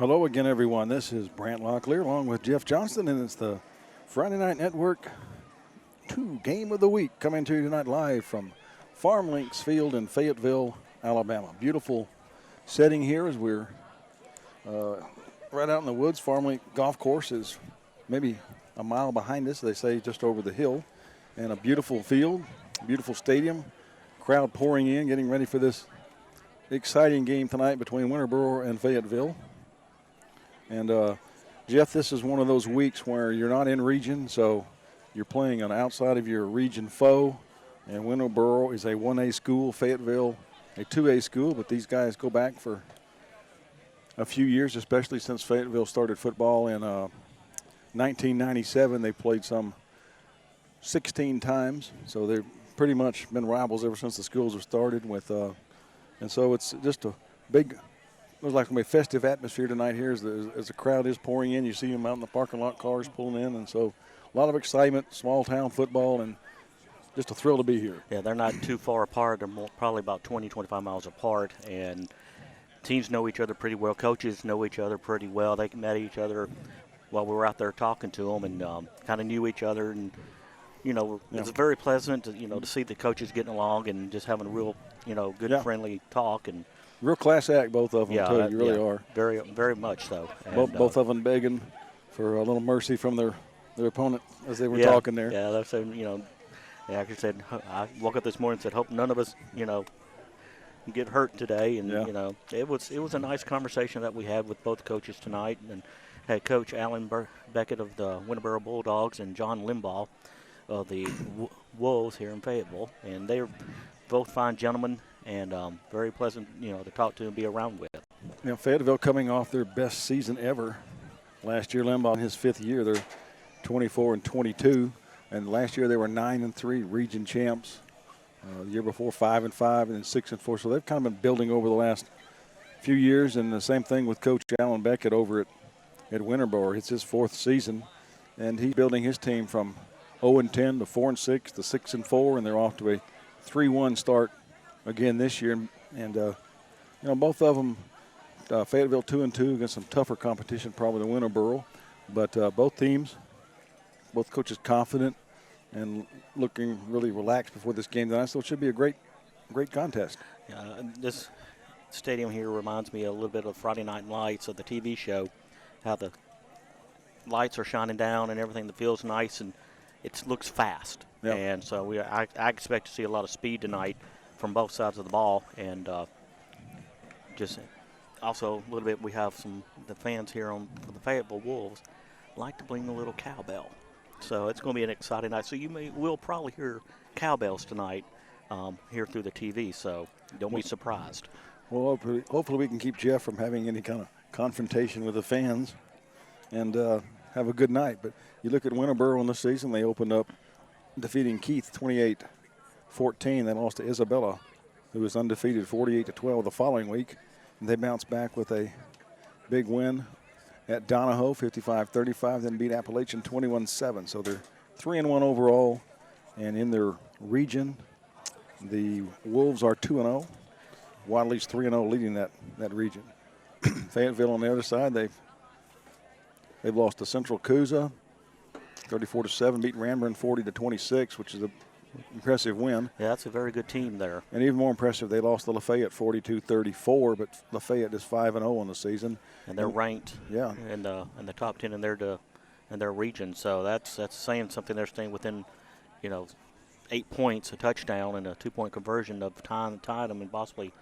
Hello again, everyone. This is Brant Locklear along with Jeff Johnston, and it's the Friday Night Network 2 Game of the Week coming to you tonight live from FarmLinks Field in Fayetteville, Alabama. Beautiful setting here as we're right out in the woods. FarmLink Golf Course is maybe a mile behind us, they say, just over the hill. And a beautiful field, beautiful stadium, crowd pouring in, getting ready for this exciting game tonight between Winterboro and Fayetteville. And, Jeff, this is one of those weeks where you're not in region, so you're playing on outside of your region foe. And Winterboro is a 1A school, Fayetteville a 2A school, but these guys go back for a few years, especially since Fayetteville started football in 1997. They played some 16 times, so they've pretty much been rivals ever since the schools were started. And so it's just a big – looks like a festive atmosphere tonight here as the crowd is pouring in. You see them out in the parking lot, cars pulling in, and so a lot of excitement, small town football, and just a thrill to be here. Yeah, they're not too far apart. They're probably about 20, 25 miles apart, and teams know each other pretty well. Coaches know each other pretty well. They met each other while we were out there talking to them, and kind of knew each other. And it's very pleasant to to see the coaches getting along and just having a real good friendly talk. And real class act, both of them, too. You really are. Very, very much so. And, both of them begging for a little mercy from their opponent as they were talking there. Yeah, they're saying, like I said, I woke up this morning and said, hope none of us, get hurt today. And, it was a nice conversation that we had with both coaches tonight. And had Coach Alan Beckett of the Winterboro Bulldogs and John Limbaugh of the Wolves here in Fayetteville. And they're both fine gentlemen. And very pleasant, to talk to and be around with. Fayetteville coming off their best season ever. Last year, Limbaugh in his 5th year, they're 24-22, and last year they were 9-3 region champs. The year before 5-5, and then 6-4. So they've kind of been building over the last few years, and the same thing with Coach Alan Beckett over at Winterboro. It's his 4th season, and he's building his team from 0-10 to 4-6 to 6-4, and they're off to a 3-1 start again this year, and both of them, Fayetteville 2-2 against some tougher competition probably than Winterboro, but both teams, both coaches confident and looking really relaxed before this game tonight, so it should be a great contest. This stadium here reminds me a little bit of Friday Night Lights of the TV show, how the lights are shining down and everything that feels nice, and it looks fast. Yep. And so I expect to see a lot of speed tonight from both sides of the ball, and just also a little bit, we have the fans here for the Fayetteville Wolves like to bring a little cowbell. So it's going to be an exciting night. So we'll probably hear cowbells tonight here through the TV, so don't be surprised. Well, hopefully we can keep Jeff from having any kind of confrontation with the fans and have a good night. But you look at Winterboro in the season, they opened up defeating Keith 28-14. They lost to Isabella, who was undefeated 48-12 the following week. And they bounced back with a big win at Donahoe, 55-35, then beat Appalachian 21-7. So they're 3-1 overall. And in their region, the Wolves are 2-0. Wadley's 3-0 leading that region. Fayetteville on the other side, they've lost to Central Coosa, 34-7, beat Ranburne 40-26, which is a impressive win. Yeah, that's a very good team there. And even more impressive, they lost to Lafayette 42-34, but Lafayette is 5-0 on the season. And they're ranked in the top 10 in their region. So that's saying something. They're staying within, 8 points, a touchdown, and a 2-point conversion of tying them and possibly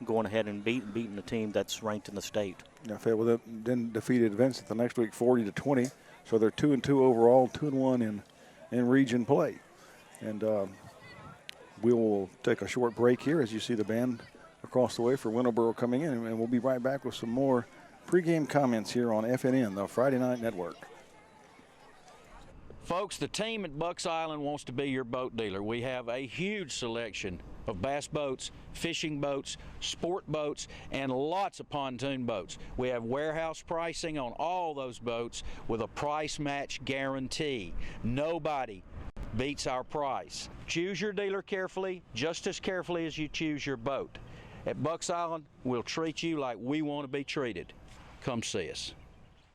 going ahead and beating the team that's ranked in the state. Yeah, Fayetteville then defeated Vincent the next week 40-20. So they're 2-2 overall, 2-1 in region play. And we will take a short break here as you see the band across the way for Winterboro coming in. And we'll be right back with some more pregame comments here on FNN, the Friday Night Network. Folks, the team at Bucks Island wants to be your boat dealer. We have a huge selection of bass boats, fishing boats, sport boats, and lots of pontoon boats. We have warehouse pricing on all those boats with a price match guarantee. Nobody beats our price. Choose your dealer carefully, just as carefully as you choose your boat. At Bucks Island, we'll treat you like we want to be treated. come see us.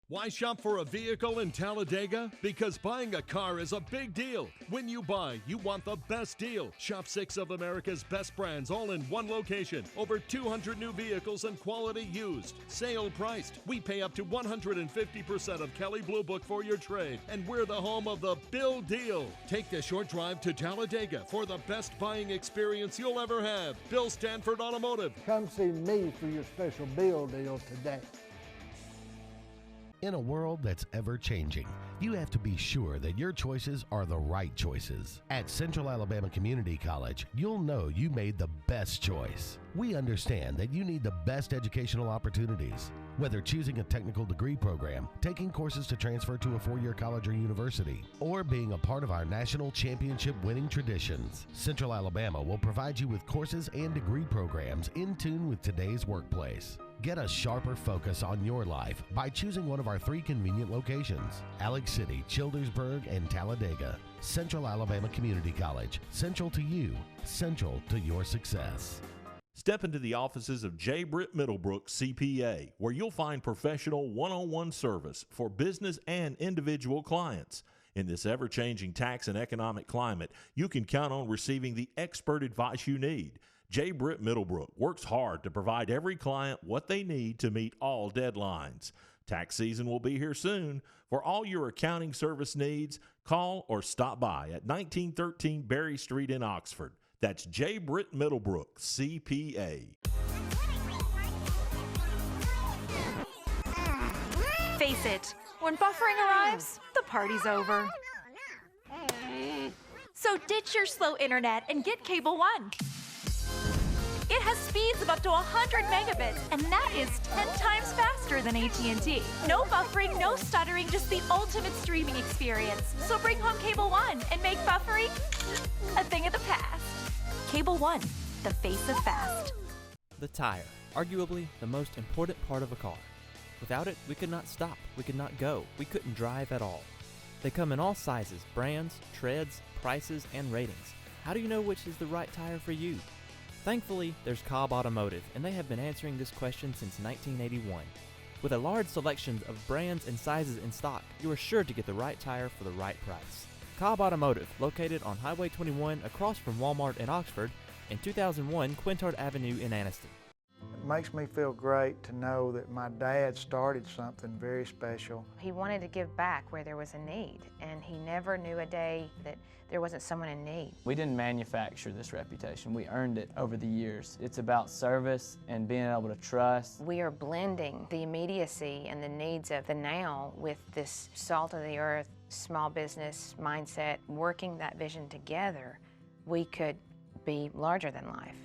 Why shop for a vehicle in Talladega? Because buying a car is a big deal. When you buy, you want the best deal. Shop 6 of America's best brands all in one location. Over 200 new vehicles and quality used. Sale priced. We pay up to 150% of Kelley Blue Book for your trade. And we're the home of the Bill Deal. Take the short drive to Talladega for the best buying experience you'll ever have. Bill Stanford Automotive. Come see me for your special Bill Deal today. In a world that's ever-changing, you have to be sure that your choices are the right choices. At Central Alabama Community College, you'll know you made the best choice. We understand that you need the best educational opportunities. Whether choosing a technical degree program, taking courses to transfer to a 4-year college or university, or being a part of our national championship winning traditions, Central Alabama will provide you with courses and degree programs in tune with today's workplace. Get a sharper focus on your life by choosing one of our 3 convenient locations: Alex City, Childersburg, and Talladega. Central Alabama Community College. Central to you. Central to your success. Step into the offices of J. Britt Middlebrook CPA, where you'll find professional one-on-one service for business and individual clients. In this ever-changing tax and economic climate, you can count on receiving the expert advice you need. J. Britt Middlebrook works hard to provide every client what they need to meet all deadlines. Tax season will be here soon. For all your accounting service needs, call or stop by at 1913 Berry Street in Oxford. That's J. Britt Middlebrook, CPA. Face it, when buffering arrives, the party's over. So ditch your slow internet and get Cable One. It has speeds of up to 100 megabits, and that is 10 times faster than AT&T. No buffering, no stuttering, just the ultimate streaming experience. So bring home Cable One and make buffering a thing of the past. Cable One, the face of fast. The tire, arguably the most important part of a car. Without it, we could not stop, we could not go, we couldn't drive at all. They come in all sizes, brands, treads, prices, and ratings. How do you know which is the right tire for you? Thankfully, there's Cobb Automotive, and they have been answering this question since 1981. With a large selection of brands and sizes in stock, you are sure to get the right tire for the right price. Cobb Automotive, located on Highway 21 across from Walmart in Oxford, and 2001 Quintard Avenue in Anniston. It makes me feel great to know that my dad started something very special. He wanted to give back where there was a need, and he never knew a day that there wasn't someone in need. We didn't manufacture this reputation. We earned it over the years. It's about service and being able to trust. We are blending the immediacy and the needs of the now with this salt of the earth, small business mindset. Working that vision together, we could be larger than life.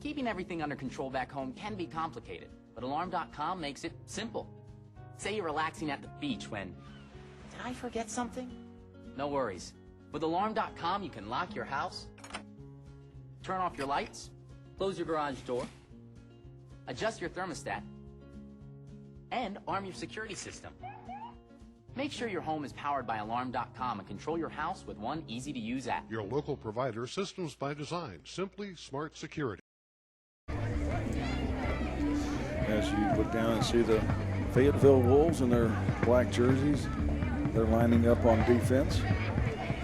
Keeping everything under control back home can be complicated, but Alarm.com makes it simple. Say you're relaxing at the beach when, did I forget something? No worries. With Alarm.com, you can lock your house, turn off your lights, close your garage door, adjust your thermostat, and arm your security system. Make sure your home is powered by Alarm.com and control your house with one easy-to-use app. Your local provider, Systems by Design. Simply smart security. As you look down and see the Fayetteville Wolves in their black jerseys, they're lining up on defense.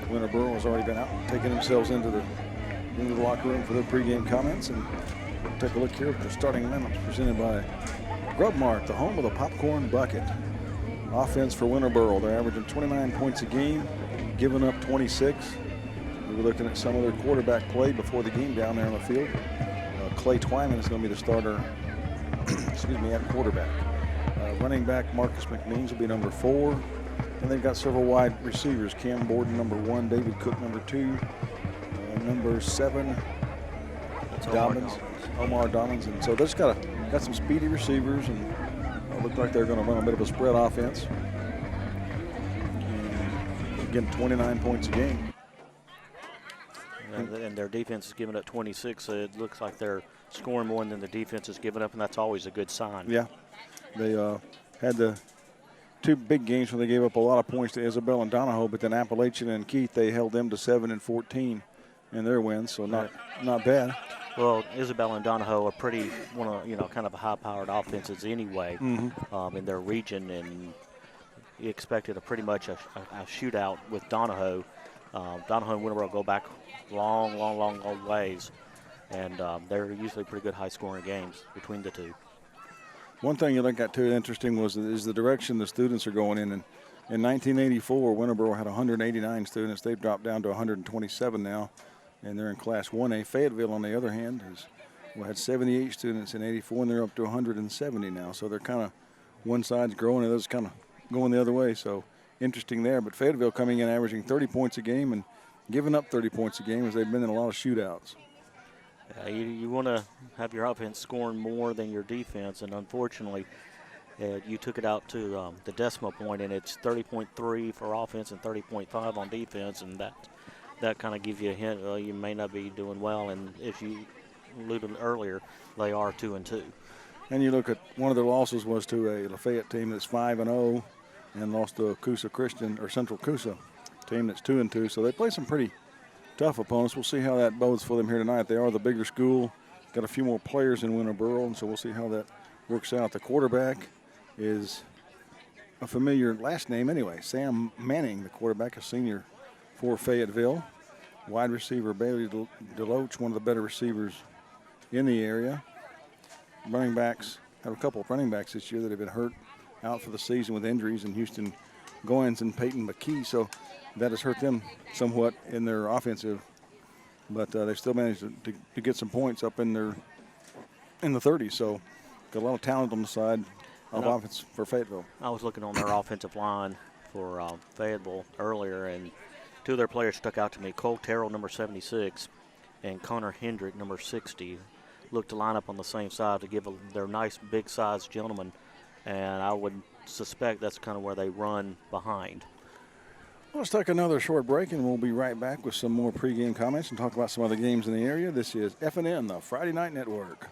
Winterboro has already been out, taking themselves into the locker room for their pregame comments. And we'll take a look here at the starting lineups presented by Grubmark, the home of the popcorn bucket. Offense for Winterboro, they're averaging 29 points a game, giving up 26. We were looking at some of their quarterback play before the game down there on the field. Clay Twyman is going to be the starter at quarterback. Running back Marcus McMeans will be number 4. And they've got several wide receivers. Cam Borden, number 1. David Cook, number 2. Number 7, Omar Dobbins. And so they've just got some speedy receivers, and it looked like they're going to run a bit of a spread offense. And again, 29 points a game. And their defense is giving up 26, so it looks like they're scoring more than the defense is giving up, and that's always a good sign. Yeah. They had the 2 big games where they gave up a lot of points to Isabel and Donahoe, but then Appalachian and Keith, they held them to 7 and 14 in their wins, so not bad. Well, Isabella and Donahoe are pretty, kind of high-powered offenses anyway in their region, and you expected pretty much a shootout with Donahoe. Donahoe and Winterboro go back long ways, and they're usually pretty good high-scoring games between the two. One thing you look at too interesting is the direction the students are going in. And in 1984, Winterboro had 189 students. They've dropped down to 127 now, and they're in Class 1A. Fayetteville, on the other hand, had 78 students in 84, and they're up to 170 now. So they're kind of one side's growing, and the other's kind of going the other way. So interesting there. But Fayetteville coming in averaging 30 points a game and giving up 30 points a game as they've been in a lot of shootouts. You want to have your offense scoring more than your defense, and unfortunately, you took it out to the decimal point, and it's 30.3 for offense and 30.5 on defense, and that kind of gives you a hint. You may not be doing well, and if you alluded earlier, they are 2-2. And you look at one of their losses was to a Lafayette team that's 5-0, and lost to a Coosa Christian or Central Coosa team that's 2-2. So they play some pretty tough opponents. We'll see how that bodes for them here tonight. They are the bigger school, got a few more players in Winterboro, and so we'll see how that works out. The quarterback is a familiar last name anyway, Sam Manning, the quarterback, a senior for Fayetteville. Wide receiver Bailey Deloach, one of the better receivers in the area. Running backs, have a couple of running backs this year that have been hurt out for the season with injuries, in Houston Goins and Peyton McKee, so that has hurt them somewhat in their offensive, but they've still managed to get some points up in the 30s. So got a lot of talent on the side of offense for Fayetteville. I was looking on their offensive line for Fayetteville earlier, and two of their players stuck out to me. Cole Terrell, number 76, and Connor Hendrick, number 60, looked to line up on the same side to give their nice big-sized gentlemen, and I would suspect that's kind of where they run behind. Let's take another short break, and we'll be right back with some more pregame comments and talk about some other games in the area. This is FNN, the Friday Night Network.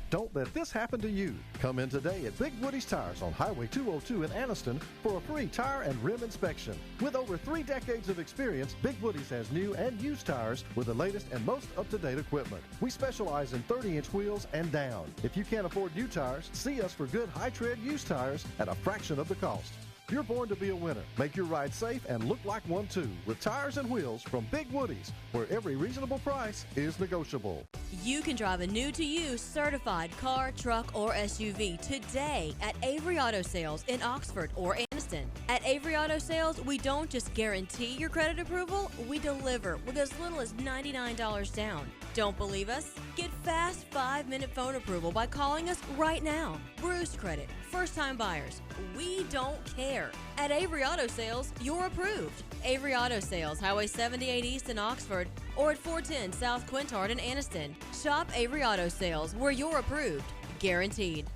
Don't let this happen to you. Come in today at Big Woody's Tires on Highway 202 in Anniston for a free tire and rim inspection. With over 3 decades of experience, Big Woody's has new and used tires with the latest and most up-to-date equipment. We specialize in 30-inch wheels and down. If you can't afford new tires, see us for good high-tread used tires at a fraction of the cost. You're born to be a winner. Make your ride safe and look like one too with tires and wheels from Big Woody's, where every reasonable price is negotiable. You can drive a new-to-you certified car, truck, or SUV today at Avery Auto Sales in Oxford or Anniston. At Avery Auto Sales, we don't just guarantee your credit approval, we deliver with as little as $99 down. Don't believe us? Get fast 5-minute phone approval by calling us right now. Bruce Credit, first-time buyers. We don't care. At Avery Auto Sales, you're approved. Avery Auto Sales, Highway 78 East in Oxford, or at 410 South Quintard in Anniston. Shop Avery Auto Sales, where you're approved. Guaranteed.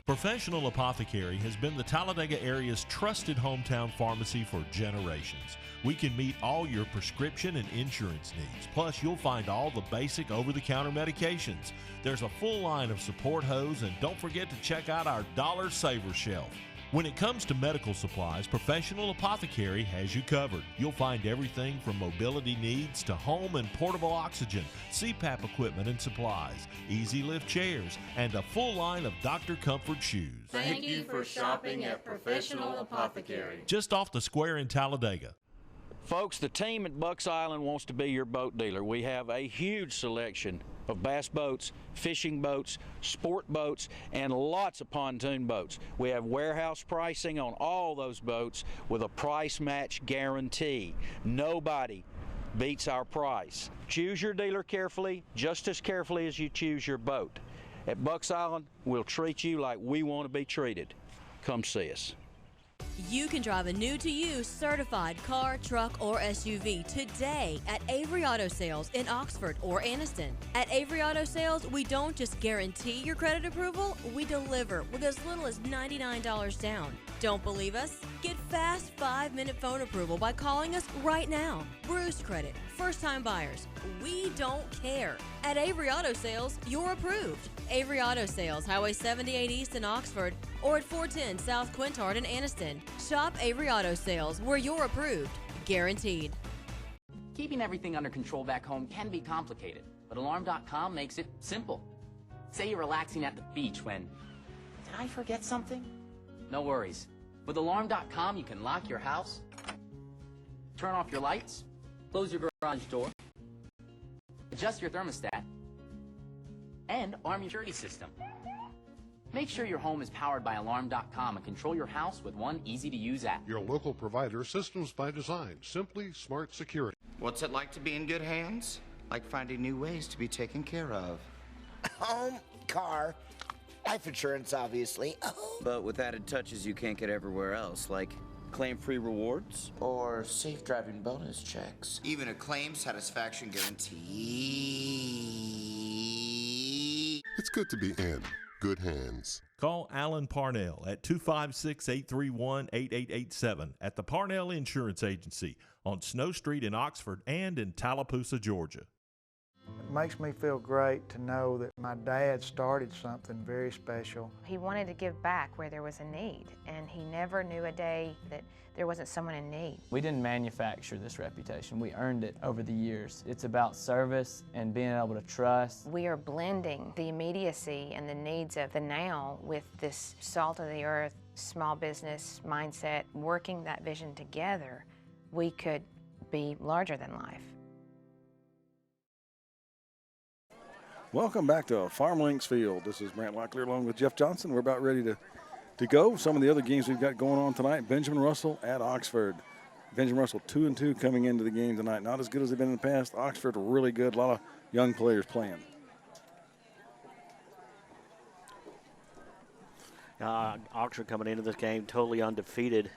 Professional Apothecary has been the Talladega area's trusted hometown pharmacy for generations. We can meet all your prescription and insurance needs. Plus, you'll find all the basic over-the-counter medications. There's a full line of support hose, and don't forget to check out our Dollar Saver shelf. When it comes to medical supplies, Professional Apothecary has you covered. You'll find everything from mobility needs to home and portable oxygen, CPAP equipment and supplies, easy lift chairs, and a full line of Dr. Comfort shoes. Thank you for shopping at Professional Apothecary. Just off the square in Talladega. Folks, the team at Bucks Island wants to be your boat dealer. We have a huge selection of bass boats, fishing boats, sport boats, and lots of pontoon boats. We have warehouse pricing on all those boats with a price match guarantee. Nobody beats our price. Choose your dealer carefully, just as carefully as you choose your boat. At Bucks Island, we'll treat you like we want to be treated. Come see us. You can drive a new-to-you certified car, truck, or SUV today at Avery Auto Sales in Oxford or Anniston. At Avery Auto Sales, we don't just guarantee your credit approval, we deliver with as little as $99 down. Don't believe us? Get fast 5-minute phone approval by calling us right now. Bruce Credit, first-time buyers. We don't care. At Avery Auto Sales, you're approved. Avery Auto Sales, Highway 78 East in Oxford, or at 410 South Quintard in Anniston. Shop Avery Auto Sales, where you're approved. guaranteed. Keeping everything under control back home can be complicated, but Alarm.com makes it simple. Say you're relaxing at the beach when, did I forget something? No worries. With Alarm.com, you can lock your house, turn off your lights, close your garage door, adjust your thermostat, and arm your security system. Make sure your home is powered by Alarm.com and control your house with one easy-to-use app. Your local provider, Systems by Design. Simply smart security. What's it like to be in good hands? Like finding new ways to be taken care of. Home, car, life insurance, obviously. But with added touches you can't get everywhere else, like claim-free rewards Or safe driving bonus checks. even a claim satisfaction guarantee. It's good to be in good hands. Call Alan Parnell at 256-831-8887 at the Parnell Insurance Agency on Snow Street in Oxford and in Tallapoosa, Georgia. It makes me feel great to know that my dad started something very special. He wanted to give back where there was a need, and he never knew a day that there wasn't someone in need. We didn't manufacture this reputation. We earned it over the years. It's about service and being able to trust. We are blending the immediacy and the needs of the now with this salt of the earth, small business mindset. Working that vision together, we could be larger than life. Welcome back to FarmLinks Field. This is Brant Locklear along with Jeff Johnson. We're about ready to go. Some of the other games we've got going on tonight. Benjamin Russell at Oxford. Benjamin Russell 2-2 coming into the game tonight. Not as good as they've been in the past. Oxford really good. A lot of young players playing. Oxford coming into this game totally undefeated.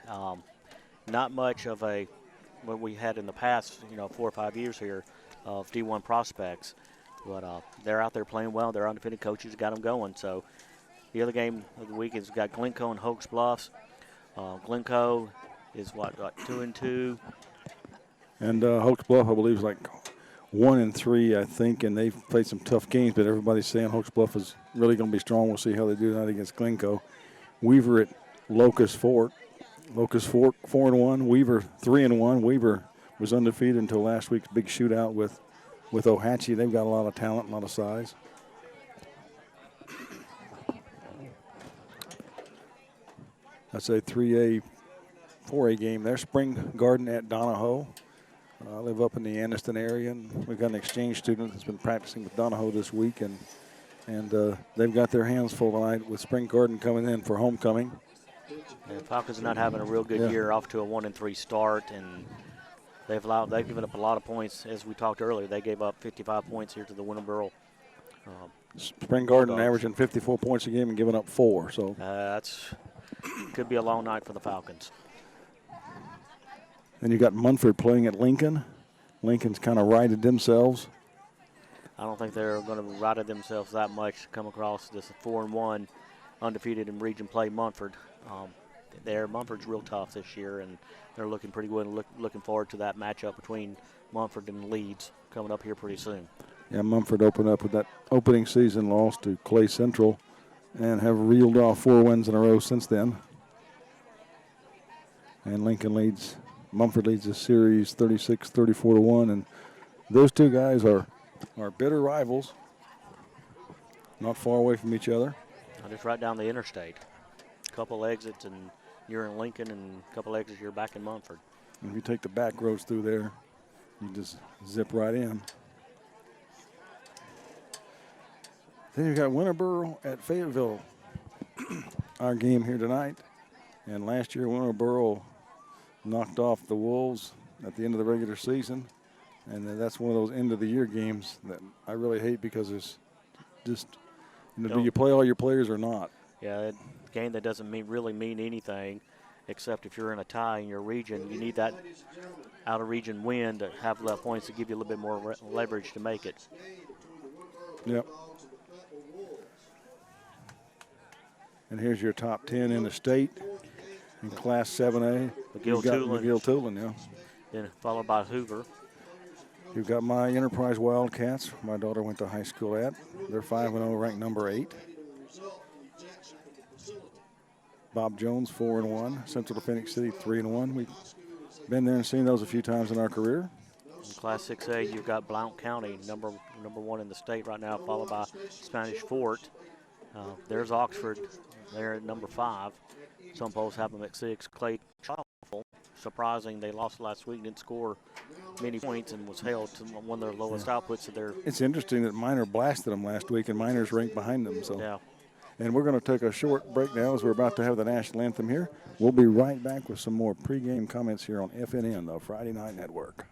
Not much of what we had in the past, 4 or 5 years here of D1 prospects. But they're out there playing well. They're undefeated coaches got them going. So the other game of the week is got Glencoe and Hoax Bluffs. Glencoe is 2-2. And Hoax Bluff, I believe, is like 1-3, I think, and they've played some tough games, but everybody's saying Hoax Bluff is really going to be strong. We'll see how they do tonight against Glencoe. Weaver at Locust Fork. Locust Fork 4-1. Weaver 3-1. Weaver was undefeated until last week's big shootout with Ohatchee. They've got a lot of talent, a lot of size. That's a 3A, 4A game there. Spring Garden at Donahoe. I live up in the Anniston area, and we've got an exchange student that's been practicing with Donahoe this week, and they've got their hands full tonight with Spring Garden coming in for homecoming. And Falcons are not having a real good year, off to a 1-3 start, and they've given up a lot of points. As we talked earlier, they gave up 55 points here to the Winterboro. Spring Garden Bulldogs. averaging 54 points a game and giving up 4. So that's could be a long night for the Falcons. Then you got Munford playing at Lincoln. Lincoln's kind of righted themselves. I don't think they're going to ride themselves that much to come across this 4-1 undefeated in region play Munford. Munford's real tough this year, and they're looking pretty good. Looking forward to that matchup between Munford and Leeds coming up here pretty soon. Yeah, Munford opened up with that opening season loss to Clay Central and have reeled off 4 wins in a row since then. And Munford leads the series 36-34-1, and those two guys are bitter rivals, not far away from each other. Just right down the interstate. A couple exits and you're in Lincoln, and a couple exits you're back in Munford. And if you take the back roads through there, you just zip right in. Then you've got Winterboro at Fayetteville, our game here tonight. And last year, Winterboro knocked off the Wolves at the end of the regular season. And that's one of those end-of-the-year games that I really hate because it's just, do you play all your players or not? Yeah, a game that doesn't really mean anything, except if you're in a tie in your region. You need that out-of-region win to have enough points to give you a little bit more leverage to make it. Yep. And here's your top 10 in the state in Class 7A. McGill-Tulane, yeah. Then followed by Hoover. You've got my Enterprise Wildcats. My daughter went to high school at. They're 5-0, ranked number 8. Bob Jones 4-1. Central to Phoenix City 3-1. We Been there and seen those a few times in our career. In Class 6A, you've got Blount County, number one in the state right now, followed by Spanish Fort. There's Oxford there at number 5. Some polls have them at 6. Clay Truffle, surprising, they lost last week, didn't score many points and was held to one of their lowest outputs of their. It's interesting that Minor blasted them last week, and Minor's ranked behind them. So. Yeah. And we're going to take a short break now as we're about to have the national anthem here. We'll be right back with some more pregame comments here on FNN, the Friday Night Network.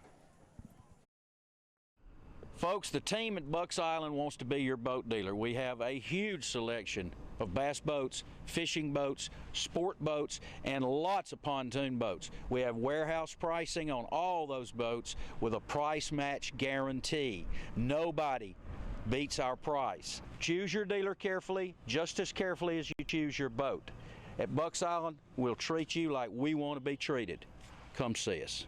Folks, the team at Bucks Island wants to be your boat dealer. We have a huge selection of bass boats, fishing boats, sport boats, and lots of pontoon boats. We have warehouse pricing on all those boats with a price match guarantee. Nobody beats our price. Choose your dealer carefully, just as carefully as you choose your boat. At Bucks Island, we'll treat you like we want to be treated. Come see us.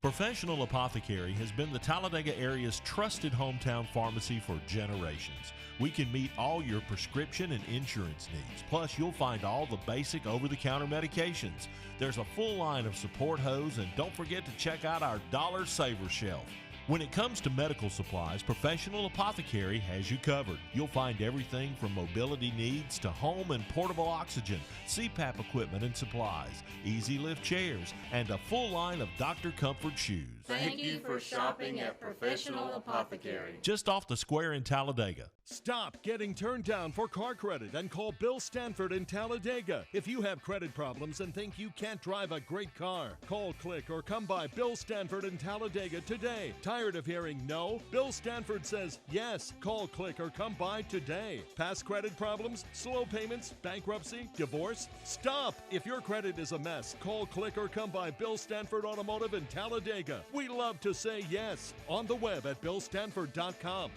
Professional Apothecary has been the Talladega area's trusted hometown pharmacy for generations. We can meet all your prescription and insurance needs. Plus, you'll find all the basic over-the-counter medications. There's a full line of support hose, and don't forget to check out our Dollar Saver shelf. When it comes to medical supplies, Professional Apothecary has you covered. You'll find everything from mobility needs to home and portable oxygen, CPAP equipment and supplies, easy lift chairs, and a full line of Dr. Comfort shoes. Thank you for shopping at Professional Apothecary. Just off the square in Talladega. Stop getting turned down for car credit and call Bill Stanford in Talladega. If you have credit problems and think you can't drive a great car, call, click, or come by Bill Stanford in Talladega today. Tired of hearing no? Bill Stanford says yes. Call, click, or come by today. Past credit problems, slow payments, bankruptcy, divorce? Stop! If your credit is a mess, call, click, or come by Bill Stanford Automotive in Talladega. We love to say yes. On the web at billstanford.com.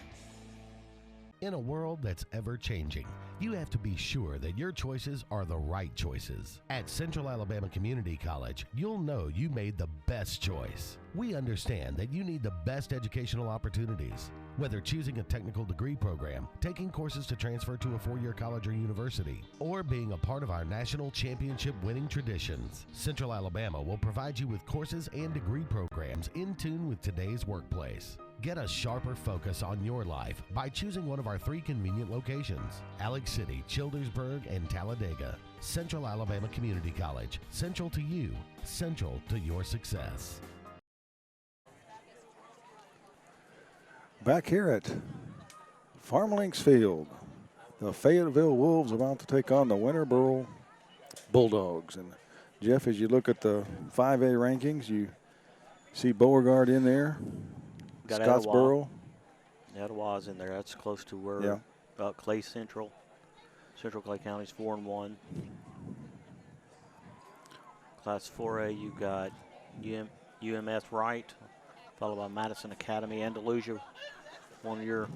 In a world that's ever-changing, you have to be sure that your choices are the right choices. At Central Alabama Community College, you'll know you made the best choice. We understand that you need the best educational opportunities. Whether choosing a technical degree program, taking courses to transfer to a four-year college or university, or being a part of our national championship winning traditions, Central Alabama will provide you with courses and degree programs in tune with today's workplace. Get a sharper focus on your life by choosing one of our 3 convenient locations: Alex City, Childersburg, and Talladega. Central Alabama Community College. Central to you, central to your success. Back here at FarmLinks Field, the Fayetteville Wolves about to take on the Winterboro Bulldogs. And Jeff, as you look at the 5A rankings, you see Beauregard in there. Got Scottsboro. Etowah's in there. That's close to where Clay Central Clay County's 4-1. Class 4A, you've got UMS Wright, followed by Madison Academy, Andalusia, one of your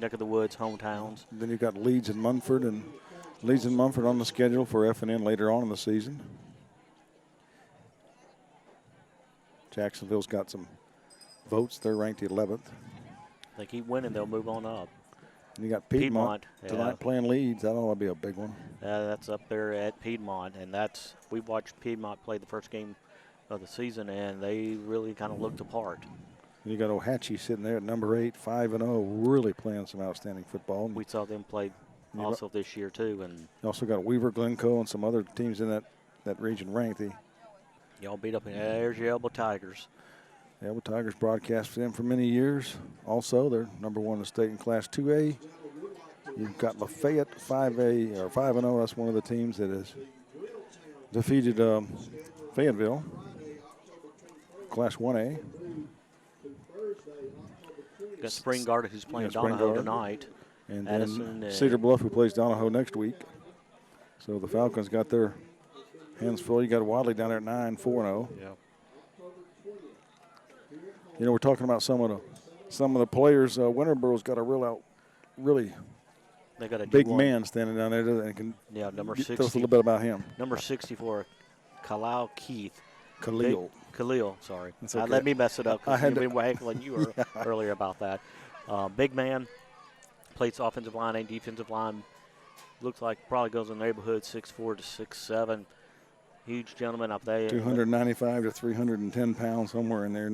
neck of the woods hometowns. Then you've got Leeds and Munford on the schedule for FNN later on in the season. Jacksonville's got some votes. They're ranked 11th. They keep winning, they'll move on up. And you got Piedmont tonight playing Leeds. That'll be a big one. That's up there at Piedmont, and we watched Piedmont play the first game of the season, and they really kind of looked apart. And you got Ohatchee sitting there at number 8, 5-0, really playing some outstanding football. We saw them play also this year too, and you also got Weaver, Glencoe, and some other teams in that region ranked. Y'all beat up. There's your Elbow Tigers. The Elbow Tigers broadcast for them for many years. Also, they're number 1 in the state in Class 2A. You've got Lafayette 5A or 5-0. That's one of the teams that has defeated Fayetteville. Class 1A. Got Spring Garden, who's playing Donahoe tonight. And Addison, then Cedar Bluff, who plays Donahoe next week. So the Falcons got their hands full. You got Wadley down there at 9-4-0. Yeah. You know, we're talking about some of the players. Winterboro's got a really they got a big man standing down there that can number 60. Tell us a little bit about him. Number 64, Khalil Keith. Khalil, sorry. Okay. Let me mess it up because I we were heckling you earlier about that. Big man, plays offensive line and defensive line. Looks like probably goes in the neighborhood 6'4" to 6'7". Huge gentleman up there. 295 to 310 pounds, somewhere in there.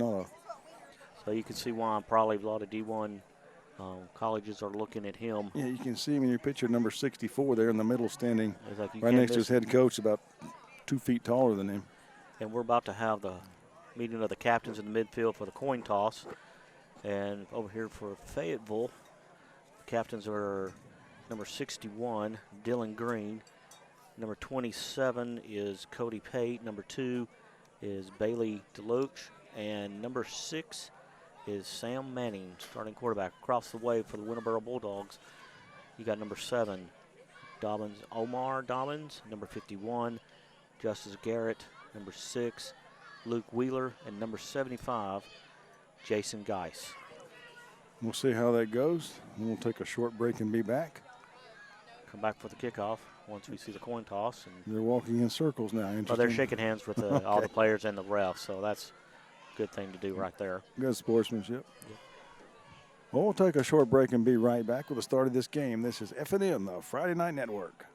So you can see why probably a lot of D1 colleges are looking at him. Yeah, you can see him in your picture, number 64 there in the middle, standing like right next to his head coach, about 2 feet taller than him. And we're about to have the meeting of the captains in the midfield for the coin toss. And over here for Fayetteville, the captains are number 61, Dylan Green. Number 27 is Cody Pate. Number 2 is Bailey Deloach. And number 6 is Sam Manning, starting quarterback. Across the way for the Winterboro Bulldogs, you got number 7, Omar Dobbins. Number 51, Justice Garrett. Number 6, Luke Wheeler. And number 75, Jason Geis. We'll see how that goes. And we'll take a short break and be back. Come back for the kickoff once we see the coin toss. And they're walking in circles now. well, they're shaking hands with all the players and the refs, so that's a good thing to do right there. Good sportsmanship. Yep. Well, we'll take a short break and be right back with the start of this game. This is FNN, the Friday Night Network.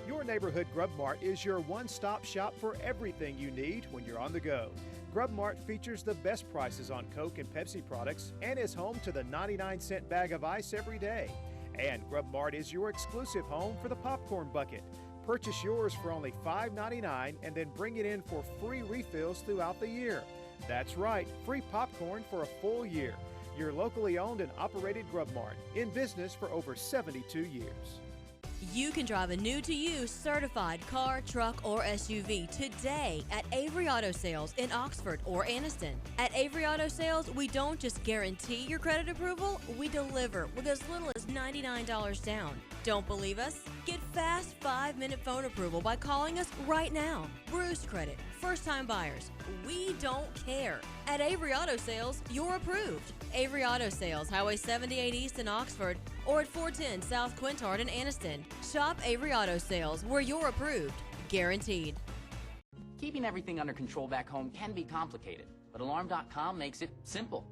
Your neighborhood Grub Mart is your one-stop shop for everything you need when you're on the go. Grub Mart features the best prices on Coke and Pepsi products and is home to the 99-cent bag of ice every day. And Grub Mart is your exclusive home for the popcorn bucket. Purchase yours for only $5.99 and then bring it in for free refills throughout the year. That's right, free popcorn for a full year. Your locally owned and operated Grub Mart, in business for over 72 years. You can drive a new-to-you certified car, truck, or SUV today at Avery Auto Sales in Oxford or Anniston. At Avery Auto Sales, we don't just guarantee your credit approval, we deliver with as little as $99 down. Don't believe us? Get fast 5-minute phone approval by calling us right now. Bruce Credit, first-time buyers, we don't care. At Avery Auto Sales, you're approved. Avery Auto Sales, Highway 78 East in Oxford, or at 410 South Quintard in Anniston. Shop Avery Auto Sales, where you're approved. Guaranteed. Keeping everything under control back home can be complicated, but Alarm.com makes it simple.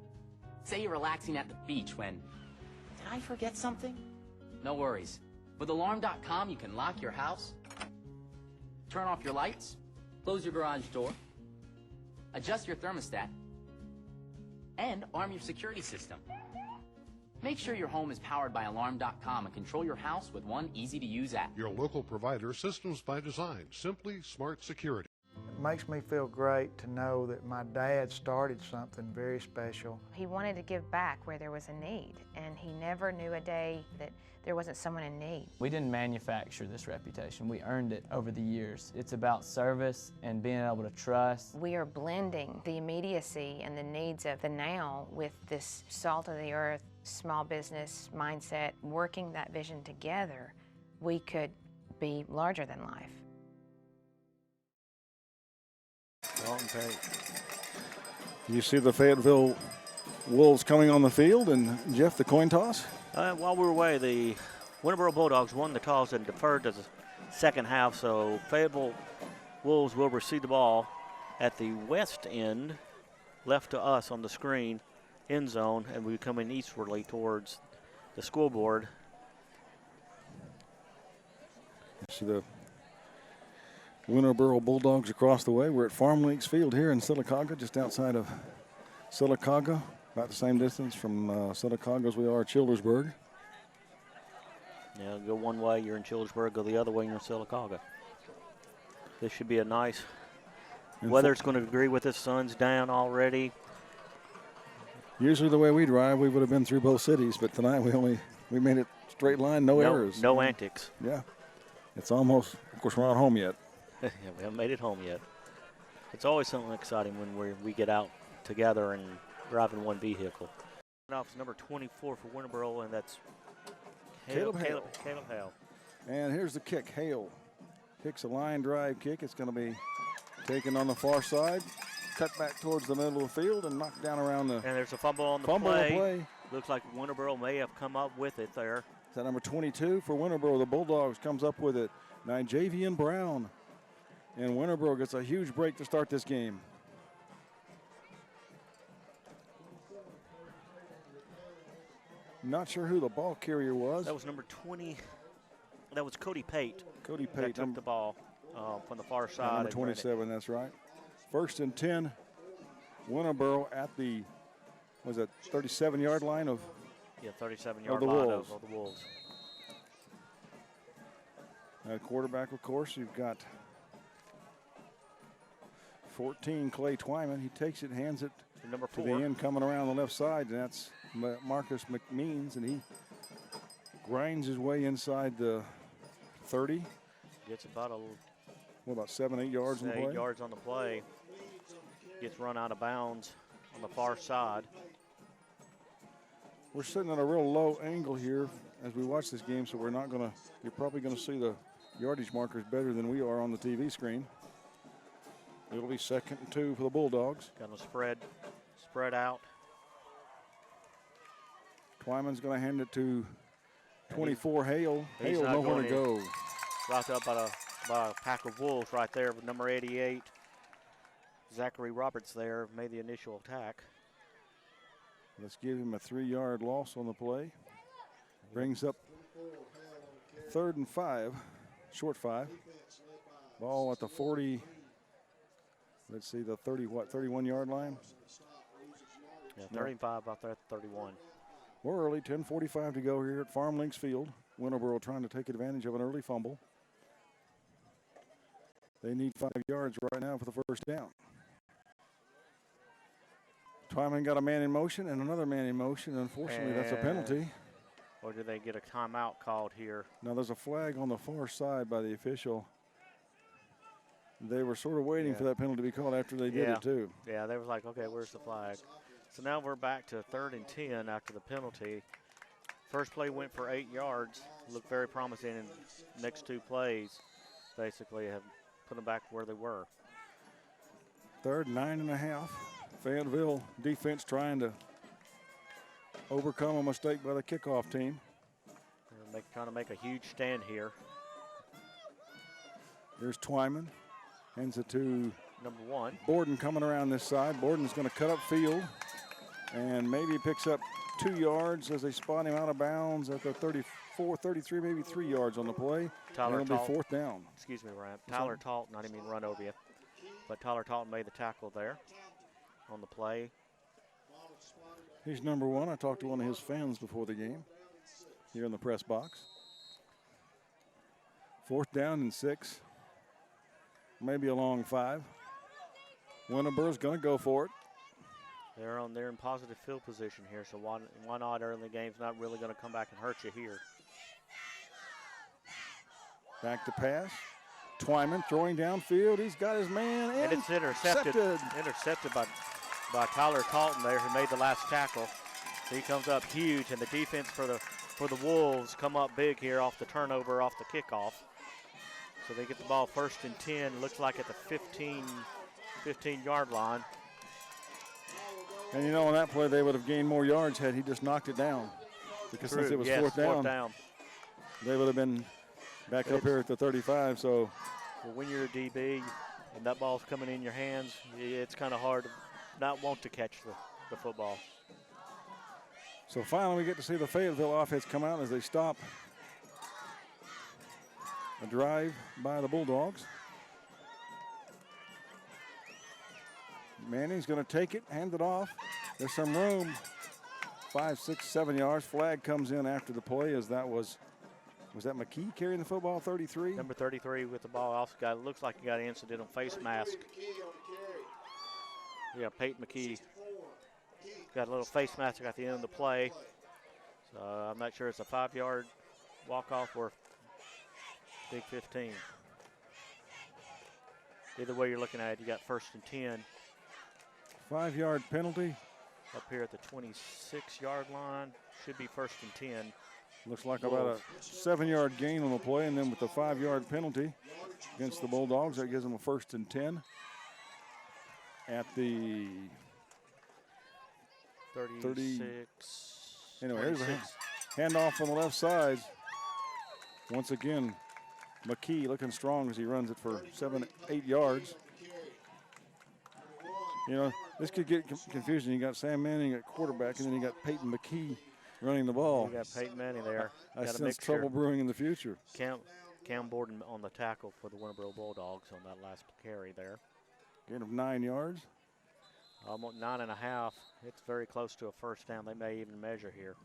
Say you're relaxing at the beach when, did I forget something? No worries. With Alarm.com, you can lock your house, turn off your lights, close your garage door, adjust your thermostat, and arm your security system. Make sure your home is powered by Alarm.com and control your house with one easy-to-use app. Your local provider, Systems by Design, simply smart security. It makes me feel great to know that my dad started something very special. He wanted to give back where there was a need, and he never knew a day that there wasn't someone in need. We didn't manufacture this reputation. We earned it over the years. It's about service and being able to trust. We are blending the immediacy and the needs of the now with this salt of the earth, small business mindset. Working that vision together, we could be larger than life. You see the Fayetteville Wolves coming on the field, and Jeff, the coin toss? While we were away, the Winterboro Bulldogs won the toss and deferred to the second half, so Fayetteville Wolves will receive the ball at the west end, left to us on the screen, end zone, and we're coming eastwardly towards the scoreboard. You see the Winterboro Bulldogs across the way. We're at FarmLinks Field here in Sylacauga, just outside of Sylacauga, about the same distance from Sylacauga as we are at Childersburg. Yeah, go one way, you're in Childersburg. Go the other way, you're in Sylacauga. This should be a nice weather's going to agree with us. Sun's down already. Usually the way we drive, we would have been through both cities, but tonight we made it straight line, no errors. No antics. Yeah. It's almost, of course, we're not home yet. Yeah, we haven't made it home yet. It's always something exciting when we get out together and drive in one vehicle. Off number 24 for Winterboro, and that's Caleb Hale. And here's the kick. Hale kicks a line drive kick. It's going to be taken on the far side, cut back towards the middle of the field, and knocked down around the. And there's a fumble on the play. Looks like Winterboro may have come up with it there. Is that number 22 for Winterboro? The Bulldogs comes up with it. Nijavian Brown. And Winterboro gets a huge break to start this game. Not sure who the ball carrier was. That was number 20. That was Cody Pate. Cody that Pate, took the ball from the far side. number and ran it. 27, that's right. 1st and 10, Winterboro at the, 37-yard line of 37-yard the line Wolves. of the Wolves. At quarterback, of course, you've got 14, Clay Twyman. He takes it, hands it To number to the 4. end coming around the left side, and that's Marcus McMeans, and he grinds his way inside the 30. Gets about about 7, 8 yards on the 8 play? yards on the play. Gets run out of bounds on the far side. We're sitting at a real low angle here as we watch this game, so you're probably going to see the yardage markers better than we are on the TV screen. It'll be 2nd and 2 for the Bulldogs. Going to spread out. Twyman's going to hand it to 24 Hale. He's Hale not nowhere going to go. Wrapped up by a pack of Wolves right there with number 88. Zachary Roberts there made the initial attack. Let's give him a 3-yard loss on the play. Brings up 3rd and 5, short 5. Ball at the 40, let's see, the 31-yard line? Yeah, 35 out there at 31. We're early, 10:45 to go here at FarmLinks Field. Winterboro trying to take advantage of an early fumble. They need 5 yards right now for the first down. Twyman got a man in motion and another man in motion. Unfortunately, that's a penalty. Or do they get a timeout called here? Now, there's a flag on the far side by the official. They were sort of waiting for that penalty to be called after they did it, too. Yeah, they were like, okay, where's the flag? So now we're back to 3rd and 10 after the penalty. First play went for 8 yards. Looked very promising, and next 2 plays basically have put them back where they were. 3rd, 9.5. Fayetteville defense trying to overcome a mistake by the kickoff team. They're trying to make a huge stand here. Here's Twyman. Hands it to number 1. Borden coming around this side. Borden's going to cut up field and maybe picks up 2 yards as they spot him out of bounds at the 34, 33, maybe 3 yards on the play. Tyler and it'll be Talton. 4th down. Excuse me, Ryan. Tyler Talton, I didn't mean to run over you. But Tyler Talton made the tackle there on the play. He's number 1. I talked to one of his fans before the game here in the press box. 4th down and 6. Maybe a long 5. Winterboro's going to go for it. They're in positive field position here, so why not early in the game's not really going to come back and hurt you here. Back to pass. Twyman throwing downfield. He's got his man in. And it's intercepted. Intercepted by Tyler Talton there, who made the last tackle. He comes up huge, and the defense for the Wolves come up big here off the turnover, off the kickoff. So they get the ball 1st and 10. Looks like at the 15-yard line. And you know, on that play, they would have gained more yards had he just knocked it down. Because since it was 4th down, they would have been back up here at the 35. So when you're a DB and that ball's coming in your hands, it's kind of hard to not want to catch the football. So finally, we get to see the Fayetteville offense come out as they stop a drive by the Bulldogs. Manning's going to take it, hand it off. There's some room. 5, 6, 7 yards. Flag comes in after the play as that was that McKee carrying the football, 33? Number 33 with the ball. Also looks like he got an incidental face mask. Yeah, Peyton McKee got a little face mask at the end of the play. So I'm not sure it's a 5-yard walk-off or big 15. Either way you're looking at it, you got 1st and 10. 5-yard penalty. Up here at the 26-yard line. Should be 1st and 10. Looks like about a 7-yard gain on the play, and then with the 5-yard penalty against the Bulldogs, that gives them a 1st and 10 at the 36. Anyway, here's a handoff on the left side. Once again, McKee looking strong as he runs it for 7, 8 yards. You know, this could get confusing. You got Sam Manning at quarterback, and then you got Peyton McKee running the ball. You got Peyton Manning there. I sense trouble brewing in the future. Cam Borden on the tackle for the Winterboro Bulldogs on that last carry there. Gain of 9 yards. Almost 9.5. It's very close to a first down. They may even measure here.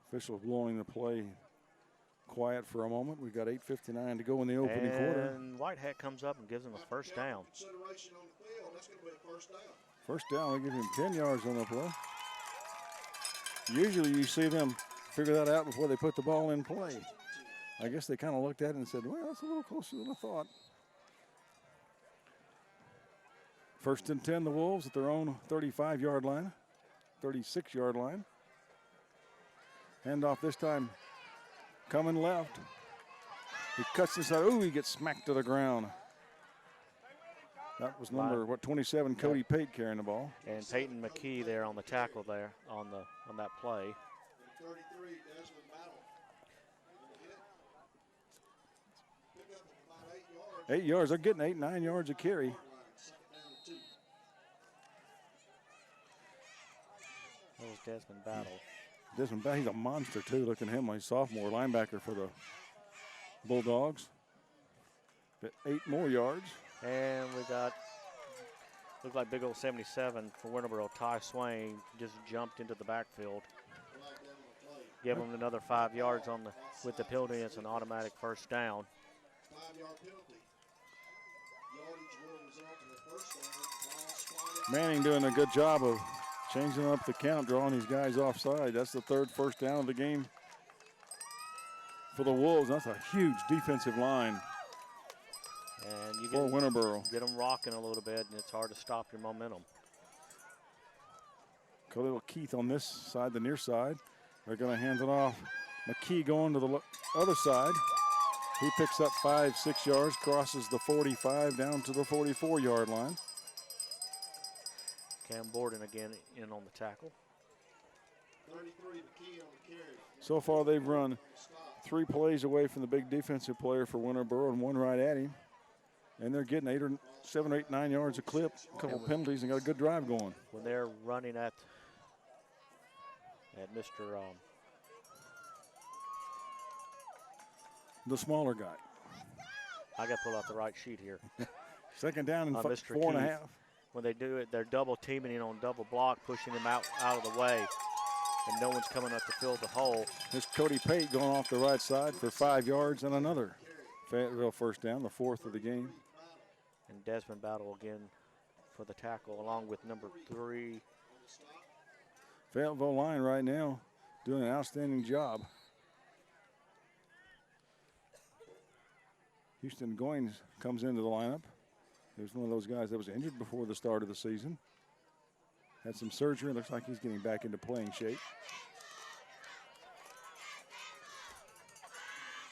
Officials blowing the play quiet for a moment. We've got 8:59 to go in the opening quarter. And Whitehead comes up and gives them a first down. First down, we give him 10 yards on the play. Usually you see them figure that out before they put the ball in play. I guess they kind of looked at it and said, well, that's a little closer than I thought. First and 10, the Wolves at their own 35-yard line, 36-yard line. Handoff this time coming left. He cuts inside. Ooh, he gets smacked to the ground. That was number 27, Cody Pate carrying the ball. And Peyton McKee there on the tackle there on that play. 33, Desmond Battle. 8 yards. They're getting 8, 9 yards a carry. That was Desmond Battle. Desmond Battle, he's a monster too. Look at him, like sophomore linebacker for the Bulldogs. But 8 more yards. And we got, looked like big old 77 for Winterboro. Ty Swain just jumped into the backfield. Give him another 5 yards on with the penalty. It's an automatic first down. 5-yard penalty. Yardage will result in a first down. Manning doing a good job of changing up the count, drawing these guys offside. That's the 3rd first down of the game for the Wolves. That's a huge defensive line. And you for Winterboro. Get them rocking a little bit, and it's hard to stop your momentum. Khalil Keith on this side, the near side. They're going to hand it off. McKee going to the other side. He picks up 5, 6 yards, crosses the 45 down to the 44-yard line. Cam Borden again in on the tackle. 33, McKee on the carry. So far they've run 3 plays away from the big defensive player for Winterboro and 1 right at him. And they're getting 8 or 7 or 8, 9 yards a clip, a couple penalties, and got a good drive going. When they're running at Mr. The smaller guy. I got to pull out the right sheet here. Second down and Mr. 4.5. When they do it, they're double teaming in on double block, pushing him out of the way, and no one's coming up to fill the hole. Here's Cody Pate going off the right side for 5 yards and another Fayetteville first down, the 4th of the game. And Desmond Battle again for the tackle, along with number 3. Fayetteville line right now doing an outstanding job. Houston Goins comes into the lineup. He was one of those guys that was injured before the start of the season. Had some surgery. Looks like he's getting back into playing shape.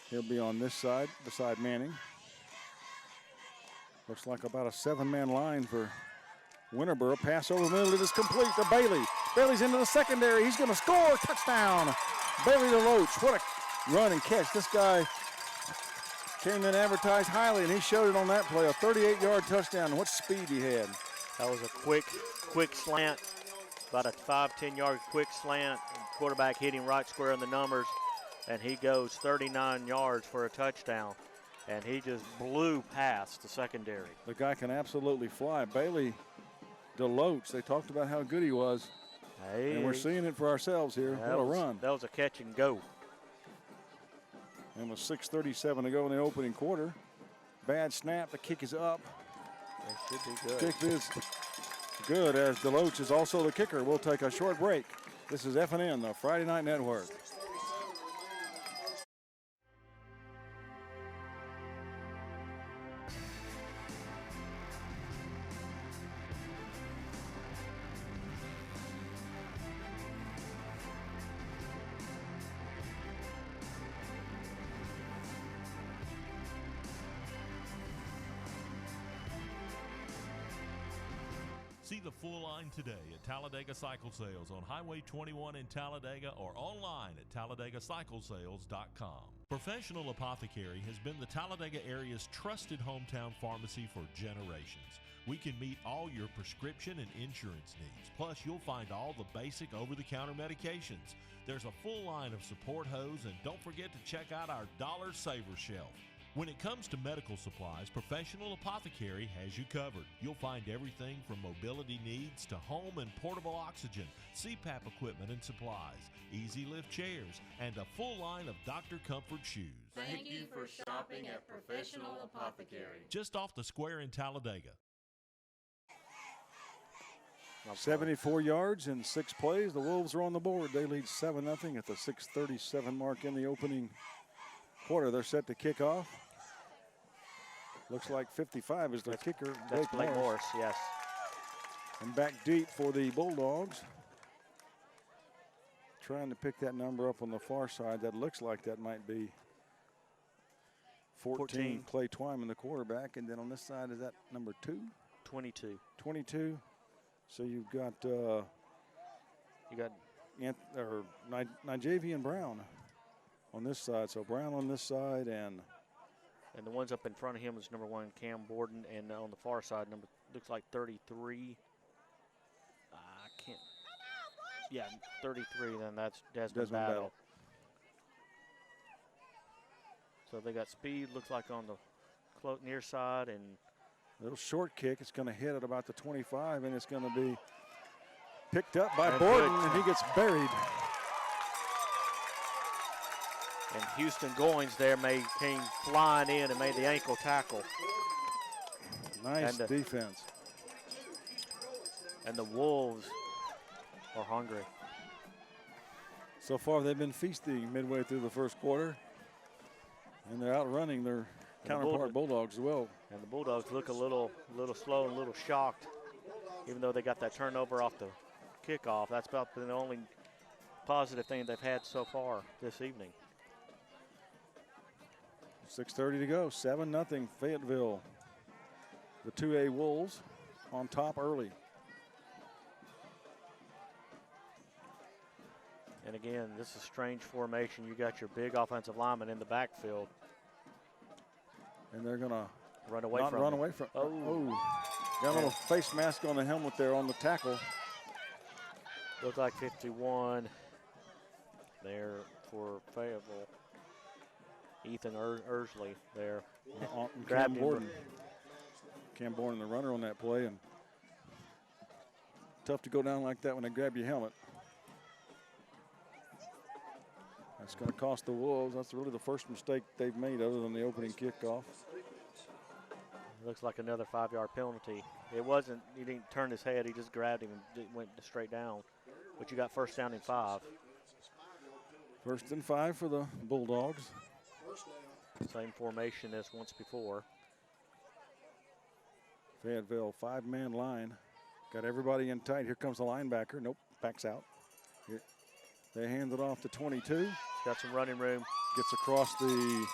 He'll be on this side, beside Manning. Looks like about a 7-man line for Winterboro. Pass over the middle. It is complete to Bailey. Bailey's into the secondary. He's going to score. Touchdown. Bailey DeLoach. What a run and catch. This guy came in advertised highly, and he showed it on that play. A 38-yard touchdown. What speed he had. That was a quick slant. About a 5-10 yard quick slant. Quarterback hit him right square in the numbers, and he goes 39 yards for a touchdown. And he just blew past the secondary. The guy can absolutely fly. Bailey DeLoach, they talked about how good he was. Hey, and we're seeing it for ourselves here. What a run. That was a catch and go. And with 6:37 to go in the opening quarter. Bad snap. The kick is up. It should be good. Kick is good as DeLoach is also the kicker. We'll take a short break. This is FNN, the Friday Night Network. See the full line today at Talladega Cycle Sales on Highway 21 in Talladega or online at TalladagaCyclesales.com. Professional Apothecary has been the Talladega area's trusted hometown pharmacy for generations. We can meet all your prescription and insurance needs. Plus, you'll find all the basic over-the-counter medications. There's a full line of support hose, and don't forget to check out our Dollar Saver shelf. When it comes to medical supplies, Professional Apothecary has you covered. You'll find everything from mobility needs to home and portable oxygen, CPAP equipment and supplies, easy lift chairs, and a full line of Dr. Comfort shoes. Thank you for shopping at Professional Apothecary. Just off the square in Talladega. 74 yards in 6 plays. The Wolves are on the board. They lead 7-0 at the 6:37 mark in the opening quarter. They're set to kick off. Looks like 55 is their kicker. That's Blake Morris, yes. And back deep for the Bulldogs. Trying to pick that number up on the far side. That looks like that might be 14. Clay Twyman, the quarterback. And then on this side, is that number 2? 22. 22. So you've got Nijavian Brown on this side. So Brown on this side, and the ones up in front of him is number 1, Cam Borden, and on the far side, looks like 33. I can't. Yeah, 33. Then that's Desmond Battle. So they got speed. Looks like on the near side, and little short kick. It's going to hit at about the 25, and it's going to be picked up by Borden, and he gets buried. And Houston Goins there came flying in and made the ankle tackle. Nice defense. And the Wolves are hungry. So far, they've been feasting midway through the first quarter, and they're outrunning their counterpart Bulldogs as well. And the Bulldogs look a little slow and a little shocked, even though they got that turnover off the kickoff. That's about the only positive thing they've had so far this evening. 6:30 to go, 7-0 Fayetteville. The 2A Wolves on top early. And again, this is a strange formation. You got your big offensive lineman in the backfield. And they're going to run away from him. Oh. Got a little face mask on the helmet there on the tackle. Looked like 51 there for Fayetteville. Ethan Ersley there. Cam Borden. Cam Borden, the runner on that play. And tough to go down like that when they grab your helmet. That's going to cost the Wolves. That's really the first mistake they've made other than the opening kickoff. Looks like another 5-yard penalty. It wasn't, he didn't turn his head, he just grabbed him and went straight down. But you got first down and 5. First and 5 for the Bulldogs. Same formation as once before. Fayetteville 5-man line. Got everybody in tight. Here comes the linebacker. Nope, backs out. Here. They hand it off to 22. Got some running room. Gets across the,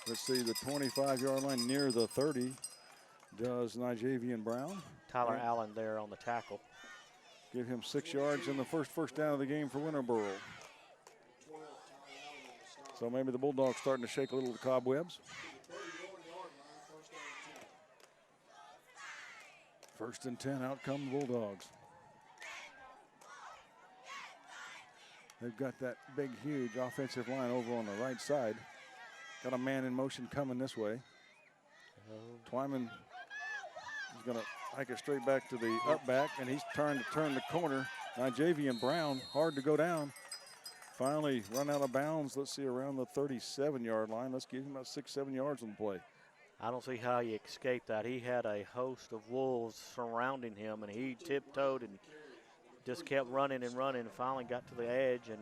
let's see, the 25-yard line near the 30. Does Nijavian Brown. Tyler Allen there on the tackle. Give him 6 yards and the first down of the game for Winterboro. So maybe the Bulldogs starting to shake a little of the cobwebs. First and 10, out come the Bulldogs. They've got that big, huge offensive line over on the right side. Got a man in motion coming this way. Twyman is going to hike it straight back to the up back, and he's trying to turn the corner. Nijavian Brown, hard to go down. Finally run out of bounds, let's see, around the 37-yard line. Let's give him about 6-7 yards on the play. I don't see how he escaped that. He had a host of Wolves surrounding him, and he tiptoed and just kept running and running, and finally got to the edge and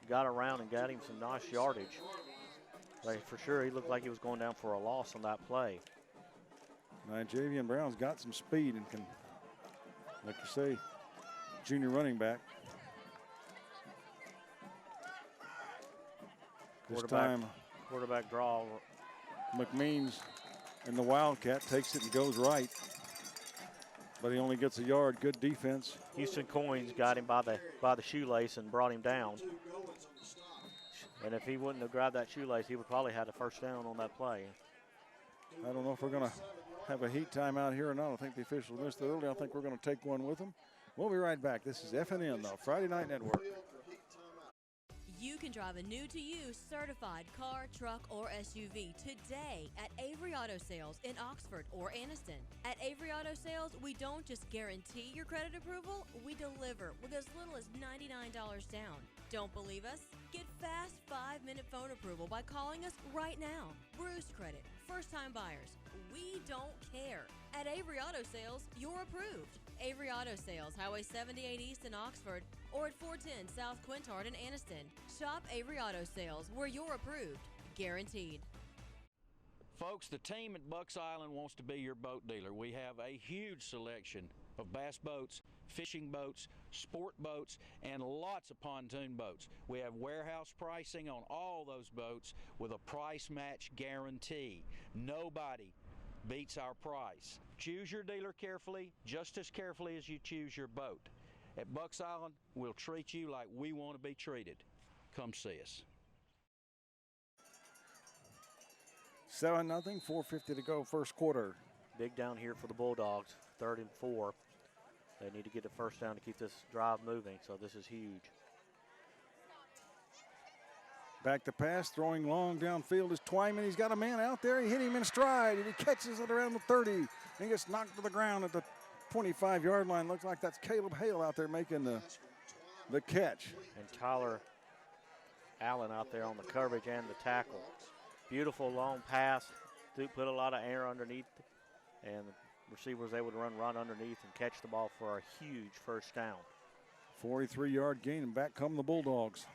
got around and got him some nice yardage. Like, for sure, he looked like he was going down for a loss on that play. Nijavian Brown's got some speed and can, like you say, junior running back. Quarterback draw. McMeans in the Wildcat takes it and goes right. But he only gets a yard. Good defense. Houston Coins got him by the shoelace and brought him down. And if he wouldn't have grabbed that shoelace, he would probably have the first down on that play. I don't know if we're going to have a heat timeout here or not. I think the officials missed it early. I think we're going to take one with them. We'll be right back. This is FNN, the Friday Night Network. You can drive a new-to-you certified car, truck, or SUV today at Avery Auto Sales in Oxford or Anniston. At Avery Auto Sales, we don't just guarantee your credit approval, we deliver with as little as $99 down. Don't believe us? Get fast 5-minute phone approval by calling us right now. Bruce Credit, first-time buyers, we don't care. At Avery Auto Sales, you're approved. Avery Auto Sales, Highway 78 East in Oxford, or at 410 South Quintard in Anniston. Shop Avery Auto Sales, where you're approved. Guaranteed. Folks, the team at Bucks Island wants to be your boat dealer. We have a huge selection of bass boats, fishing boats, sport boats, and lots of pontoon boats. We have warehouse pricing on all those boats with a price match guarantee. Nobody beats our price. Choose your dealer carefully, just as carefully as you choose your boat. At Bucks Island, we'll treat you like we want to be treated. Come see us. 7-0, 4:50 to go, first quarter. Big down here for the Bulldogs, 3rd and 4. They need to get a first down to keep this drive moving, so this is huge. Back to pass, throwing long downfield is Twyman. He's got a man out there. He hit him in stride, and he catches it around the 30. And he gets knocked to the ground at the 25-yard line. Looks like that's Caleb Hale out there making the catch. And Tyler Allen out there on the coverage and the tackle. Beautiful long pass. Put a lot of air underneath, and the receiver was able to run right underneath and catch the ball for a huge first down. 43-yard gain, and back come the Bulldogs.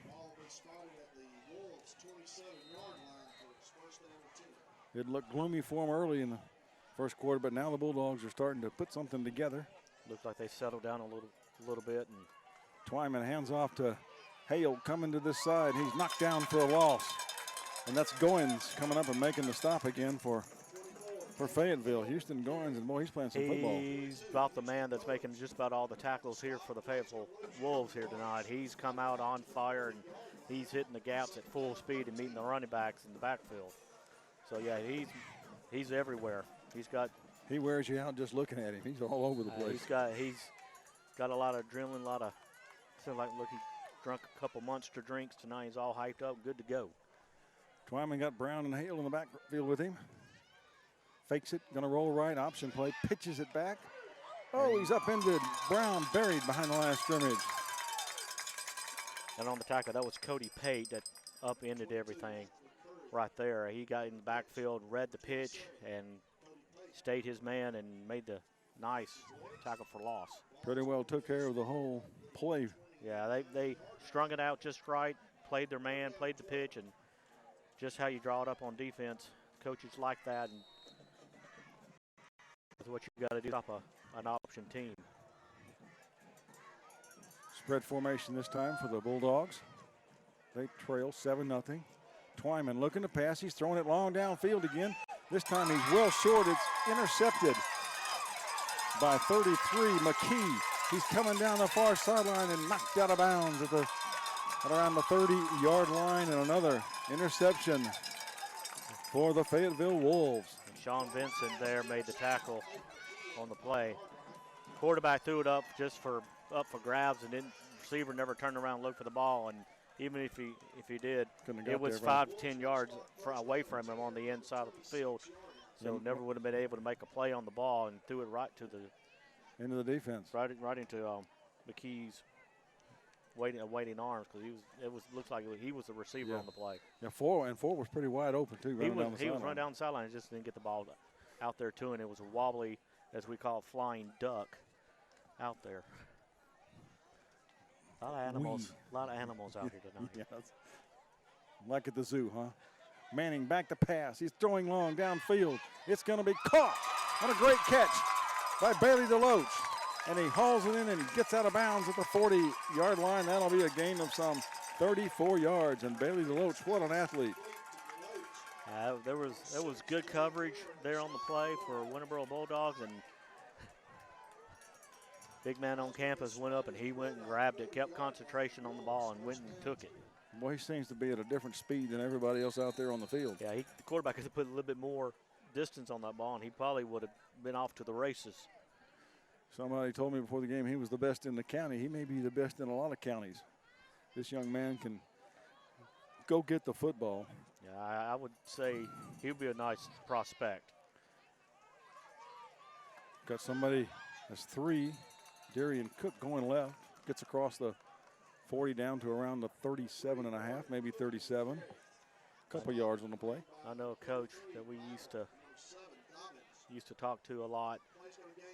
It looked gloomy for them early in the first quarter, but now the Bulldogs are starting to put something together. Looks like they settled down a little bit. And Twyman hands off to Hale coming to this side. He's knocked down for a loss. And that's Goins coming up and making the stop again for Fayetteville. Houston Goins, and boy, he's playing some football. He's about the man that's making just about all the tackles here for the Fayetteville Wolves here tonight. He's come out on fire, and he's hitting the gaps at full speed and meeting the running backs in the backfield. So, yeah, he's everywhere. He wears you out just looking at him. He's all over the place. He's got a lot of adrenaline, look, he drunk a couple Monster drinks tonight. He's all hyped up, good to go. Twyman got Brown and Hale in the backfield with him. Fakes it, gonna roll right, option play, pitches it back. Oh, he's upended. Brown buried behind the line of scrimmage. And on the tackle, that was Cody Pate that upended everything right there. He got in the backfield, read the pitch, and stayed his man and made the nice tackle for loss. Pretty well took care of the whole play. Yeah, they strung it out just right, played their man, played the pitch, and just how you draw it up on defense. Coaches like that, and that's what you got to do to stop an option team. Spread formation this time for the Bulldogs. They trail 7-0. Twyman looking to pass. He's throwing it long downfield again. This time he's well short. It's intercepted by 33, McKee. He's coming down the far sideline and knocked out of bounds at around the 30-yard line, and another interception for the Fayetteville Wolves. And Sean Vincent there made the tackle on the play. Quarterback threw it up for grabs, and receiver never turned around and looked for the ball. And even if he did, it was 5 to 10 yards away from him on the inside of the field. So never would have been able to make a play on the ball, and threw it right to the into the defense, right into McKee's waiting arms, because looks like he was the receiver on the play. Yeah, 4 was pretty wide open too. He was running down the sideline and just didn't get the ball out there to him. It was a wobbly, as we call it, flying duck out there. A lot of animals out here tonight. Yes. Like at the zoo, huh? Manning back to pass. He's throwing long downfield. It's going to be caught. What a great catch by Bailey DeLoach. And he hauls it in and gets out of bounds at the 40-yard line. That'll be a gain of some 34 yards. And Bailey DeLoach, what an athlete. There was good coverage there on the play for Winterboro Bulldogs, and big man on campus went up and he went and grabbed it, kept concentration on the ball, and went and took it. Boy, he seems to be at a different speed than everybody else out there on the field. Yeah, the quarterback has to put a little bit more distance on that ball, and he probably would have been off to the races. Somebody told me before the game he was the best in the county. He may be the best in a lot of counties. This young man can go get the football. Yeah, I would say he'll be a nice prospect. Got somebody that's 3, Darian Cook going left, gets across the 40 down to around the 37.5, maybe 37. Couple yards on the play. I know a coach that we used to talk to a lot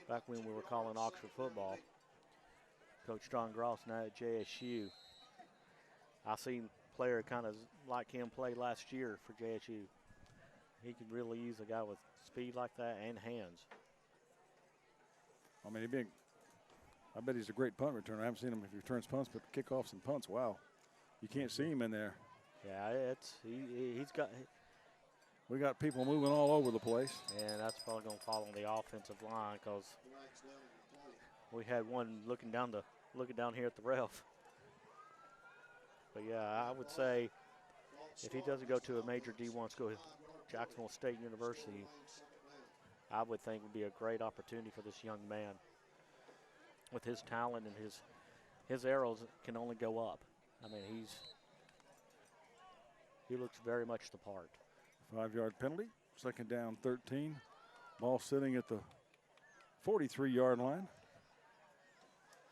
back when we were calling Oxford football. Coach John Gross, now at JSU. I seen a player kind of like him play last year for JSU. He could really use a guy with speed like that and hands. I mean, I bet he's a great punt returner. I haven't seen him if he returns punts, but kickoffs and punts, wow. You can't see him in there. Yeah, he's got. We got people moving all over the place. And that's probably going to fall on the offensive line because we had one looking down here at the ref. But yeah, I would say if he doesn't go to a major D1 school, Jacksonville State University, I would think would be a great opportunity for this young man. With his talent and his arrows can only go up. I mean, he looks very much the part. 5-yard penalty, 2nd down, 13. Ball sitting at the 43-yard line.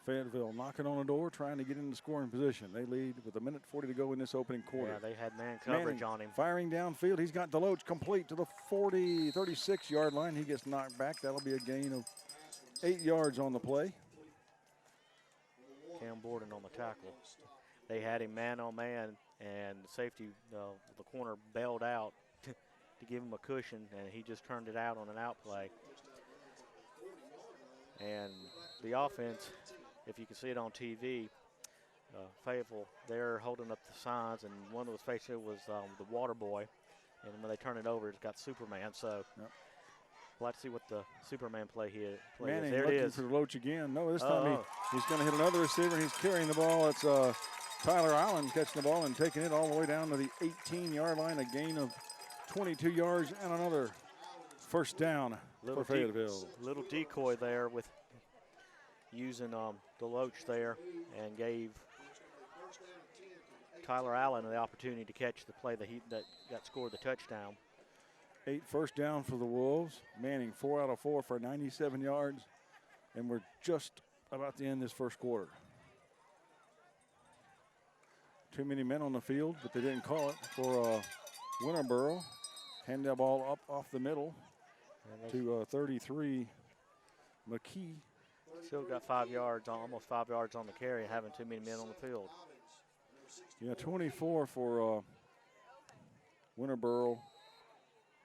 Fayetteville knocking on the door, trying to get into scoring position. They lead with 1:40 to go in this opening quarter. Yeah, they had man coverage on him. Firing downfield. He's got Deloach complete to the 36-yard line. He gets knocked back. That'll be a gain of 8 yards on the play. Cam Borden on the tackle. They had him man on man, and the safety, the corner bailed out to give him a cushion, and he just turned it out on an out play. And the offense, if you can see it on TV, Fayetteville, they're holding up the signs, and one of those faces was the water boy, and when they turn it over, it's got Superman. So we'll have to see what the Superman play here. Manning there looking it is. for Deloach again. No, this time he's going to hit another receiver. He's carrying the ball. It's Tyler Allen catching the ball and taking it all the way down to the 18-yard line, a gain of 22 yards and another first down for Fayetteville. Little decoy there with using Deloach there, and gave Tyler Allen the opportunity to catch the play that got scored the touchdown. 8 first down for the Wolves. Manning 4 out of 4 for 97 yards, and we're just about to end this first quarter. Too many men on the field, but they didn't call it for Winterboro. Hand that ball up off the middle to 33, McKee. Still got 5 yards, almost 5 yards on the carry, having too many men on the field. Yeah, 24 for Winterboro.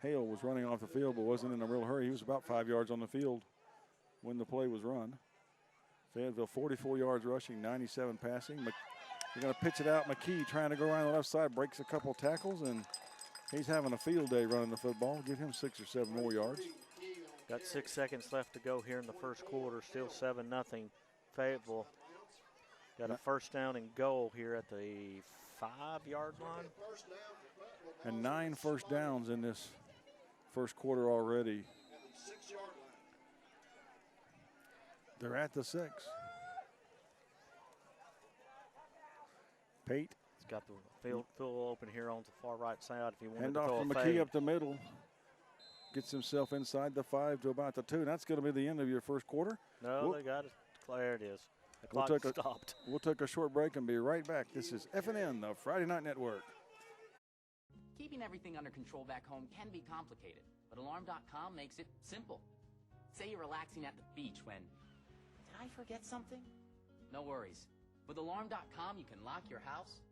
Hale was running off the field but wasn't in a real hurry. He was about 5 yards on the field when the play was run. Fayetteville 44 yards rushing, 97 passing. They're going to pitch it out. McKee trying to go around the left side, breaks a couple tackles, and he's having a field day running the football. Give him 6 or 7 more yards. Got 6 seconds left to go here in the first quarter. Still 7-0 Fayetteville. Got a first down and goal here at the 5-yard line. And 9 first downs in this first quarter already. They're at the 6. Pate. He's got the field open here on the far right side if he wanted Hand to off throw from a McKee fade. up the middle. Gets himself inside the 5 to about the 2. That's going to be the end of your first quarter. No, they got it. There it is. The clock stopped. We'll take a short break and be right back. This is FNN, the Friday Night Network. Keeping everything under control back home can be complicated, but Alarm.com makes it simple. Say you're relaxing at the beach when, did I forget something? No worries. With Alarm.com, you can lock your house,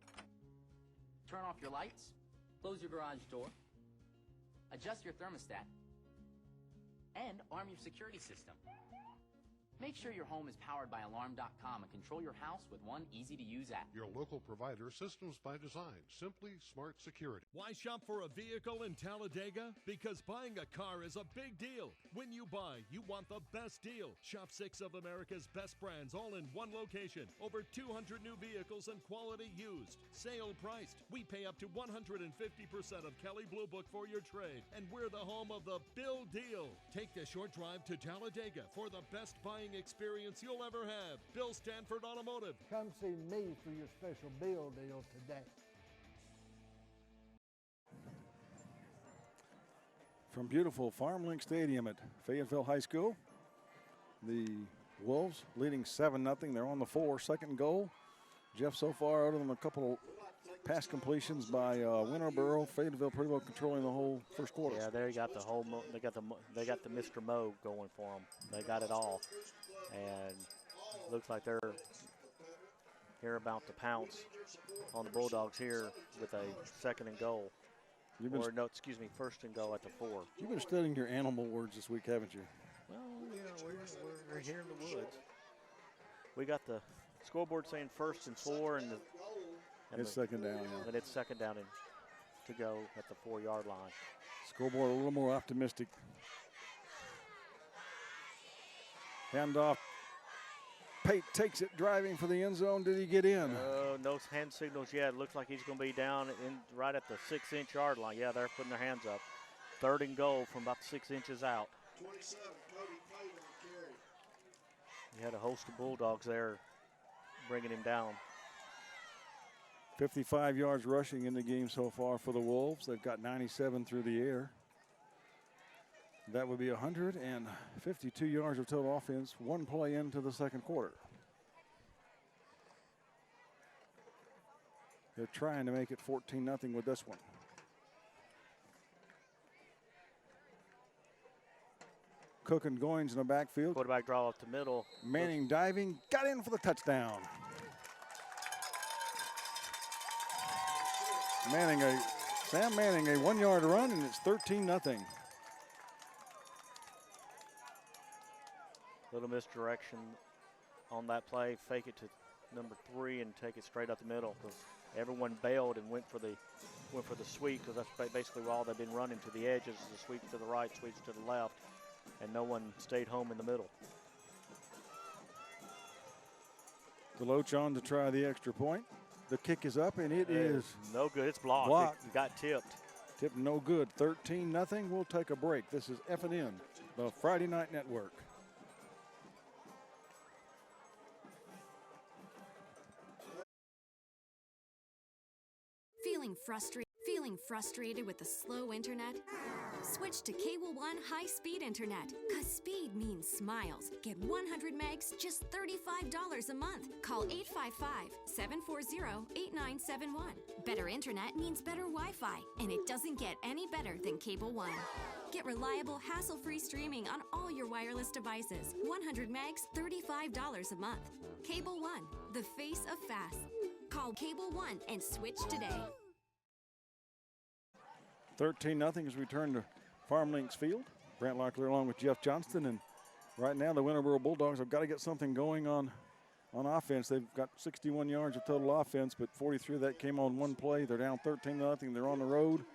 turn off your lights, close your garage door, adjust your thermostat, and arm your security system. Make sure your home is powered by Alarm.com and control your house with one easy-to-use app. Your local provider, Systems by Design. Simply smart security. Why shop for a vehicle in Talladega? Because buying a car is a big deal. When you buy, you want the best deal. Shop 6 of America's best brands all in one location. Over 200 new vehicles and quality used. Sale priced. We pay up to 150% of Kelley Blue Book for your trade. And we're the home of the Bill Deal. Take the short drive to Talladega for the best buying experience you'll ever have. Bill Stanford Automotive. Come see me for your special Bill Deal today. From beautiful FarmLinks Stadium at Fayetteville High School, the Wolves leading 7-0. They're on the 4, second goal. Jeff, so far, other than a couple pass completions by Winterboro, Fayetteville pretty well controlling the whole first quarter. Yeah, there you got the whole. They got the Mr. Mo going for them. They got it all, and looks like they're about to pounce on the Bulldogs here with a second and goal. First and goal at the 4. You've been studying your animal words this week, haven't you? Well, yeah, we're here in the woods. We got the scoreboard saying 1st and 4, and it's second down. Yeah. And it's second down to go at the 4-yard line. Scoreboard a little more optimistic. Handoff. Pate takes it driving for the end zone. Did he get in? No hand signals yet. It looks like he's going to be down right at the 6-inch yard line. Yeah, they're putting their hands up. 3rd and goal from about 6 inches out. 27, Cody Pate on the carry. You had a host of Bulldogs there bringing him down. 55 yards rushing in the game so far for the Wolves. They've got 97 through the air. That would be 152 yards of total offense, one play into the second quarter. They're trying to make it 14-0 with this one. Cook and Goins in the backfield. Quarterback draw up the middle. Manning diving, got in for the touchdown. Sam Manning, a 1-yard run, and it's 13-0. Little misdirection on that play. Fake it to number 3 and take it straight up the middle because everyone bailed and went for the sweep because that's basically all they've been running to the edges. The sweep to the right, sweeps to the left, and no one stayed home in the middle. Deloach on to try the extra point. The kick is up, and it is no good. It's blocked. It got tipped. Tipped no good. 13-0. We'll take a break. This is FNN, the Friday Night Network. Feeling frustrated with the slow internet? Switch to Cable One high-speed internet, because speed means smiles. Get 100 megs, just $35 a month. Call 855-740-8971. Better internet means better Wi-Fi, and it doesn't get any better than Cable One. Get reliable, hassle-free streaming on all your wireless devices. 100 megs, $35 a month. Cable One, the face of fast. Call Cable One and switch today. 13-0 as we turn to FarmLinks Field. Brant Locklear along with Jeff Johnston, and right now the Winterboro Bulldogs have got to get something going on offense. They've got 61 yards of total offense, but 43 of that came on one play. They're down 13-0. They're on the road.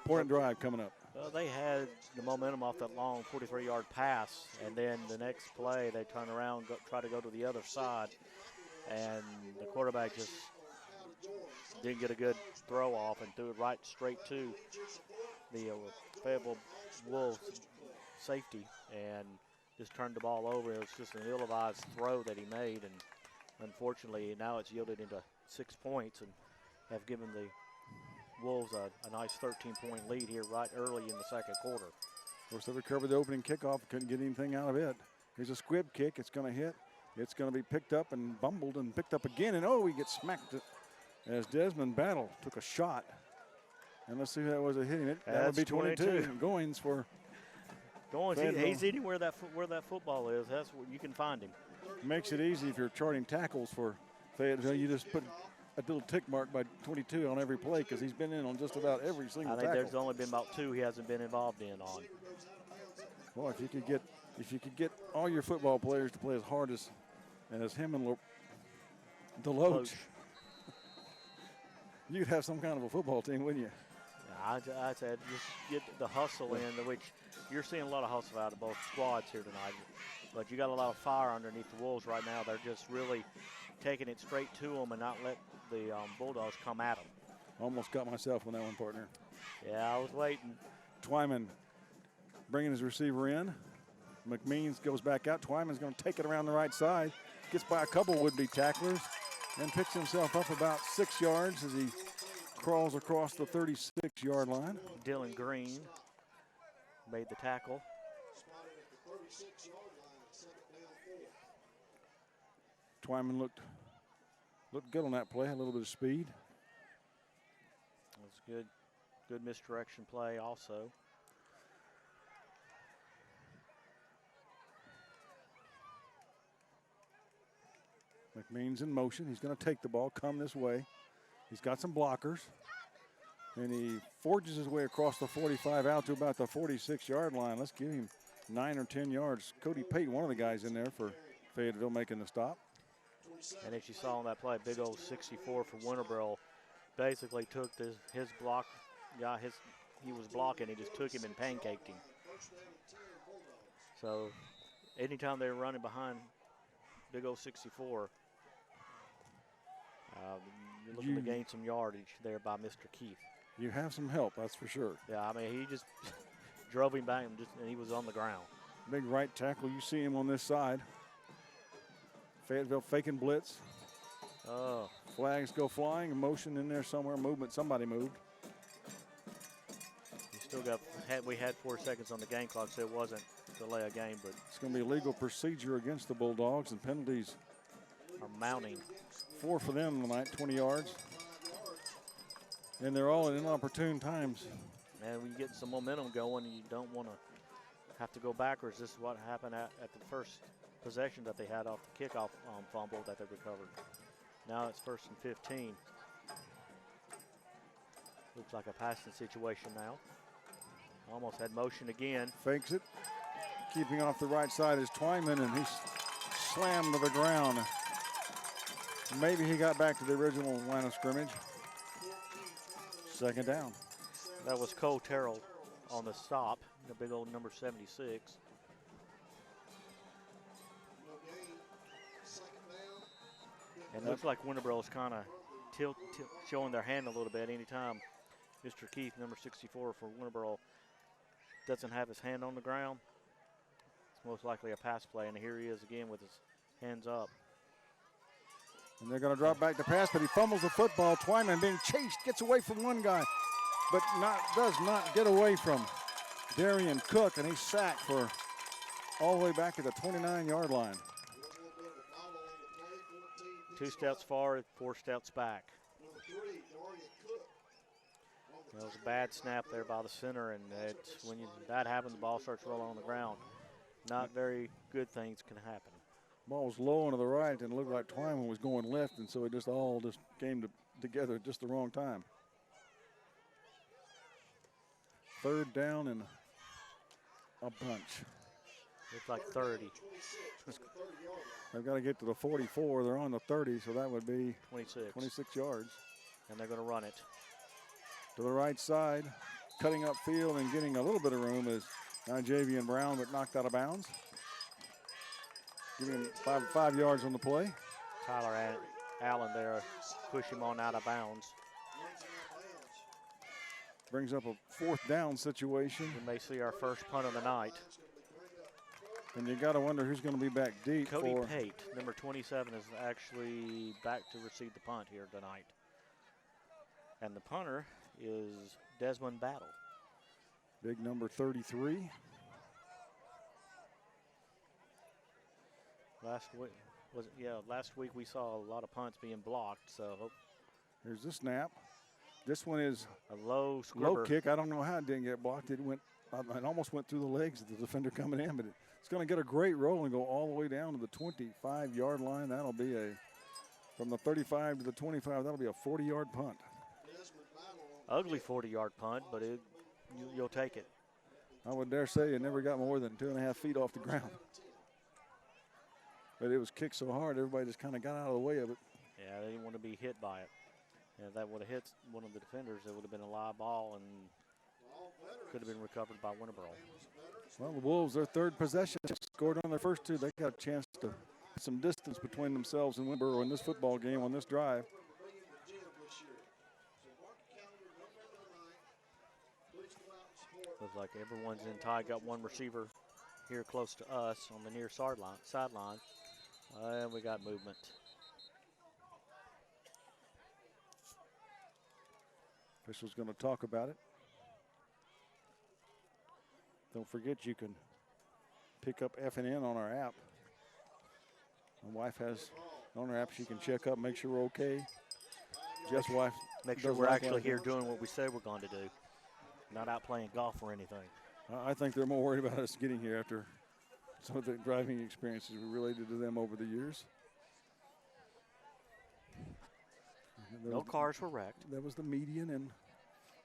Important drive coming up. Well, they had the momentum off that long 43-yard pass, and then the next play they turn around, try to go to the other side, and the quarterback just didn't get a good throw off and threw it right straight to the Fayetteville Wolves safety and just turned the ball over. It was just an ill-advised throw that he made, and unfortunately now it's yielded into 6 points and have given the Wolves a nice 13-point lead here right early in the second quarter. Of course, they recovered the opening kickoff, couldn't get anything out of it. Here's a squib kick. It's going to hit. It's going to be picked up and bumbled and picked up again, and he gets smacked as Desmond Battle took a shot. And let's see who that was hitting it. That would be 22. Goins for Goins. He's eating where that football is. That's where you can find him. Makes it easy if you're charting tackles for Fayetteville. You just put a little tick mark by 22 on every play because he's been in on just about every single tackle. I think there's only been about 2 he hasn't been involved in on. Well, if you could get if you could get all your football players to play as hard as him and Deloach, you'd have some kind of a football team, wouldn't you? I said just get the hustle in, which you're seeing a lot of hustle out of both squads here tonight. But you got a lot of fire underneath the Wolves right now. They're just really taking it straight to them and not let the Bulldogs come at them. Almost got myself on that one, partner. Yeah, I was waiting. Twyman bringing his receiver in. McMeans goes back out. Twyman's going to take it around the right side. Gets by a couple would-be tacklers and picks himself up about 6 yards as he crawls across the 36-yard line. Dylan Green made the tackle. Twyman looked good on that play, a little bit of speed. It was good misdirection play also. McMeans in motion. He's going to take the ball, come this way. He's got some blockers. And he forges his way across the 45 out to about the 46-yard line. Let's give him 9 or 10 yards. Cody Pate, one of the guys in there for Fayetteville, making the stop. And as you saw on that play, big old 64 for Winterboro basically took his block. Yeah, he was blocking. He just took him and pancaked him. So anytime they were running behind big old 64, you're looking to gain some yardage there by Mr. Keith. You have some help, that's for sure. Yeah, I mean, he just drove him back and he was on the ground. Big right tackle. You see him on this side. Fayetteville faking blitz. Oh. Flags go flying. A motion in there somewhere. Movement. Somebody moved. You still got. We had 4 seconds on the game clock, so it wasn't delay a game, but it's going to be legal procedure against the Bulldogs, and penalties are mounting. 4 for them tonight. 20 yards. And they're all at inopportune times. And when you get some momentum going, you don't want to have to go backwards. This is what happened at the first possession that they had off the kickoff fumble that they recovered. Now it's 1st and 15. Looks like a passing situation now. Almost had motion again. Fakes it. Keeping off the right side is Twyman, and he's slammed to the ground. Maybe he got back to the original line of scrimmage. 2nd down. That was Cole Terrell on the stop, the big old number 76. And it looks like Winterboro's kind of showing their hand a little bit. Anytime Mr. Keith, number 64 for Winterboro, doesn't have his hand on the ground, it's most likely a pass play. And here he is again with his hands up. And they're going to drop back to pass, but he fumbles the football. Twyman being chased, gets away from one guy, but does not get away from Darian Cook, and he's sacked for all the way back to the 29-yard line. 2 steps forward, 4 steps back. That was a bad snap there by the center, and when that happens, the ball starts rolling on the ground. Not very good things can happen. Ball was low and to the right, and it looked like Twyman was going left, and so it just all came together at just the wrong time. 3rd down and a bunch. Looks like 30. They've got to get to the 44. They're on the 30, so that would be 26 yards. And they're going to run it. To the right side, cutting up field and getting a little bit of room is Javian Brown, but knocked out of bounds. Giving him 5 yards on the play. Tyler Allen there, push him on out of bounds. Brings up a 4th down situation. We may see our first punt of the night. And you got to wonder who's going to be back deep. Cody Pate, number 27, is actually back to receive the punt here tonight. And the punter is Desmond Battle. Big number 33. Last week we saw a lot of punts being blocked. So here's the snap. This one is a low kick. I don't know how it didn't get blocked. It almost went through the legs of the defender coming in, but it's going to get a great roll and go all the way down to the 25-yard line. That'll be from the 35 to the 25. That'll be a 40-yard punt. Ugly 40-yard punt, but you'll take it. I would dare say it never got more than 2.5 feet off the ground. But it was kicked so hard, everybody just kind of got out of the way of it. Yeah, they didn't want to be hit by it. And if that would have hit one of the defenders, it would have been a live ball and could have been recovered by Winterboro. Well, the Wolves, their third possession, scored on their first two. They got a chance to get some distance between themselves and Winterboro in this football game on this drive. Looks like everyone's in tie. Got one receiver here close to us on the near sideline. And we got movement. Official's going to talk about it. Don't forget you can pick up FNN on our app. My wife has on her app. She can check up, make sure we're okay. Jeff's wife. Make sure we're actually here doing what we said we're going to do. Not out playing golf or anything. I think they're more worried about us getting here after some of the driving experiences we related to them over the years. No cars were wrecked. That was the median in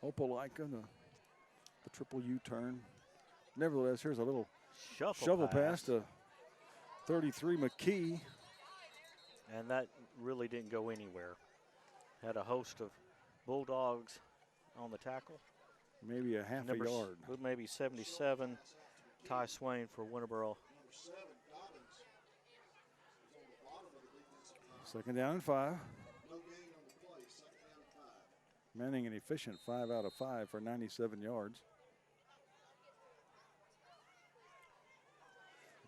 Opelika, the triple U-turn. Nevertheless, here's a little shovel pass to 33 McKee. And that really didn't go anywhere. Had a host of Bulldogs on the tackle. Maybe a half a yard. Maybe 77. Ty Swain for Winterboro. Second down and 5. Manning an efficient 5 out of 5 for 97 yards.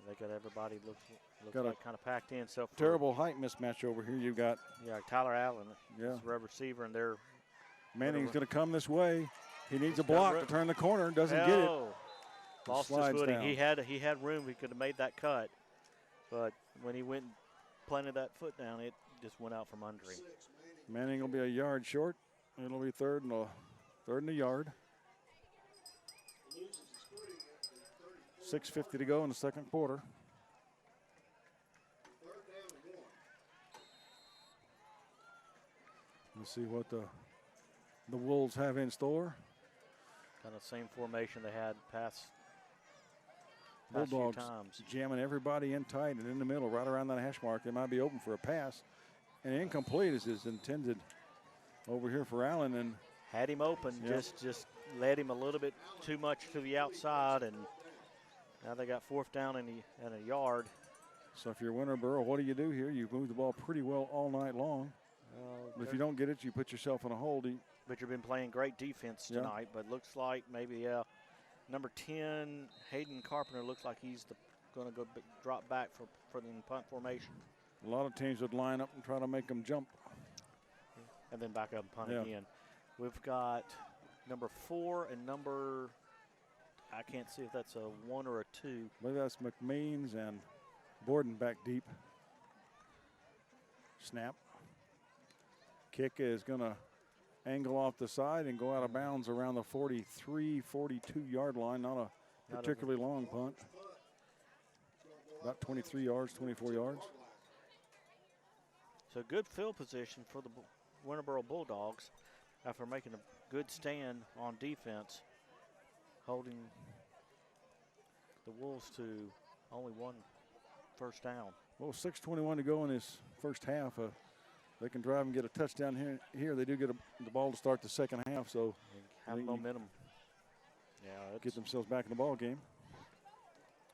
They got everybody looks got like kind of packed in. So terrible height mismatch over here. You got Tyler Allen, yeah, red receiver, and they're Manning's going to come this way. He needs a block to turn the corner. Doesn't get it. Lost his footing. He had room. He could have made that cut, but when he went and planted that foot down, it just went out from under him. Manning will be a yard short. It'll be third and a yard. 6:50 to go in the second quarter. Let's see what the Wolves have in store. Kind of same formation they had past Bulldogs few times. Jamming everybody in tight and in the middle, right around that hash mark. They might be open for a pass. And incomplete is intended over here for Allen. And had him open, just led him a little bit too much to the outside, and now they got fourth down and a yard. So if you're Winterboro, what do you do here? You move the ball pretty well all night long. If you don't get it, you put yourself in a hole. But you've been playing great defense tonight, but looks like maybe number 10, Hayden Carpenter, looks like he's going to drop back for the punt formation. A lot of teams would line up and try to make them jump. And then back up and punt again. We've got number 4 and I can't see if that's a 1 or a 2. Maybe that's McMeans and Borden back deep. Snap. Kick is going to angle off the side and go out of bounds around the 43, 42-yard line. Not a particularly long punt. About 23 yards, 24 yards. So good field position for the Winterboro Bulldogs after making a good stand on defense, holding the Wolves to only one first down. Well, 6:21 to go in this first half. They can drive and get a touchdown here. They do get the ball to start the second half, so have momentum. Get themselves back in the ball game.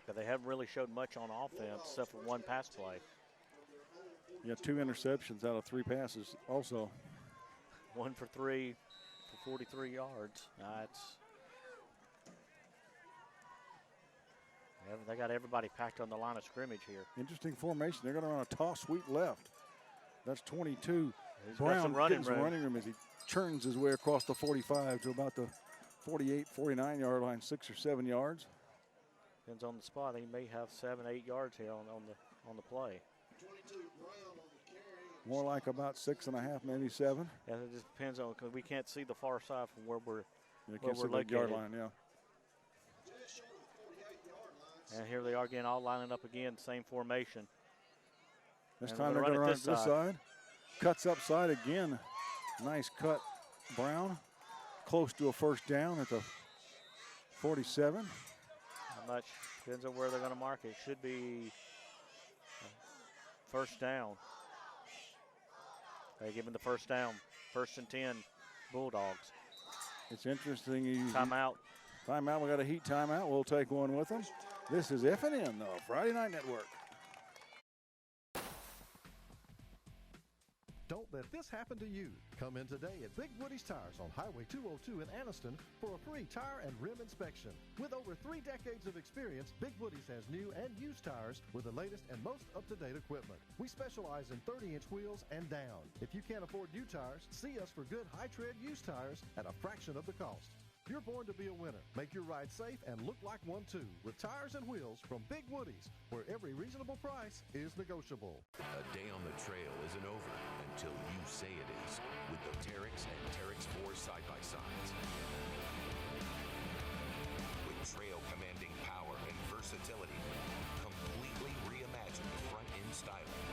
But they haven't really showed much on offense except for one pass play. Yeah, 2 interceptions out of 3 passes also. 1 for 3 for 43 yards. They got everybody packed on the line of scrimmage here. Interesting formation. They're going to run a toss sweep left. That's 22. Brown getting some running room as he churns his way across the 45 to about the 48, 49-yard line, 6 or 7 yards. Depends on the spot. He may have 7, 8 yards here on the play. More like about 6.5, maybe 7. Yeah, it just depends on, because we can't see the far side from where we're located. Yard line, yeah. And here they are again, all lining up again, same formation. This time they're going to run it this side. Cuts upside again. Nice cut, Brown. Close to a first down at the 47. much. Depends on where they're going to mark it. It should be first down. They give him the first down. 1st and 10, Bulldogs. It's interesting. Timeout. Timeout. We got a heat timeout. We'll take one with them. This is FNN, the Friday Night Network. Don't let this happen to you. Come in today at Big Woody's Tires on Highway 202 in Anniston for a free tire and rim inspection. With over 3 decades of experience, Big Woody's has new and used tires with the latest and most up-to-date equipment. We specialize in 30-inch wheels and down. If you can't afford new tires, see us for good high-tread used tires at a fraction of the cost. You're born to be a winner. Make your ride safe and look like one too with tires and wheels from Big Woody's, where every reasonable price is negotiable. A day on the trail isn't over until you say it is with the Terex and Terex 4 side-by-sides. With trail-commanding power and versatility, completely reimagined front-end styling.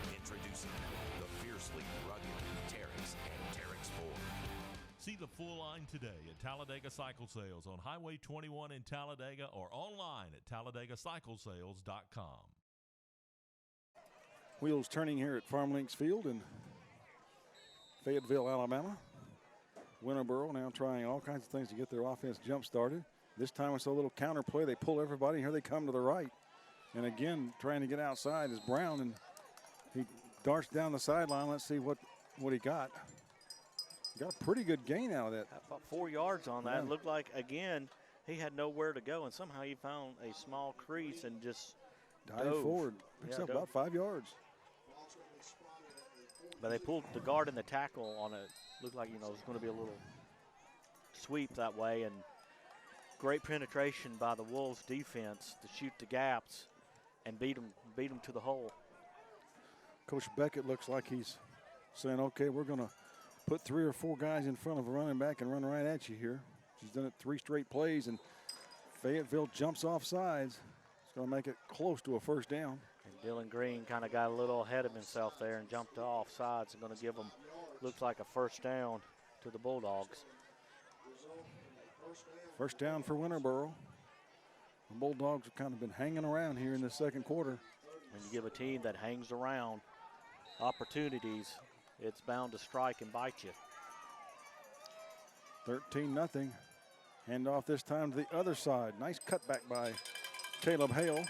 Introducing the fiercely rugged Terex and Terex 4. See the full line today at Talladega Cycle Sales on Highway 21 in Talladega or online at TalladagaCycleSales.com. Wheels turning here at FarmLinks Field in Fayetteville, Alabama. Winterboro now trying all kinds of things to get their offense jump started. This time it's a little counter play. They pull everybody. Here they come to the right. And again, trying to get outside is Brown, and he darts down the sideline. Let's see what he got. Got a pretty good gain out of that. About 4 yards on that. Yeah. It looked like, again, he had nowhere to go, and somehow he found a small crease and just Dive forward. Picks up about 5 yards. But they pulled the guard and the tackle on it. Looked like, it was going to be a little sweep that way. And great penetration by the Wolves defense to shoot the gaps and beat them to the hole. Coach Beckett looks like he's saying, okay, we're going to put 3 or 4 guys in front of a running back and run right at you here. She's done it 3 straight plays, and Fayetteville jumps off sides. It's going to make it close to a first down. And Dylan Green kind of got a little ahead of himself there and jumped off sides and going to give them, looks like a first down to the Bulldogs. First down for Winterboro. The Bulldogs have kind of been hanging around here in the second quarter. When you give a team that hangs around opportunities, it's bound to strike and bite you. 13-0. Hand off this time to the other side. Nice cutback by Caleb Hale.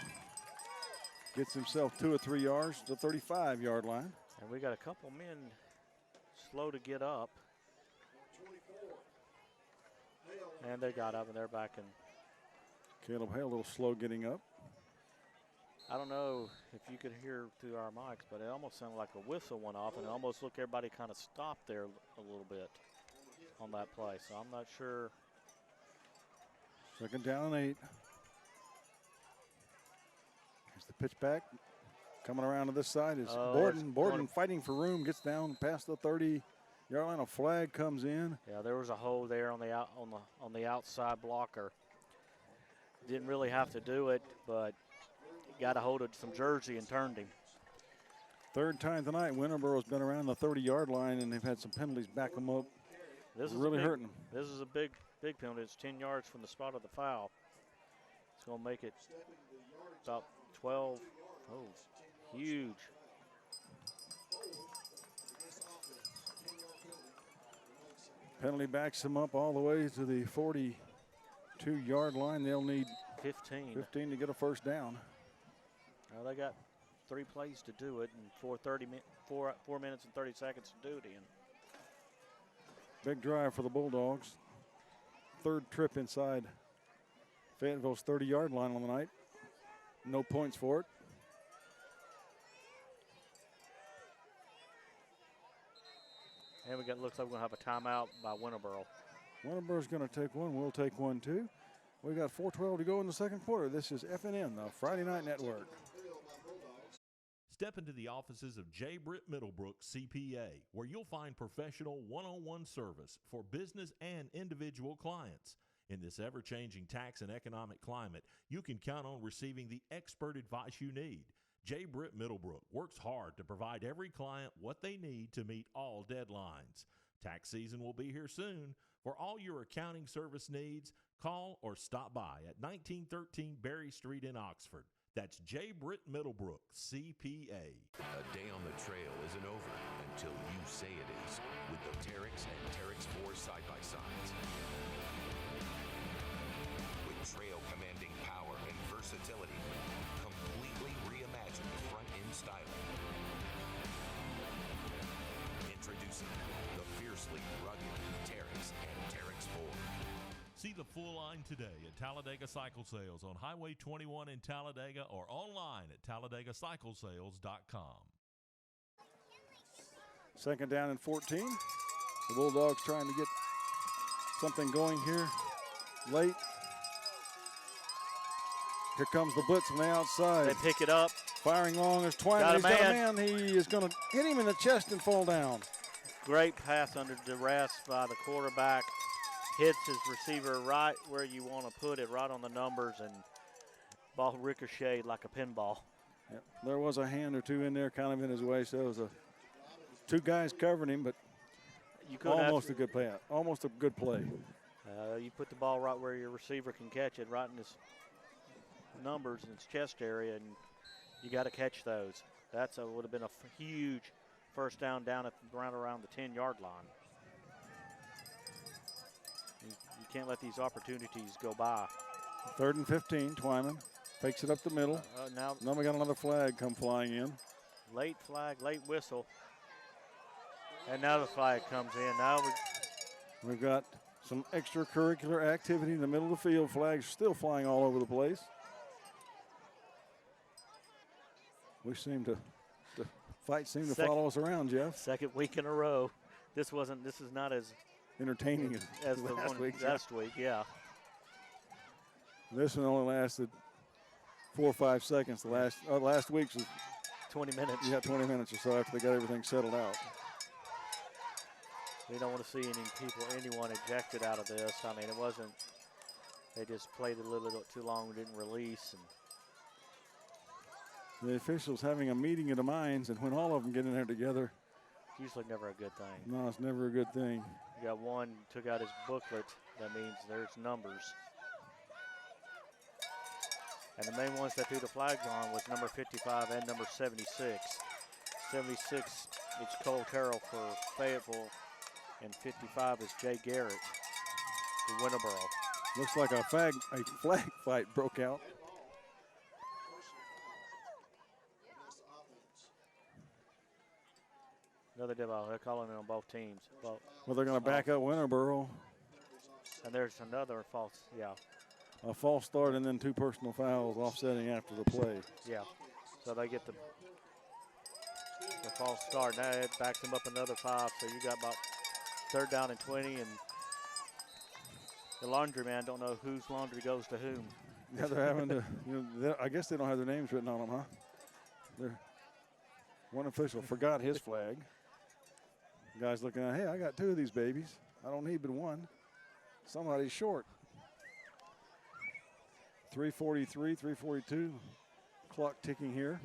Gets himself 2 or 3 yards to the 35-yard line. And we got a couple men slow to get up. And they got up and they're back in. Caleb Hale a little slow getting up. I don't know if you could hear through our mics, but it almost sounded like a whistle went off, and it almost looked everybody kind of stopped there a little bit on that play. So I'm not sure. Second down and 8. Here's the pitch back. Coming around to this side is Borden. Borden fighting for room, gets down past the 30-yard line. A flag comes in. Yeah, there was a hole there on the outside blocker. Didn't really have to do it, but got a hold of some jersey and turned him. Third time tonight, Winterboro's been around the 30-yard line, and they've had some penalties back them up. This is really hurting them. This is a big penalty. It's 10 yards from the spot of the foul. It's going to make it about 12. Oh, huge. Penalty backs them up all the way to the 42-yard line. They'll need 15 to get a first down. Well, they got 3 plays to do it, and 4 minutes and 30 seconds to do it in. Big drive for the Bulldogs. Third trip inside Fayetteville's 30-yard line on the night. No points for it. And looks like we're going to have a timeout by Winterboro. Winterboro's going to take one. We'll take one too. We got 4:12 to go in the second quarter. This is FNN, the Friday Night Network. Step into the offices of J. Britt Middlebrook CPA, where you'll find professional one-on-one service for business and individual clients. In this ever-changing tax and economic climate, you can count on receiving the expert advice you need. J. Britt Middlebrook works hard to provide every client what they need to meet all deadlines. Tax season will be here soon. For all your accounting service needs, call or stop by at 1913 Berry Street in Oxford. That's J. Britt Middlebrook, CPA. A day on the trail isn't over until you say it is with the Terex and Terex 4 side-by-sides. With trail commanding power and versatility, completely reimagined front-end styling. Introducing the fiercely rugged Terex and Terex 4. See the full line today at Talladega Cycle Sales on Highway 21 in Talladega or online at TalladagaCycleSales.com. Second down and 14. The Bulldogs trying to get something going here late. Here comes the blitz from the outside. They pick it up. Firing long as Twyman. He's got a man. He is going to hit him in the chest and fall down. Great pass under duress by the quarterback. Hits his receiver right where you want to put it, right on the numbers, and ball ricocheted like a pinball. Yep. There was a hand or two in there kind of in his way, so it was two guys covering him, but almost a good play. Almost a good play. You put the ball right where your receiver can catch it, right in his numbers in his chest area, and you got to catch those. That would have been a huge first down at right around the 10-yard line. You can't let these opportunities go by. 3rd and 15, Twyman fakes it up the middle. Now we got another flag come flying in. Late flag, late whistle. And now the flag comes in. Now we've got some extracurricular activity in the middle of the field. Flags still flying all over the place. We seem to fight seem to follow us around, Jeff. Second week in a row. This is not as entertaining as the last week. Last week, yeah. This one only lasted 4 or 5 seconds. The last week's was 20 minutes. Yeah, 20 minutes or so after they got everything settled out. We don't want to see anyone ejected out of this. I mean, it wasn't. They just played a little bit too long, didn't release, and the officials having a meeting of the minds, and when all of them get in there together. Usually never a good thing. No, it's never a good thing. You got one took out his booklet. That means there's numbers. And the main ones that threw the flags on was number 55 and number 76. 76 is Cole Carroll for Fayetteville, and 55 is Jay Garrett for Winterboro. Looks like a flag fight broke out. Another deal. They're calling it on both teams. Well, they're going to back up Winterboro. And there's another false, a false start and then 2 personal fouls offsetting after the play. Yeah. So they get the false start. Now it backs them up another 5. So you got about 3rd down and 20, and the laundry man don't know whose laundry goes to whom. Yeah, they're having to. I guess they don't have their names written on them, huh? One official forgot his flag. The guy's looking at, hey, I got 2 of these babies. I don't need but 1. Somebody's short. 3:43, 3:42. Clock ticking here.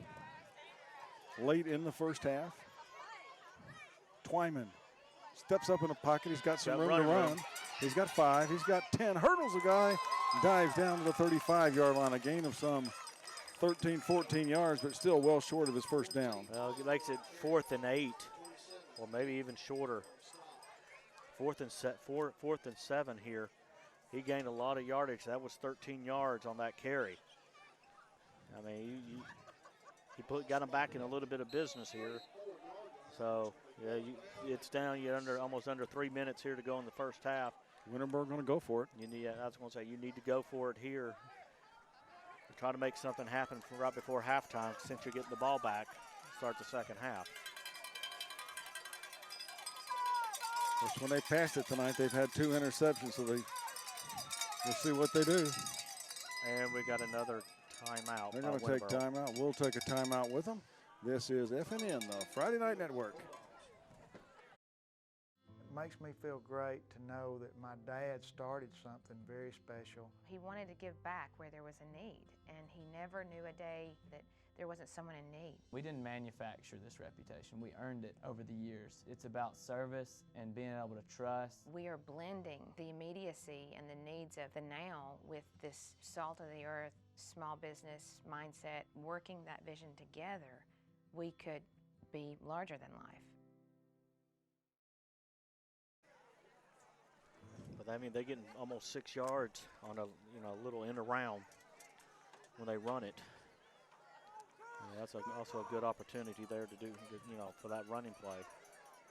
Late in the first half. Twyman steps up in the pocket. He's got some room to run. He's got 5. He's got 10. Hurdles a guy. Dives down to the 35-yard line. A gain of some 13, 14 yards, but still well short of his first down. Well, he makes it 4th and 8, or maybe even shorter. 4th and 7 here. He gained a lot of yardage. That was 13 yards on that carry. I mean, he got him back in a little bit of business here. So yeah, it's down. You're almost under 3 minutes here to go in the first half. Winterboro going to go for it. I was going to say you need to go for it here. Try to make something happen right before halftime since you're getting the ball back. Start the second half. Just when they passed it tonight, they've had 2 interceptions, so we'll see what they do. And we got another timeout. They're going to take timeout. We'll take a timeout with them. This is FNN, the Friday Night Network. It makes me feel great to know that my dad started something very special. He wanted to give back where there was a need, and he never knew a day that there wasn't someone in need. We didn't manufacture this reputation. We earned it over the years. It's about service and being able to trust. We are blending the immediacy and the needs of the now with this salt of the earth, small business mindset, working that vision together. We could be larger than life. But I mean, they're getting almost 6 yards on a little end around when they run it. Yeah, that's also a good opportunity there to do, for that running play.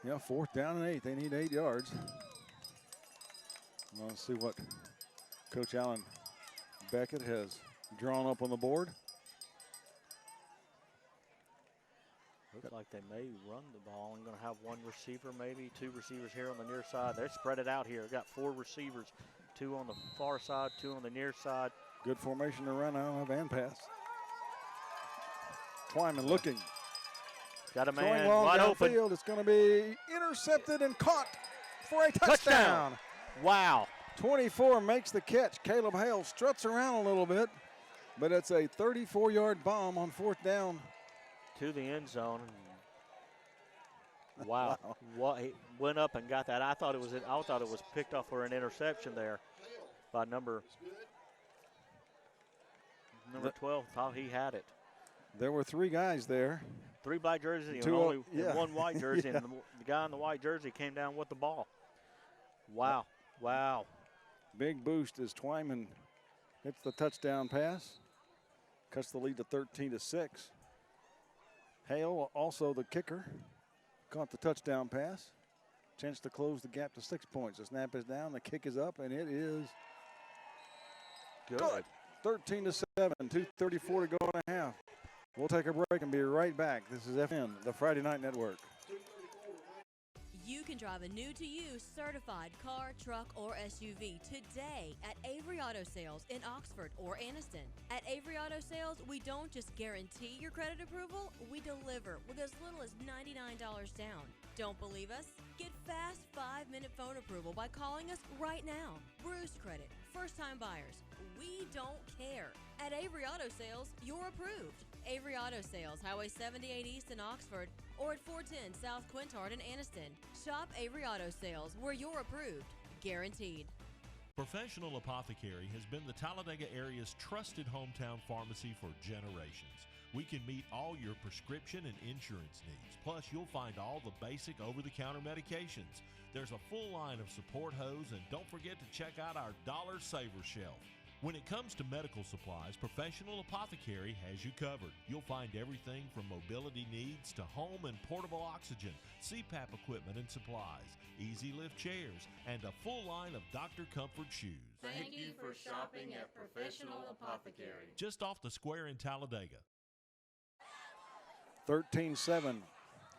Yeah, 4th down and 8. They need 8 yards. Let's see what Coach Allen Beckett has drawn up on the board. Looks like they may run the ball. I'm going to have one receiver, maybe 2 receivers here on the near side. They're spread it out here. Got 4 receivers, 2 on the far side, 2 on the near side. Good formation to run out of and pass. Twyman looking. Got a man going long wide open. Field. It's going to be intercepted and caught for a touchdown. Wow. 24 makes the catch. Caleb Hale struts around a little bit, but it's a 34-yard bomb on 4th down. To the end zone. Wow. What, he went up and got that. I thought it was picked off for an interception there by number 12. Thought he had it. There were 3 guys there. 3 black jerseys and one white jersey, and the guy in the white jersey came down with the ball. Wow. Wow. Big boost as Twyman hits the touchdown pass. Cuts the lead to 13-6. Hale, also the kicker, caught the touchdown pass. Chance to close the gap to 6 points. The snap is down, the kick is up, and it is good. 13-7, 2:34 to go in a half. We'll take a break and be right back. This is FNN, the Friday Night Network. You can drive a new-to-you certified car, truck, or SUV today at Avery Auto Sales in Oxford or Anniston. At Avery Auto Sales, we don't just guarantee your credit approval, we deliver with as little as $99 down. Don't believe us? Get fast 5-minute phone approval by calling us right now. Bruce Credit, first-time buyers, we don't care. At Avery Auto Sales, you're approved. Avery Auto Sales, Highway 78 East in Oxford, or at 410 South Quintard in Anniston. Shop Avery Auto Sales, where you're approved. Guaranteed. Professional Apothecary has been the Talladega area's trusted hometown pharmacy for generations. We can meet all your prescription and insurance needs. Plus, you'll find all the basic over-the-counter medications. There's a full line of support hose, and don't forget to check out our Dollar Saver shelf. When it comes to medical supplies, Professional Apothecary has you covered. You'll find everything from mobility needs to home and portable oxygen, CPAP equipment and supplies, easy lift chairs, and a full line of Dr. Comfort shoes. Thank you for shopping at Professional Apothecary. Just off the square in Talladega. 13-7,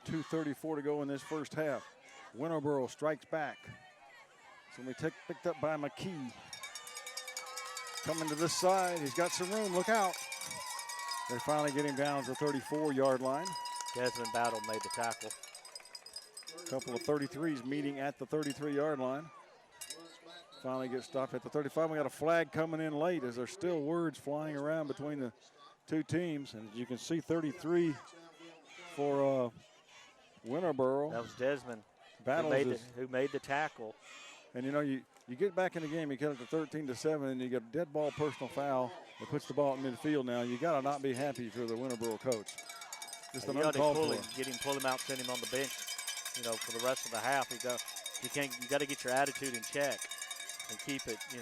2:34 to go in this first half. Winterboro strikes back. So we picked up by McKee. Coming to this side, he's got some room, look out. They finally get him down to the 34-yard line. Desmond Battle made the tackle. A couple of 33s meeting at the 33-yard line. Finally gets stopped at the 35. We got a flag coming in late as there's still words flying around between the 2 teams. And as you can see, 33 for Winterboro. That was Desmond Battles who made the tackle. And you know, you get back in the game, you get it to 13-7, and you get a dead ball personal foul that puts the ball in midfield now. You got to not be happy if you're the Winterboro coach. Just an uncalled for. Pull him out, send him on the bench, for the rest of the half. You got to get your attitude in check and keep it, You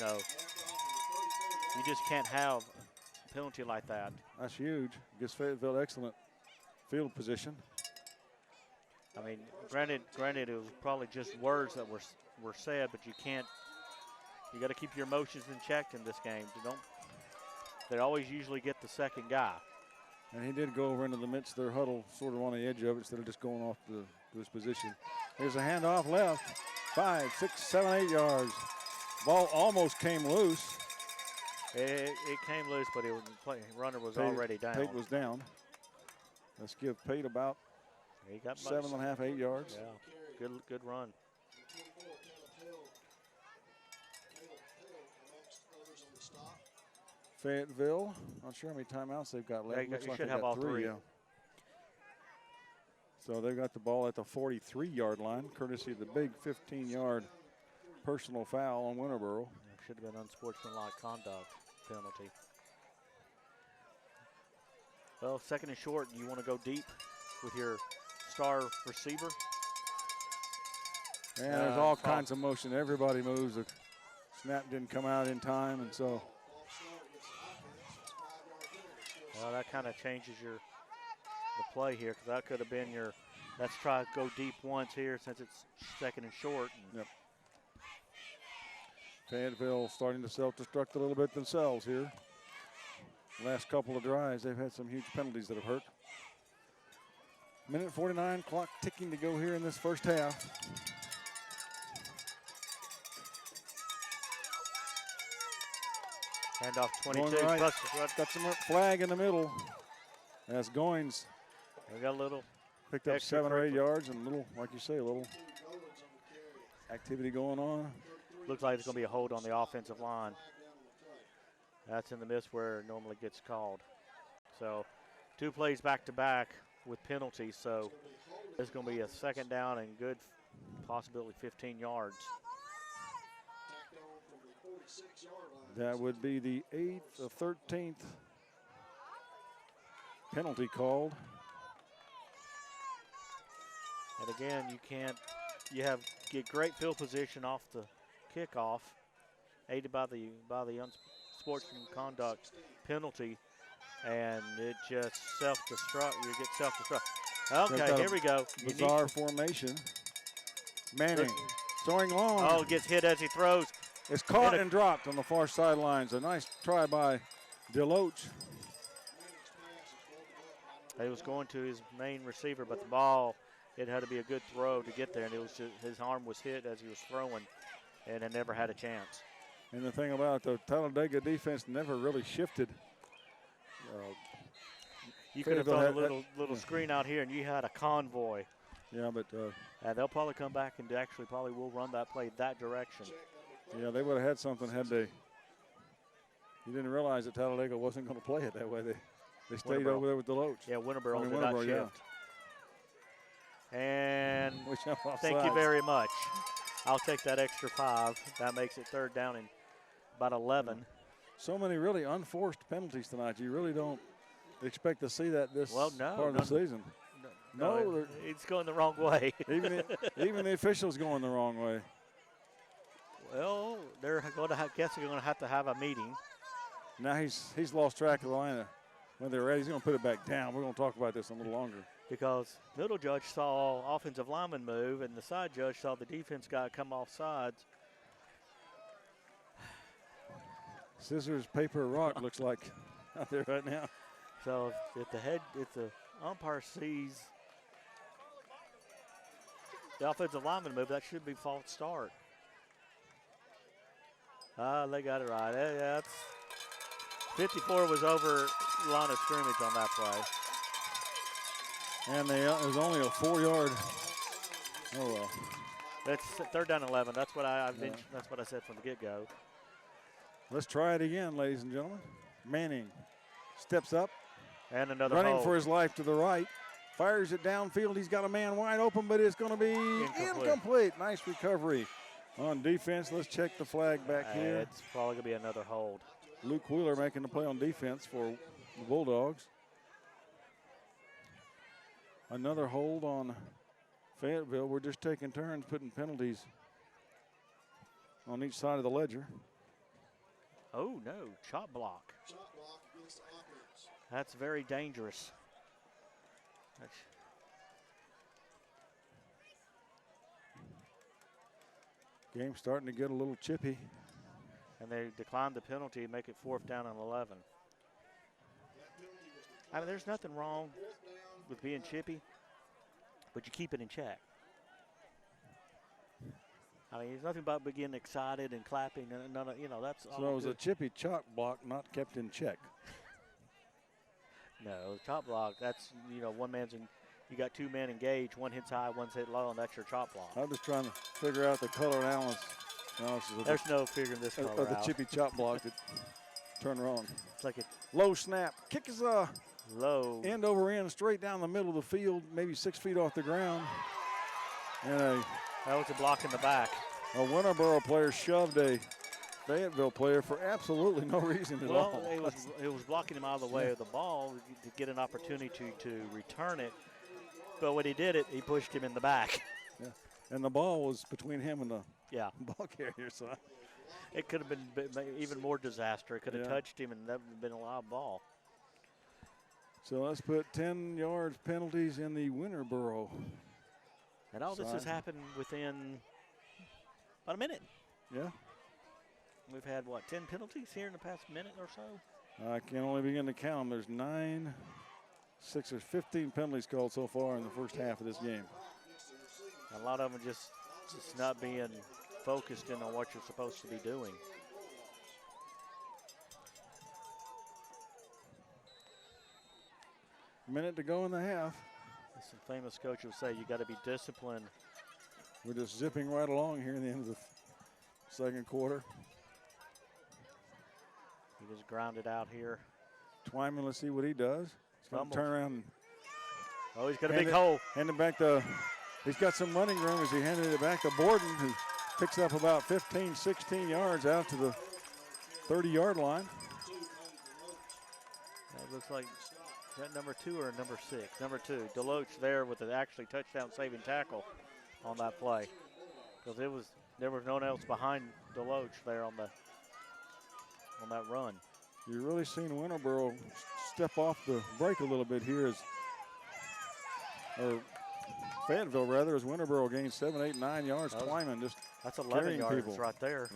just can't have a penalty like that. That's huge. Gives Fayetteville excellent field position. I mean, granted, it was probably just words that were said, but you got to keep your emotions in check in this game. They always usually get the second guy. And he did go over into the midst of their huddle, sort of on the edge of it, instead of just going off to his position. Here's a handoff left. 5, 6, 7, 8 yards. Ball almost came loose. It came loose, but runner was already down. Pate was down. Let's give Pate about 7.5, 8 yards. Yeah, good run. Fayetteville. Not sure how many timeouts they've got left. You should have all three. Yeah. So they've got the ball at the 43-yard line, courtesy of the big 15-yard personal foul on Winterboro. It should have been unsportsmanlike conduct penalty. Well, second and short, you want to go deep with your star receiver. And there's all kinds of motion. Everybody moves. The snap didn't come out in time, and so. Well, that kind of changes the play here, because that could have been your, let's try to go deep once here since it's second and short. Yep. Fayetteville starting to self-destruct a little bit themselves here. Last couple of drives, they've had some huge penalties that have hurt. Minute 49, clock ticking to go here in this first half. Handoff 22. Right. Plus, got some flag in the middle. That's Goins. We got a little. Picked up 7 or 8 yards and a little, like you say, a little activity going on. Looks like it's going to be a hold on the offensive line. That's in the miss where it normally gets called. So 2 plays back to back with penalties. So it's going to be a second down and good possibility 15 yards. That would be the 8th or 13th penalty called. And again, get great field position off the kickoff, aided by the unsportsmanlike conduct penalty, and it just self-destruct. You get self-destruct. Okay, here we go. Bizarre formation. Manning throwing long. Oh, gets hit as he throws. It's caught and dropped on the far sidelines. A nice try by DeLoach. He was going to his main receiver, but the ball, it had to be a good throw to get there, and it was just, his arm was hit as he was throwing, and it never had a chance. And the thing about the Talladega defense never really shifted. You could have thrown a little screen out here, and you had a convoy. Yeah, but and they'll probably come back and actually probably will run that play that direction. Yeah, they would have had something had they. You didn't realize that Talladega wasn't going to play it that way. They stayed over there with DeLoach. Yeah, Winterboro did not shift. Yeah. And thank you very much. I'll take that extra 5. That makes it third down and about 11. So many really unforced penalties tonight. You really don't expect to see that this part of the season. No, it's going the wrong way. even the officials going the wrong way. Well, they're going to have to have a meeting. Now he's lost track of the line. When they're ready, he's going to put it back down. We're going to talk about this a little longer. Because middle judge saw offensive lineman move, and the side judge saw the defense guy come off sides. Scissors, paper, rock looks like out there right now. So if the umpire sees the offensive lineman move, that should be false start. They got it right. Yeah, that's 54 was over line of scrimmage on that play. And it was only a 4-yard. Oh well. That's third down 11. That's what that's what I said from the get-go. Let's try it again, ladies and gentlemen. Manning steps up. And another running hold. For his life to the right. Fires it downfield. He's got a man wide open, but it's going to be incomplete. Nice recovery on defense. Let's check the flag back here. It's probably going to be another hold. Luke Wheeler making the play on defense for the Bulldogs. Another hold on Fayetteville. We're just taking turns putting penalties on each side of the ledger. Oh, no, chop block. That's very dangerous. Game's starting to get a little chippy. And they declined the penalty and make it 4th down and 11. I mean, there's nothing wrong with being chippy, but you keep it in check. I mean, there's nothing about getting excited and clapping. And that's all. So it was a chippy chop block not kept in check. No, chop block, that's, one man's in. You got 2 men engaged, one hits high, one's hit low, and that's your chop block. I'm just trying to figure out the color analysis. There's no figuring this color of the out. chippy chop block. Turn her on. It's like a low snap. Kick is low. End over end, straight down the middle of the field, maybe 6 feet off the ground. And that was a block in the back. A Winterboro player shoved a Fayetteville player for absolutely no reason at all. Well, it was blocking him out of the way of the ball to get an opportunity to return it. But when he did it, he pushed him in the back. Yeah. And the ball was between him and the ball carrier. So it could have been even more disaster. It could have touched him, and that would have been a live ball. So let's put 10 yards penalties in the Winterboro. And all this has happened within about a minute. Yeah. We've had, 10 penalties here in the past minute or so? I can only begin to count them. There's 9, 6, or 15 penalties called so far in the first half of this game. A lot of them just not being focused in on what you're supposed to be doing. Minute to go in the half. Some famous coach would say you got to be disciplined. We're just zipping right along here in the end of the second quarter. He just grounded out here. Twyman, let's see what he does. He's going to turn around. And he's got a big hole. Hand it back to, he's got some running room as he handed it back to Borden, who picks up about 15, 16 yards out to the 30-yard line. That looks like, is that number 2 or number 6? Number 2. Deloach there with an actually touchdown-saving tackle on that play. Because there was no one else behind Deloach there on that run. You're really seeing Winterboro step off the break a little bit here or Fayetteville rather, as Winterboro gains 7, 8, 9 yards. Twyman just that's 11 yards people right there.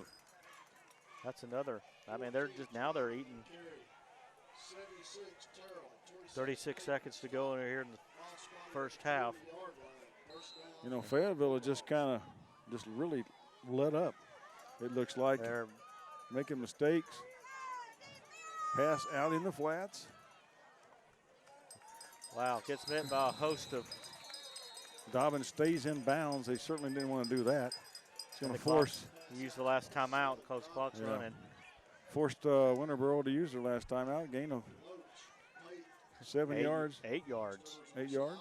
That's another. I mean, they're eating. 36 seconds to go here in the first half. You know, Fayetteville is just really let up. It looks like they're making mistakes. Pass out in the flats. Wow, gets met by a host of. Dobbins stays in bounds. They certainly didn't want to do that. It's going to force. He used the last timeout. Close clock's running. Forced Winterboro to use their last timeout. Gain of 7 yards. 8 yards. 8 yards.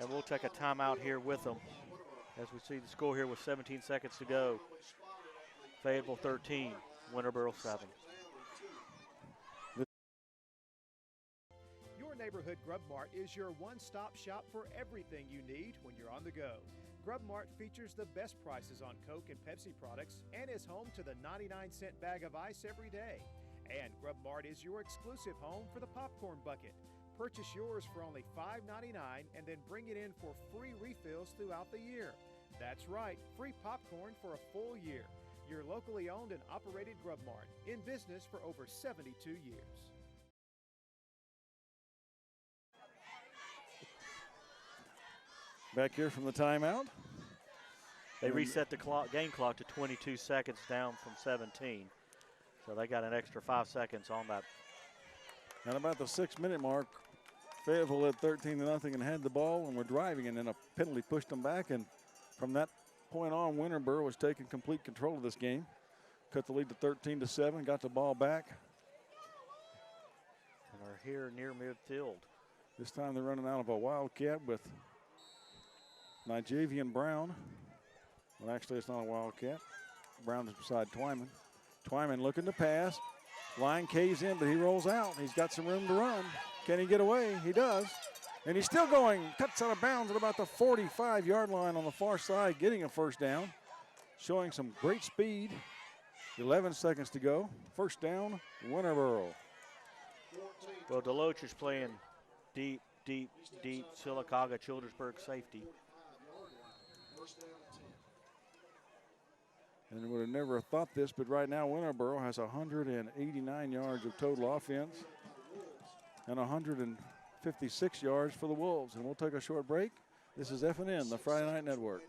And we'll take a timeout here with them as we see the score here with 17 seconds to go. Fayetteville 13, Winterboro 7. Your neighborhood Grub Mart is your one-stop shop for everything you need when you're on the go. Grub Mart features the best prices on Coke and Pepsi products and is home to the 99-cent bag of ice every day. And Grub Mart is your exclusive home for the popcorn bucket. Purchase yours for only $5.99 and then bring it in for free refills throughout the year. That's right, free popcorn for a full year. Your locally owned and operated Grub Mart, in business for over 72 years. Back here from the timeout. They reset the game clock to 22 seconds down from 17. So they got an extra 5 seconds on that. At about the 6-minute mark, Fayetteville led 13-0 and had the ball and were driving, and then a penalty pushed them back. And from that point on, Winterboro was taking complete control of this game. Cut the lead to 13-7, got the ball back. And are here near midfield. This time they're running out of a Wildcat with Nijavian Brown. Well, actually, it's not a Wildcat. Brown is beside Twyman. Twyman looking to pass. Line K's in, but he rolls out. He's got some room to run. Can he get away? He does. And he's still going. Cuts out of bounds at about the 45-yard line on the far side, getting a first down. Showing some great speed. 11 seconds to go. First down, Winterboro. Well, Deloach is playing deep Sylacauga Childersburg safety. And would have never thought this, but right now Winterboro has 189 yards of total offense and 156 yards for the Wolves. And we'll take a short break. This is FNN, the Friday Night Network.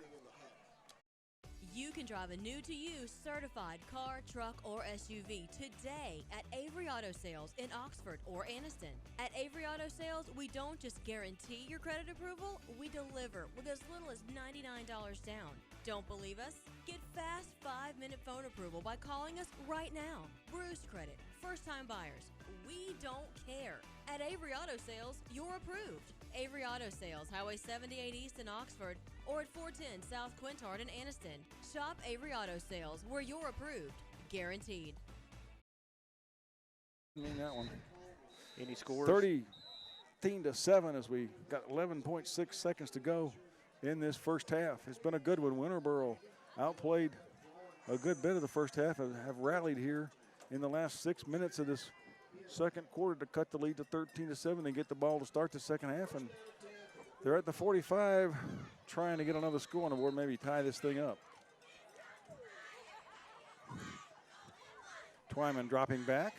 You can drive a new-to-you certified car, truck, or SUV today at Avery Auto Sales in Oxford or Anniston. At Avery Auto Sales, we don't just guarantee your credit approval, we deliver with as little as $99 down. Don't believe us? Get fast 5-minute phone approval by calling us right now. Bruce Credit, first-time buyers, we don't care. At Avery Auto Sales, you're approved. Avery Auto Sales, Highway 78 East in Oxford, or at 410 South Quintard in Anniston. Shop Avery Auto Sales, where you're approved. Guaranteed. That one. Any scores? 13-7 as we got 11.6 seconds to go in this first half. It's been a good one. Winterboro outplayed a good bit of the first half, have rallied here in the last 6 minutes of this second quarter to cut the lead to 13-7 and get the ball to start the second half. And they're at the 45 trying to get another score on the board, maybe tie this thing up. Twyman dropping back.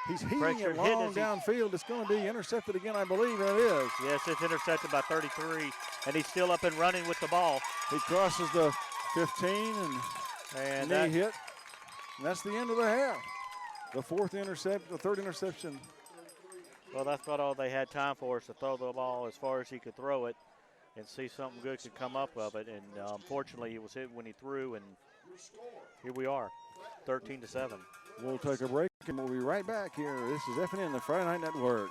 He's heaving it long downfield. It's going to be intercepted again, I believe, and it is. Yes, it's intercepted by 33, and he's still up and running with the ball. He crosses the 15 and knee hit. And that's the end of the half. The third interception. Well, that's about all they had time for, is to throw the ball as far as he could throw it and see something good could come up of it. And unfortunately, he was hit when he threw, and here we are, 13-7. We'll take a break, and we'll be right back here. This is FNN, the Friday Night Network.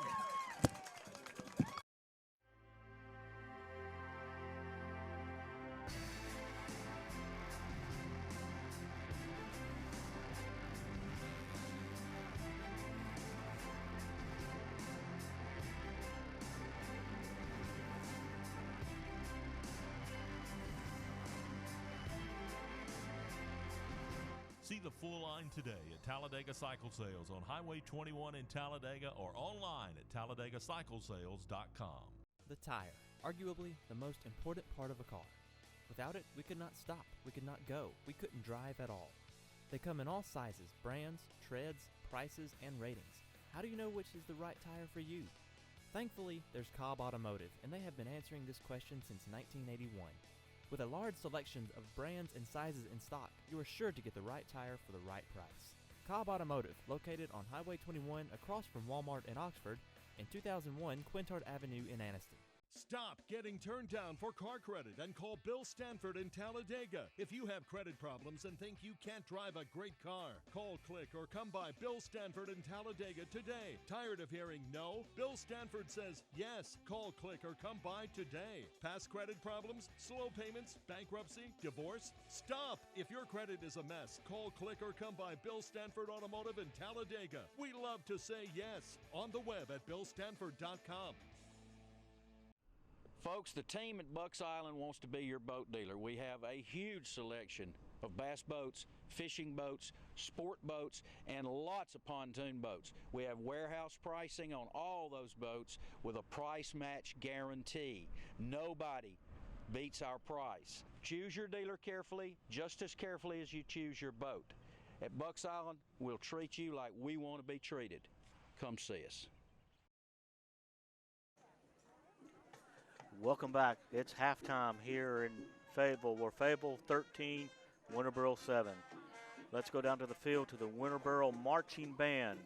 See the full line today at Talladega Cycle Sales on Highway 21 in Talladega or online at TalladagaCyclesales.com. The tire, arguably the most important part of a car. Without it, we could not stop, we could not go, we couldn't drive at all. They come in all sizes, brands, treads, prices, and ratings. How do you know which is the right tire for you? Thankfully, there's Cobb Automotive, and they have been answering this question since 1981. With a large selection of brands and sizes in stock, you are sure to get the right tire for the right price. Cobb Automotive, located on Highway 21 across from Walmart in Oxford, and 2001 Quintard Avenue in Anniston. Stop getting turned down for car credit and call Bill Stanford in Talladega. If you have credit problems and think you can't drive a great car, call, click, or come by Bill Stanford in Talladega today. Tired of hearing no? Bill Stanford says yes. Call, click, or come by today. Past credit problems? Slow payments? Bankruptcy? Divorce? Stop! If your credit is a mess, call, click, or come by Bill Stanford Automotive in Talladega. We love to say yes. On the web at BillStanford.com. Folks, the team at Bucks Island wants to be your boat dealer. We have a huge selection of bass boats, fishing boats, sport boats, and lots of pontoon boats. We have warehouse pricing on all those boats with a price match guarantee. Nobody beats our price. Choose your dealer carefully, just as carefully as you choose your boat. At Bucks Island, we'll treat you like we want to be treated. Come see us. Welcome back. It's halftime here in Fayetteville. We're Fayetteville 13, Winterboro 7. Let's go down to the field to the Winterboro Marching Band.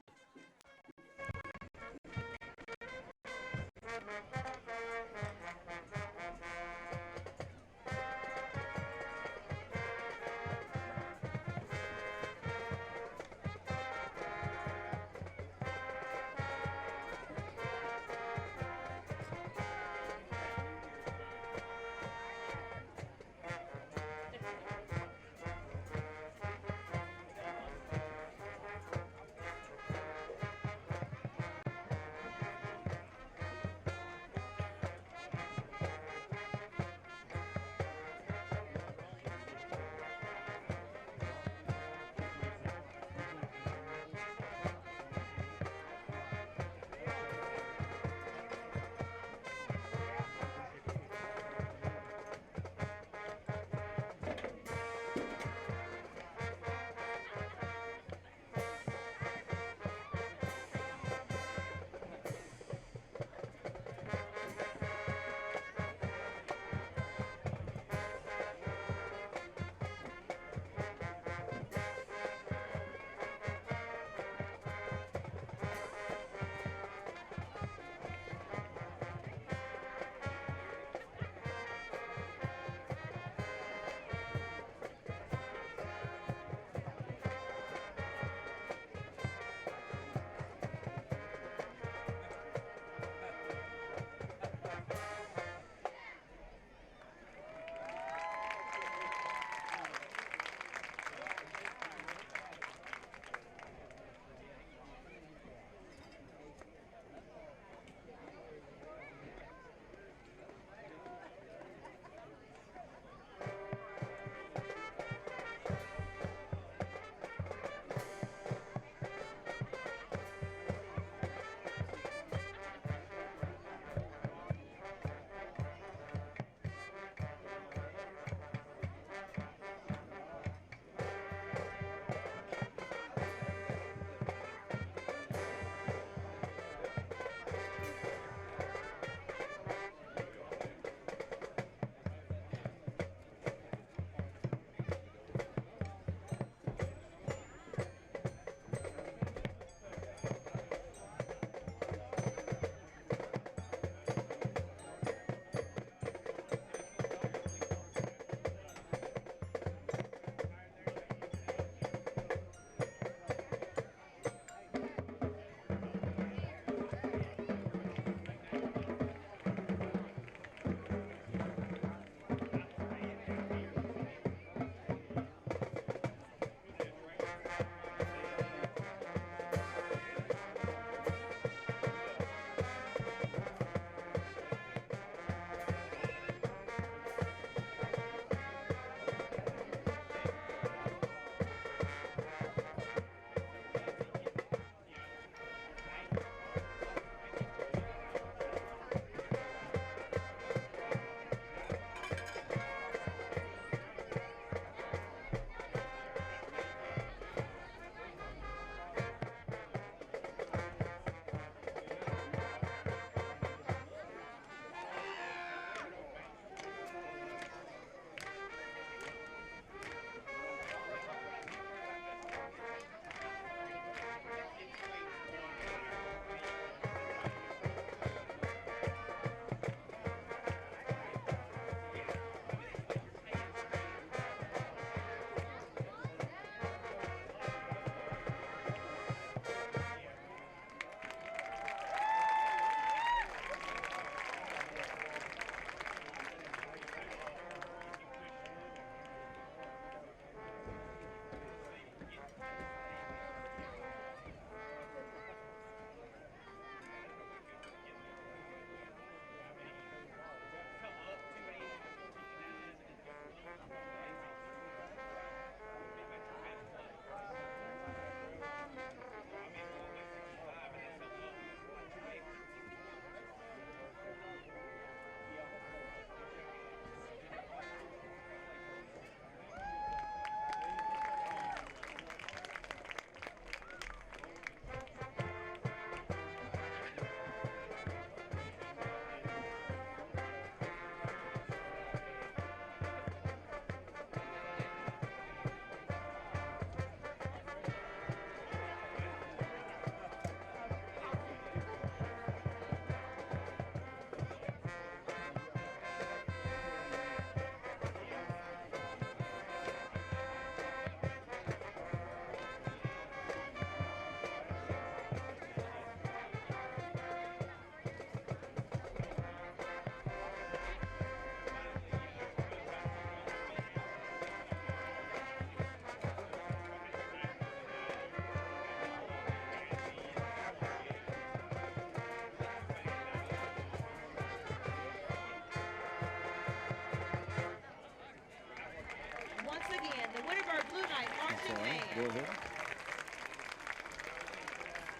Go ahead.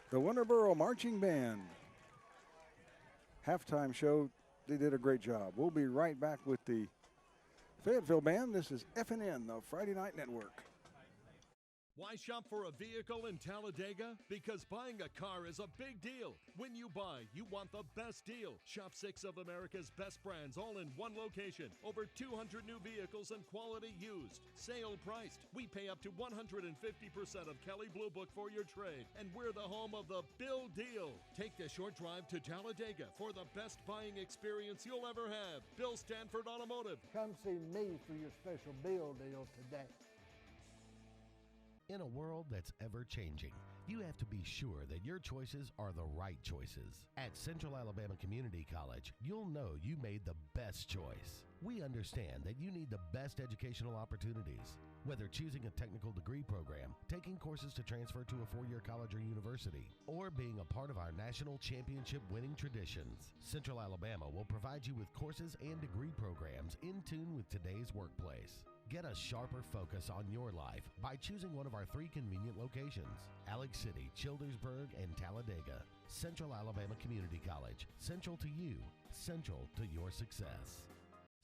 The Winterboro Marching Band. Halftime show, they did a great job. We'll be right back with the Fayetteville Band. This is FNN, the Friday Night Network. Why shop for a vehicle in Talladega? Because buying a car is a big deal. When you buy, you want the best deal. Shop 6 of America's best brands all in one location. Over 200 new vehicles and quality used. Sale priced. We pay up to 150% of Kelley Blue Book for your trade. And we're the home of the Bill Deal. Take the short drive to Talladega for the best buying experience you'll ever have. Bill Stanford Automotive. Come see me for your special Bill deal today. In a world that's ever changing, you have to be sure that your choices are the right choices. At Central Alabama Community College, you'll know you made the best choice. We understand that you need the best educational opportunities. Whether choosing a technical degree program, taking courses to transfer to a four-year college or university, or being a part of our national championship winning traditions, Central Alabama will provide you with courses and degree programs in tune with today's workplace. Get a sharper focus on your life by choosing one of our 3 convenient locations: Alex City, Childersburg, and Talladega. Central Alabama Community College. Central to you. Central to your success.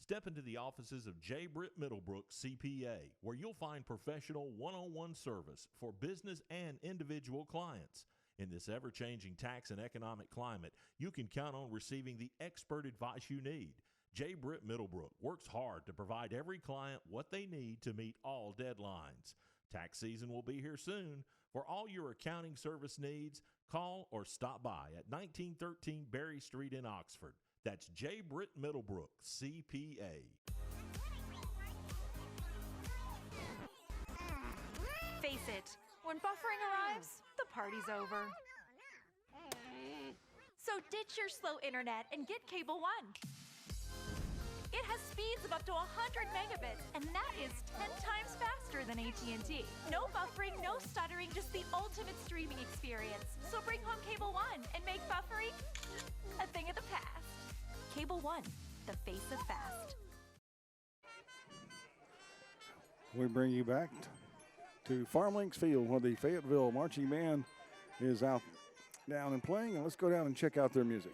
Step into the offices of J. Britt Middlebrook CPA, where you'll find professional one-on-one service for business and individual clients. In this ever-changing tax and economic climate, you can count on receiving the expert advice you need. J. Britt Middlebrook works hard to provide every client what they need to meet all deadlines. Tax season will be here soon. For all your accounting service needs, call or stop by at 1913 Berry Street in Oxford. That's J. Britt Middlebrook, CPA. Face it, when buffering arrives, the party's over. So ditch your slow internet and get Cable One. It has speeds of up to 100 megabits, and that is 10 times faster than AT&T. No buffering, no stuttering, just the ultimate streaming experience. So bring home Cable One and make buffering a thing of the past. Cable One, the face of fast. We bring you back to FarmLinks Field, where the Fayetteville Marching Band is out down and playing, and let's go down and check out their music.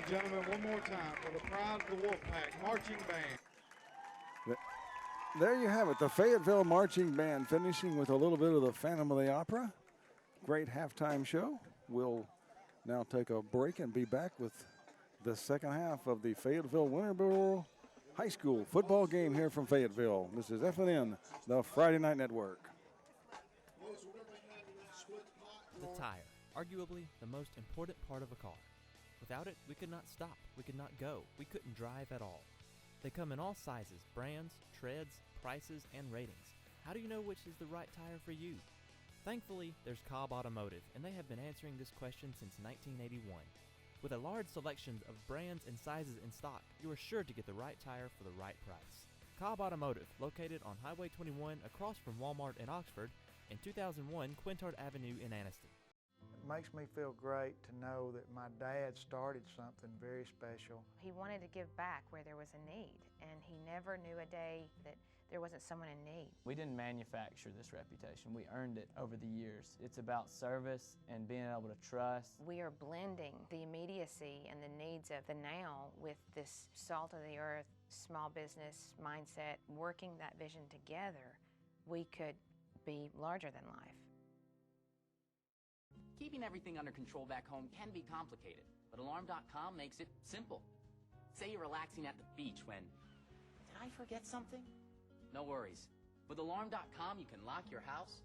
gentlemen, one more time for the pride of the Wolfpack Marching Band. There you have it, the Fayetteville Marching Band finishing with a little bit of the Phantom of the Opera. Great halftime show. We'll now take a break and be back with the second half of the Fayetteville Winterboro High School football game here from Fayetteville. This is FNN, the Friday Night Network. The tire, arguably the most important part of a car. Without it, we could not stop, we could not go, we couldn't drive at all. They come in all sizes, brands, treads, prices, and ratings. How do you know which is the right tire for you? Thankfully, there's Cobb Automotive, and they have been answering this question since 1981. With a large selection of brands and sizes in stock, you are sure to get the right tire for the right price. Cobb Automotive, located on Highway 21 across from Walmart in Oxford, and 2001 Quintard Avenue in Anniston. It makes me feel great to know that my dad started something very special. He wanted to give back where there was a need, and he never knew a day that there wasn't someone in need. We didn't manufacture this reputation. We earned it over the years. It's about service and being able to trust. We are blending the immediacy and the needs of the now with this salt of the earth, small business mindset. Working that vision together, we could be larger than life. Keeping everything under control back home can be complicated, but Alarm.com makes it simple. Say you're relaxing at the beach when, did I forget something? No worries. With Alarm.com, you can lock your house,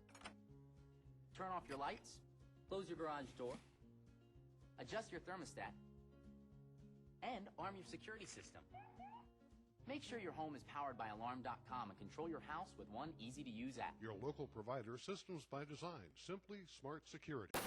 turn off your lights, close your garage door, adjust your thermostat, and arm your security system. Make sure your home is powered by Alarm.com and control your house with one easy-to-use app. Your local provider, Systems by Design. Simply smart security.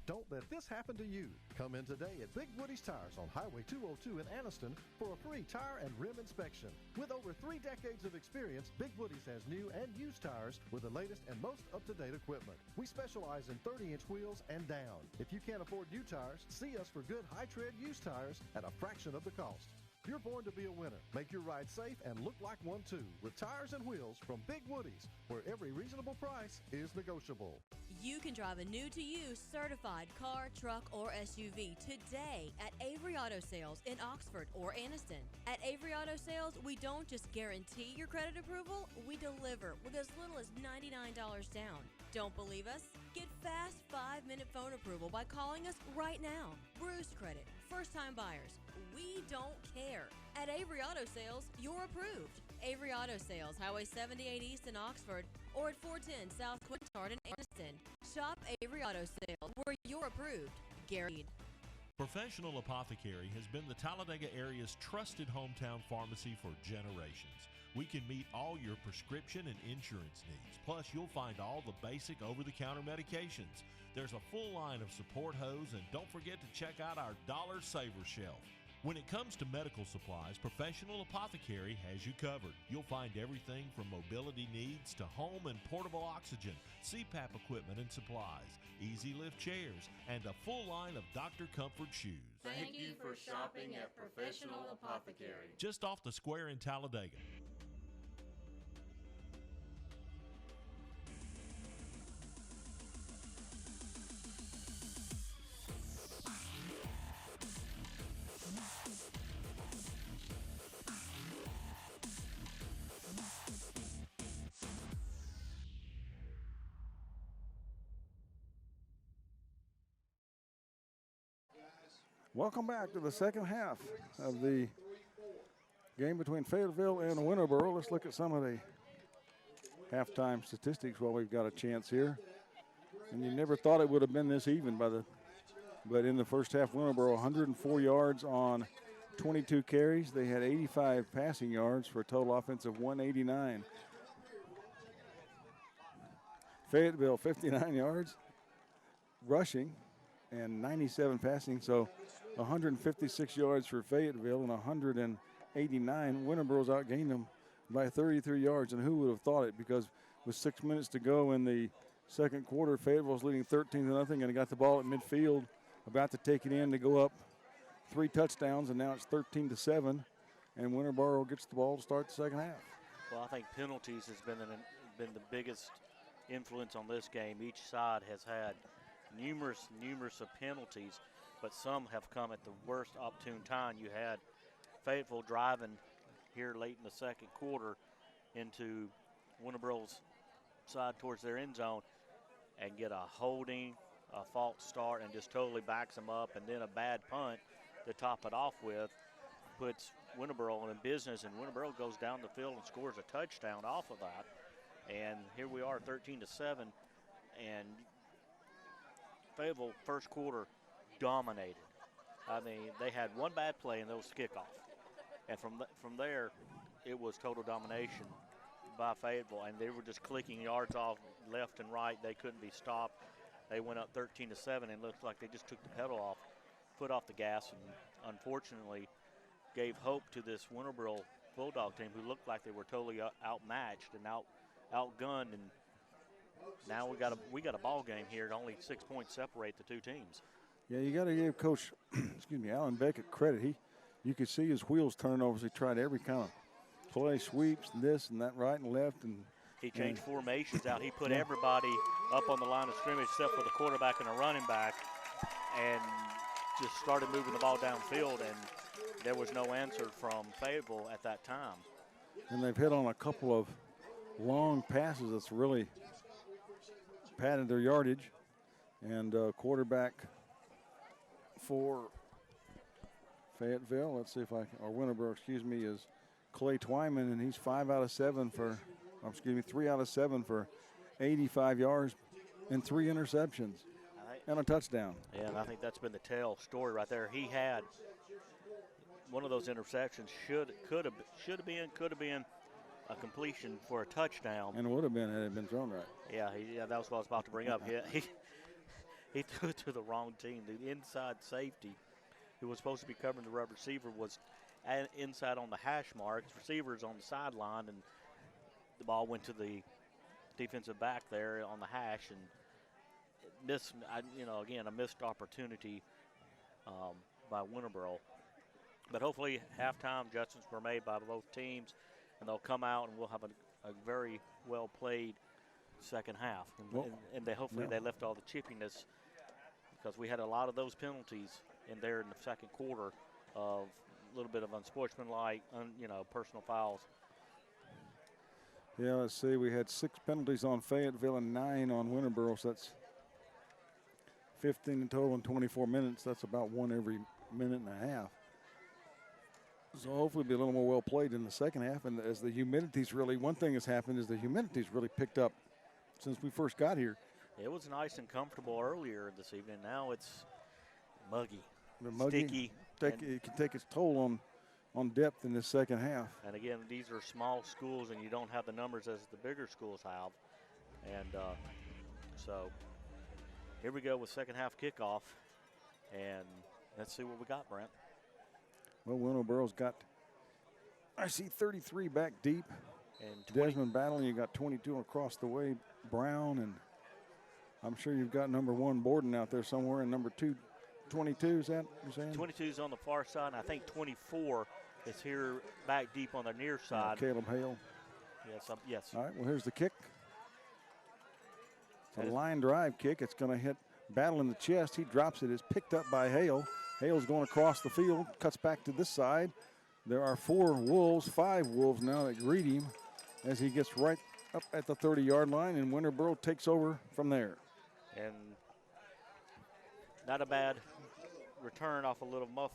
Don't let this happen to you. Come in today at Big Woody's Tires on Highway 202 in Anniston for a free tire and rim inspection. With over 3 decades of experience, Big Woody's has new and used tires with the latest and most up-to-date equipment. We specialize in 30-inch wheels and down. If you can't afford new tires, see us for good high-tread used tires at a fraction of the cost. You're born to be a winner. Make your ride safe and look like one too with tires and wheels from Big Woody's, where every reasonable price is negotiable. You can drive a new-to-you certified car, truck, or SUV today at Avery Auto Sales in Oxford or Anniston. At Avery Auto Sales, we don't just guarantee your credit approval, we deliver with as little as $99 down. Don't believe us? Get fast 5-minute phone approval by calling us right now. Bruce Credit, first-time buyers. We don't care. At Avery Auto Sales, you're approved. Avery Auto Sales, Highway 78 East in Oxford, or at 410 South Quintard in Anniston. Shop Avery Auto Sales, where you're approved. Guaranteed. Professional Apothecary has been the Talladega area's trusted hometown pharmacy for generations. We can meet all your prescription and insurance needs. Plus, you'll find all the basic over-the-counter medications. There's a full line of support hose, and don't forget to check out our Dollar Saver shelf. When it comes to medical supplies, Professional Apothecary has you covered. You'll find everything from mobility needs to home and portable oxygen, CPAP equipment and supplies, easy lift chairs, and a full line of Dr. Comfort shoes. Thank you for shopping at Professional Apothecary. Just off the square in Talladega. Welcome back to the second half of the game between Fayetteville and Winterboro. Let's look at some of the halftime statistics while we've got a chance here. And you never thought it would have been this even but in the first half, Winterboro 104 yards on 22 carries. They had 85 passing yards for a total offense of 189. Fayetteville 59 yards rushing and 97 passing, so 156 yards for Fayetteville and 189. Winterboro's outgained them by 33 yards, and who would have thought it? Because with 6 minutes to go in the second quarter, Fayetteville's leading 13-0, and they got the ball at midfield, about to take it in to go up 3 touchdowns, and now it's 13-7, and Winterboro gets the ball to start the second half. Well, I think penalties has been the biggest influence on this game. Each side has had numerous of penalties. but some have come at the worst opportune time. You had Fayetteville driving here late in the second quarter into Winterboro's side towards their end zone and get a holding, a false start, and just totally backs them up, and then a bad punt to top it off with puts Winterboro in business, and Winterboro goes down the field and scores a touchdown off of that. And here we are, 13-7, and Fayetteville first quarter dominated. I mean, they had one bad play, and that was the kickoff. And from there, it was total domination by Fayetteville, and they were just clicking yards off left and right. They couldn't be stopped. They went up 13-7, and it looked like they just took the foot off the gas, and unfortunately gave hope to this Winterboro Bulldog team who looked like they were totally outmatched and outgunned. And now we got a ball game here. Only 6 points separate the two teams. Yeah, you got to give Coach, Alan Beckett credit. You could see his wheels turning over as he tried every kind of play, sweeps, and this and that, right and left, and he changed formations out. He put everybody up on the line of scrimmage except for the quarterback and the running back, and just started moving the ball downfield, and there was no answer from Fayetteville at that time. And they've hit on a couple of long passes that's really padded their yardage. And quarterback for Fayetteville, let's see if or Winterboro, is Clay Twyman, and he's 3 out of 7 for 85 yards and 3 interceptions and a touchdown. Yeah, and I think that's been the tail story right there. He had one of those interceptions could have been a completion for a touchdown. And would have been had it been thrown right. Yeah, that was what I was about to bring up. He threw it to the wrong team. The inside safety who was supposed to be covering the rubber receiver was inside on the hash marks. Receiver's on the sideline, and the ball went to the defensive back there on the hash, and a missed opportunity by Winterboro. But hopefully halftime adjustments were made by both teams, and they'll come out and we'll have a very well played second half. And they left all the chippiness, because we had a lot of those penalties in there in the second quarter of a little bit of unsportsmanlike, personal fouls. Yeah, let's see. We had 6 penalties on Fayetteville and 9 on Winterboro, so that's 15 in total in 24 minutes. That's about 1 every minute and a half. So hopefully it'll be a little more well played in the second half. And as the humidity's one thing that's happened is the humidity's really picked up since we first got here. It was nice and comfortable earlier this evening. Now it's muggy, sticky. It can take its toll on depth in the second half. And again, these are small schools, and you don't have the numbers as the bigger schools have. And so here we go with second half kickoff. And let's see what we got, Brent. Well, Winterboro's got, I see 33 back deep. And Desmond battling, you got 22 across the way, Brown, and I'm sure you've got number 1 Borden out there somewhere, and number 2, 22, is that you're saying? 22 is on the far side, and I think 24 is here back deep on the near side. Caleb Hale. Yes. All right, well, here's the kick. It's a line drive kick. It's going to hit Battle in the chest. He drops it. It's picked up by Hale. Hale's going across the field, cuts back to this side. There are 5 Wolves now that greet him as he gets right up at the 30-yard line, and Winterboro takes over from there. And not a bad return off a little muff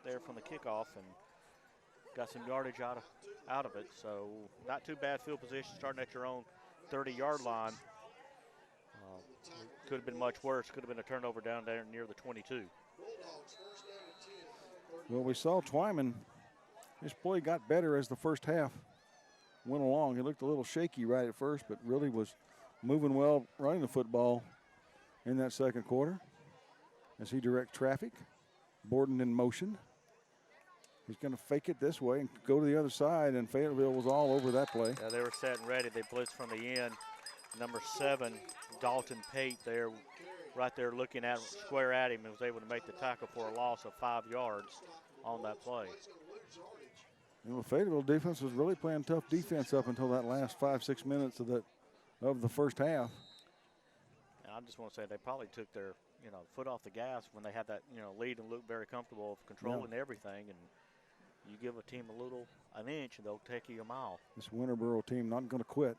there from the kickoff, and got some yardage out of it. So not too bad field position starting at your own 30-yard line. Could have been much worse. Could have been a turnover down there near the 22. Well, we saw Twyman. His play got better as the first half went along. He looked a little shaky right at first, but really was moving well running the football in that second quarter as he directs traffic. Borden in motion. He's going to fake it this way and go to the other side, and Fayetteville was all over that play. Yeah, they were set and ready. They blitzed from the end. Number 7, Dalton Pate there, right there looking at him, square at him, and was able to make the tackle for a loss of 5 yards on that play. And the Fayetteville defense was really playing tough defense up until that last 5-6 minutes of the first half. And I just want to say they probably took their foot off the gas when they had that, lead and look very comfortable of controlling everything. And you give a team an inch, and they'll take you a mile. This Winterboro team not going to quit.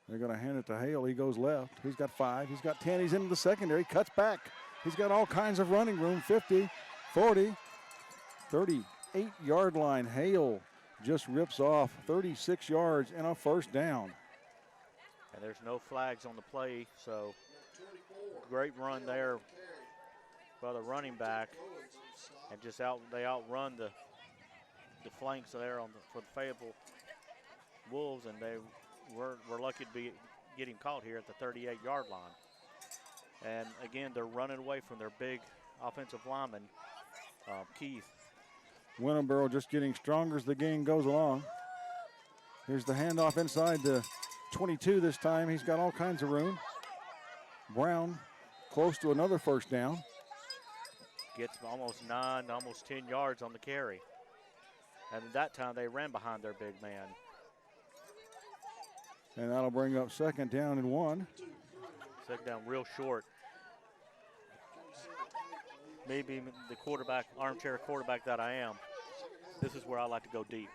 They're going to hand it to Hale. He goes left. He's got 5. He's got 10. He's into the secondary. Cuts back. He's got all kinds of running room. 50, 40, 38-yard line. Hale just rips off 36 yards and a first down. And there's no flags on the play, so great run there by the running back. And they outrun the flanks there for the Fayetteville Wolves, and they were lucky to get him caught here at the 38-yard line. And again, they're running away from their big offensive lineman, Keith. Winterboro just getting stronger as the game goes along. Here's the handoff inside the 22 this time. He's got all kinds of room. Brown close to another first down. Gets almost 9, almost 10 yards on the carry. And at that time, they ran behind their big man. And that'll bring up second down and 1. Second down real short. Maybe the quarterback, armchair quarterback that I am, this is where I like to go deep.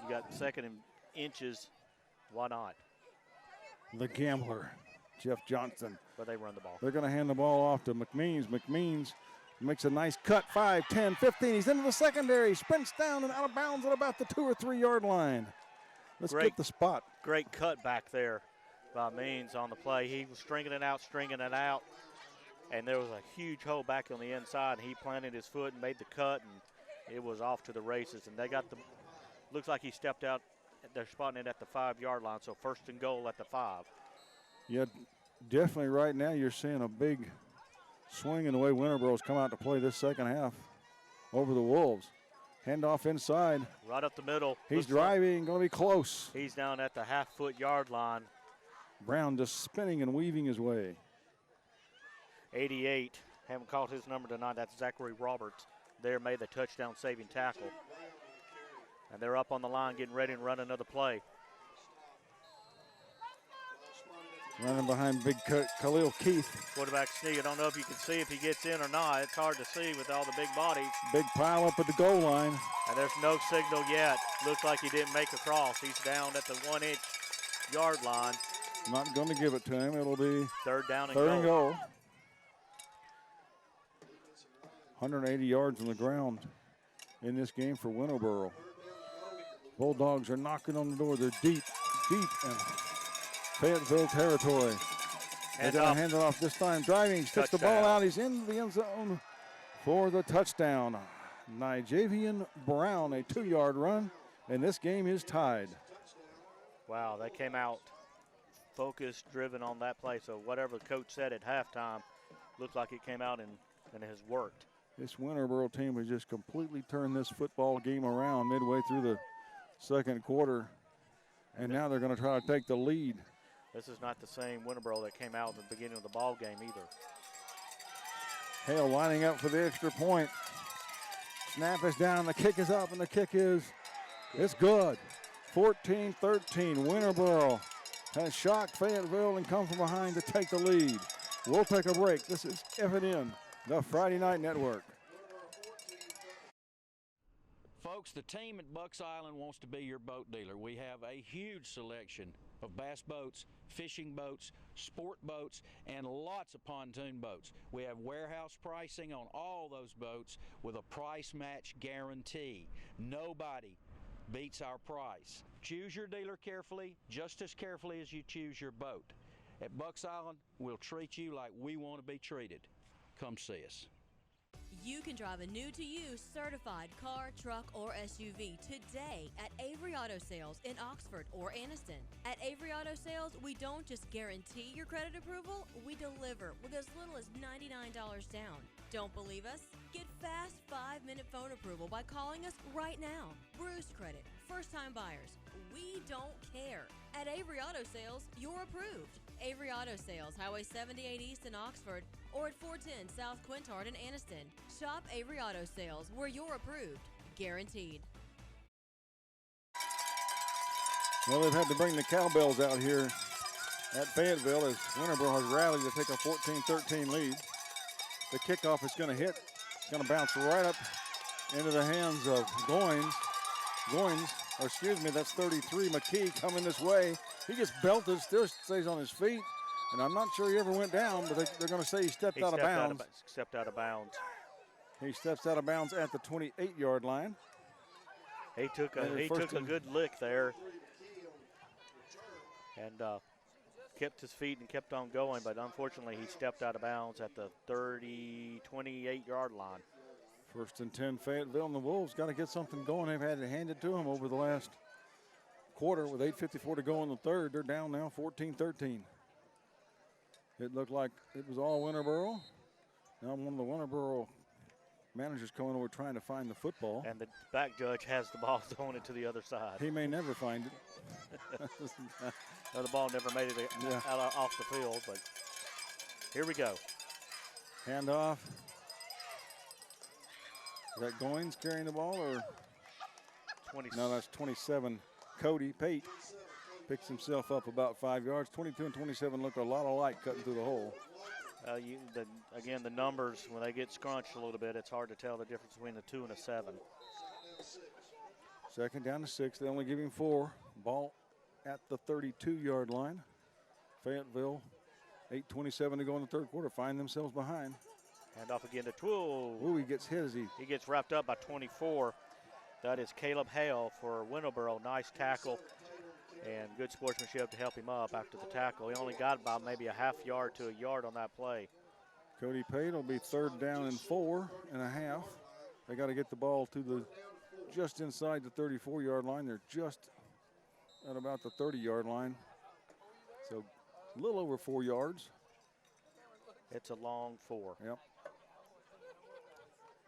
You got second and inches, why not? The gambler, Jeff Johnson. But they run the ball. They're going to hand the ball off to McMeans. McMeans makes a nice cut, 5, 10, 15. He's into the secondary, sprints down and out of bounds at about the 2 or 3 yard line. Let's get the spot. Great cut back there by Means on the play. He was stringing it out, and there was a huge hole back on the inside, and he planted his foot and made the cut, and it was off to the races. And they got looks like he stepped out. They're spotting it at the 5-yard line, so first and goal at the 5. Yeah, definitely right now you're seeing a big swing in the way Winterboro's come out to play this second half over the Wolves. Handoff inside. Right up the middle. He's driving, going to be close. He's down at the half-foot-yard line. Brown just spinning and weaving his way. 88, haven't called his number tonight. That's Zachary Roberts. There made the touchdown-saving tackle. And they're up on the line getting ready to run another play. Running behind big Khalil Keith. Quarterback sneak. I don't know if you can see if he gets in or not. It's hard to see with all the big bodies. Big pile up at the goal line. And there's no signal yet. Looks like he didn't make a cross. He's down at the 1-inch yard line. Not going to give it to him. It'll be third down and goal. 180 yards on the ground in this game for Winterboro. Bulldogs are knocking on the door. They're deep in Fayetteville territory. They're going to hand it off this time. Driving, sticks the ball out. He's in the end zone for the touchdown. Nijavian Brown, a 2-yard run, and this game is tied. Wow, they came out focused, driven on that play. So whatever the coach said at halftime, looked like it came out and has worked. This Winterboro team has just completely turned this football game around midway through the second quarter, and now they're going to try to take the lead. This is not the same Winterboro that came out at the beginning of the ball game either. Hale lining up for the extra point. Snap is down, the kick is up, and the kick is, it's good. 14-13, Winterboro has shocked Fayetteville and come from behind to take the lead. We'll take a break. This is FNN, the Friday Night Network. Folks, the team at Bucks Island wants to be your boat dealer. We have a huge selection of bass boats, fishing boats, sport boats, and lots of pontoon boats. We have warehouse pricing on all those boats with a price match guarantee. Nobody beats our price. Choose your dealer carefully, just as carefully as you choose your boat. At Bucks Island, we'll treat you like we want to be treated. Come see us. You can drive a new-to-you certified car, truck, or SUV today at Avery Auto Sales in Oxford or Anniston. At Avery Auto Sales, we don't just guarantee your credit approval, we deliver with as little as $99 down. Don't believe us? Get fast 5-minute phone approval by calling us right now. Bruce Credit, first-time buyers, we don't care. At Avery Auto Sales, you're approved. Avery Auto Sales, Highway 78 East in Oxford, or at 410 South Quintard in Anniston. Shop Avery Auto Sales, where you're approved. Guaranteed. Well, they've had to bring the cowbells out here at Fayetteville as Winterboro has rallied to take a 14-13 lead. The kickoff is going to hit. It's going to bounce right up into the hands of Goins. That's 33. McKee coming this way. He gets belted, still stays on his feet. And I'm not sure he ever went down, but they're going to say he stepped out of bounds. Stepped out of bounds. He steps out of bounds at the 28-yard line. He took a good lick there. And kept his feet and kept on going, but unfortunately he stepped out of bounds at the 28-yard line. 1st and 10 Fayetteville, and the Wolves got to get something going. They've had it handed to them over the last quarter with 8:54 to go in the third. They're down now 14-13. It looked like it was all Winterboro. Now one of the Winterboro managers coming over trying to find the football. And the back judge has the ball thrown into the other side. He may never find it. No, the ball never made it out off the field, but here we go. Handoff. Is that Goins carrying the ball or? 20. No, that's 27. Cody Pate picks himself up about 5 yards. 22 and 27 look a lot alike cutting through the hole. Again, the numbers, when they get scrunched a little bit, it's hard to tell the difference between a 2 and a 7. 2nd down to 6. They only give him 4. Ball at the 32-yard line. Fayetteville, 8:27 to go in the third quarter, find themselves behind. Hand off again to Twoo. Ooh, he gets hit as he gets wrapped up by 24. That is Caleb Hale for Winterboro. Nice tackle and good sportsmanship to help him up after the tackle. He only got about maybe a half yard to a yard on that play. Cody Pate will be 3rd down and 4.5. They got to get the ball to just inside the 34-yard line. They're just at about the 30-yard line. So a little over 4 yards. It's a long 4. Yep.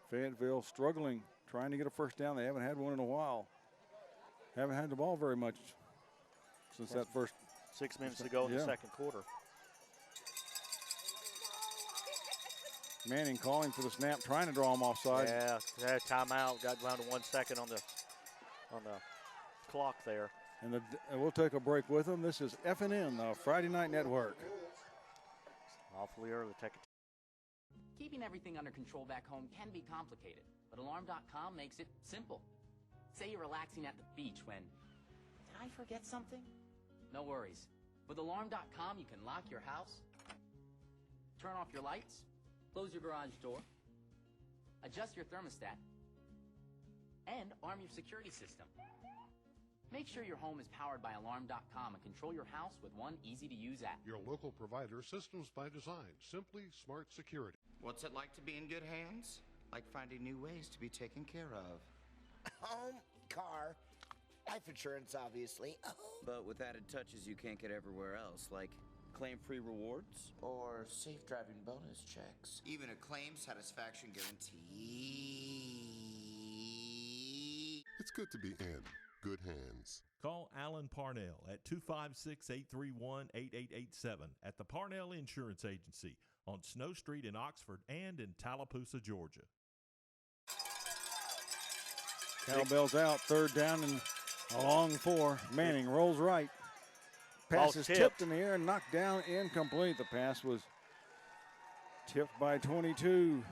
Fayetteville struggling, trying to get a first down. They haven't had one in a while. Haven't had the ball very much since that first. 6 minutes to go in the second quarter. Manning calling for the snap, trying to draw him offside. Yeah, timeout. Got down to 1 second on the clock there. And we'll take a break with them. This is FNN, the Friday Night Network. Awfully early. Keeping everything under control back home can be complicated, but Alarm.com makes it simple. Say you're relaxing at the beach when, did I forget something? No worries. With Alarm.com, you can lock your house, turn off your lights, close your garage door, adjust your thermostat, and arm your security system. Make sure your home is powered by Alarm.com and control your house with one easy-to-use app. Your local provider, Systems by Design. Simply smart security. What's it like to be in good hands? Like finding new ways to be taken care of. Home, car, life insurance, obviously. But with added touches you can't get everywhere else, like claim-free rewards Or safe driving bonus checks. even a claim satisfaction guarantee. It's good to be in good hands. Call Alan Parnell at 256-831-8887 at the Parnell Insurance Agency on Snow Street in Oxford and in Tallapoosa, Georgia. Cowbell's out, 3rd down and a long 4. Manning rolls right. Pass is tipped in the air and knocked down, incomplete. The pass was tipped by 22.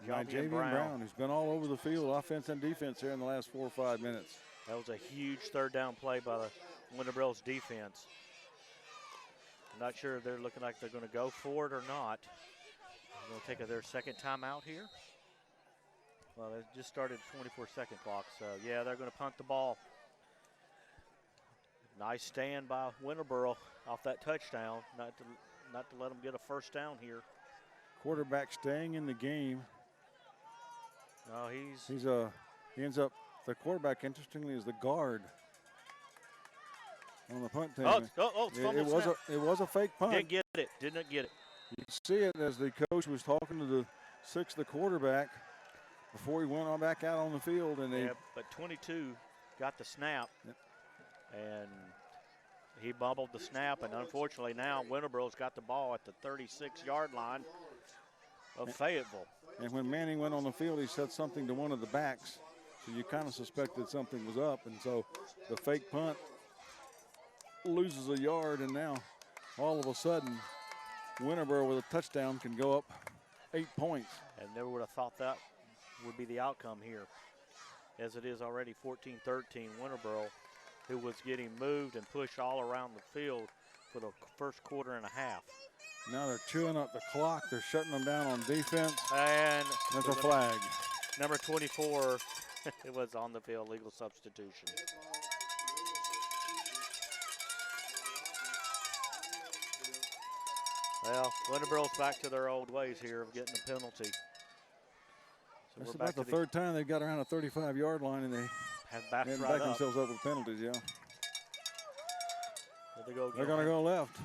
By Javian Brown, who's been all over the field, offense and defense here in the last 4 or 5 minutes. That was a huge 3rd down play by the Winterboro's defense. I'm not sure if they're looking like they're going to go for it or not. They're going to take their second timeout here. Well, they just started 24-second clock, so yeah, they're going to punt the ball. Nice stand by Winterboro off that touchdown, not to let them get a first down here. Quarterback staying in the game. No, he ends up. The quarterback, interestingly, is the guard on the punt team. It was a fake punt. Didn't get it. You see it as the coach was talking to the quarterback before he went on back out on the field. But 22 got the snap, and he bubbled the snap, and unfortunately now Winterboro's got the ball at the 36-yard line of Fayetteville. And when Manning went on the field, he said something to one of the backs. So you kind of suspected something was up, and so the fake punt loses a yard, and now all of a sudden Winterboro with a touchdown can go up 8 points. And never would have thought that would be the outcome here, as it is already 14-13 Winterboro, who was getting moved and pushed all around the field for the first quarter and a half. Now they're chewing up the clock. They're shutting them down on defense. And there's a flag. Number 24, it was on the field, legal substitution. Well, Winterboro's back to their old ways here of getting a penalty. So That's we're about back the to third time they've got around a 35-yard line, and they have backed hadn't right backed up. themselves up with penalties, yeah. There they go again. They're going to go left.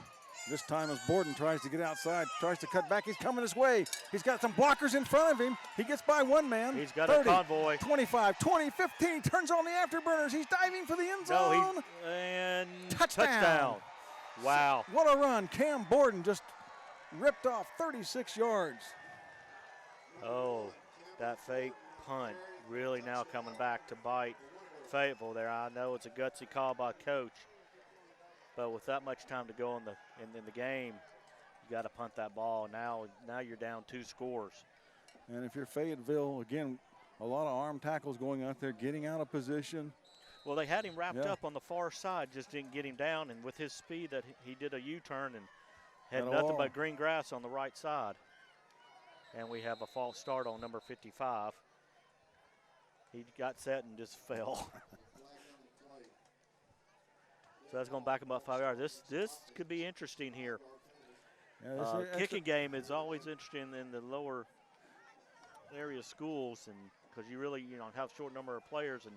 This time as Borden tries to get outside, tries to cut back. He's coming his way. He's got some blockers in front of him. He gets by one man. He's got 30, a convoy. 25, 20, 15. Turns on the afterburners. He's diving for the end zone. No, and touchdown. Wow. What a run. Cam Borden just ripped off 36 yards. Oh, that fake punt really now coming back to bite Fayetteville there. I know it's a gutsy call by coach, but with that much time to go in the game, you got to punt that ball. Now you're down 2 scores. And if you're Fayetteville, again, a lot of arm tackles going out there, getting out of position. Well, they had him wrapped up on the far side, just didn't get him down, and with his speed that he did a U-turn and had nothing but green grass on the right side. And we have a false start on number 55. He got set and just fell. So that's going to back him up 5 yards. This could be interesting here. Yeah, kicking game is always interesting in the lower area schools, and because you really have a short number of players, and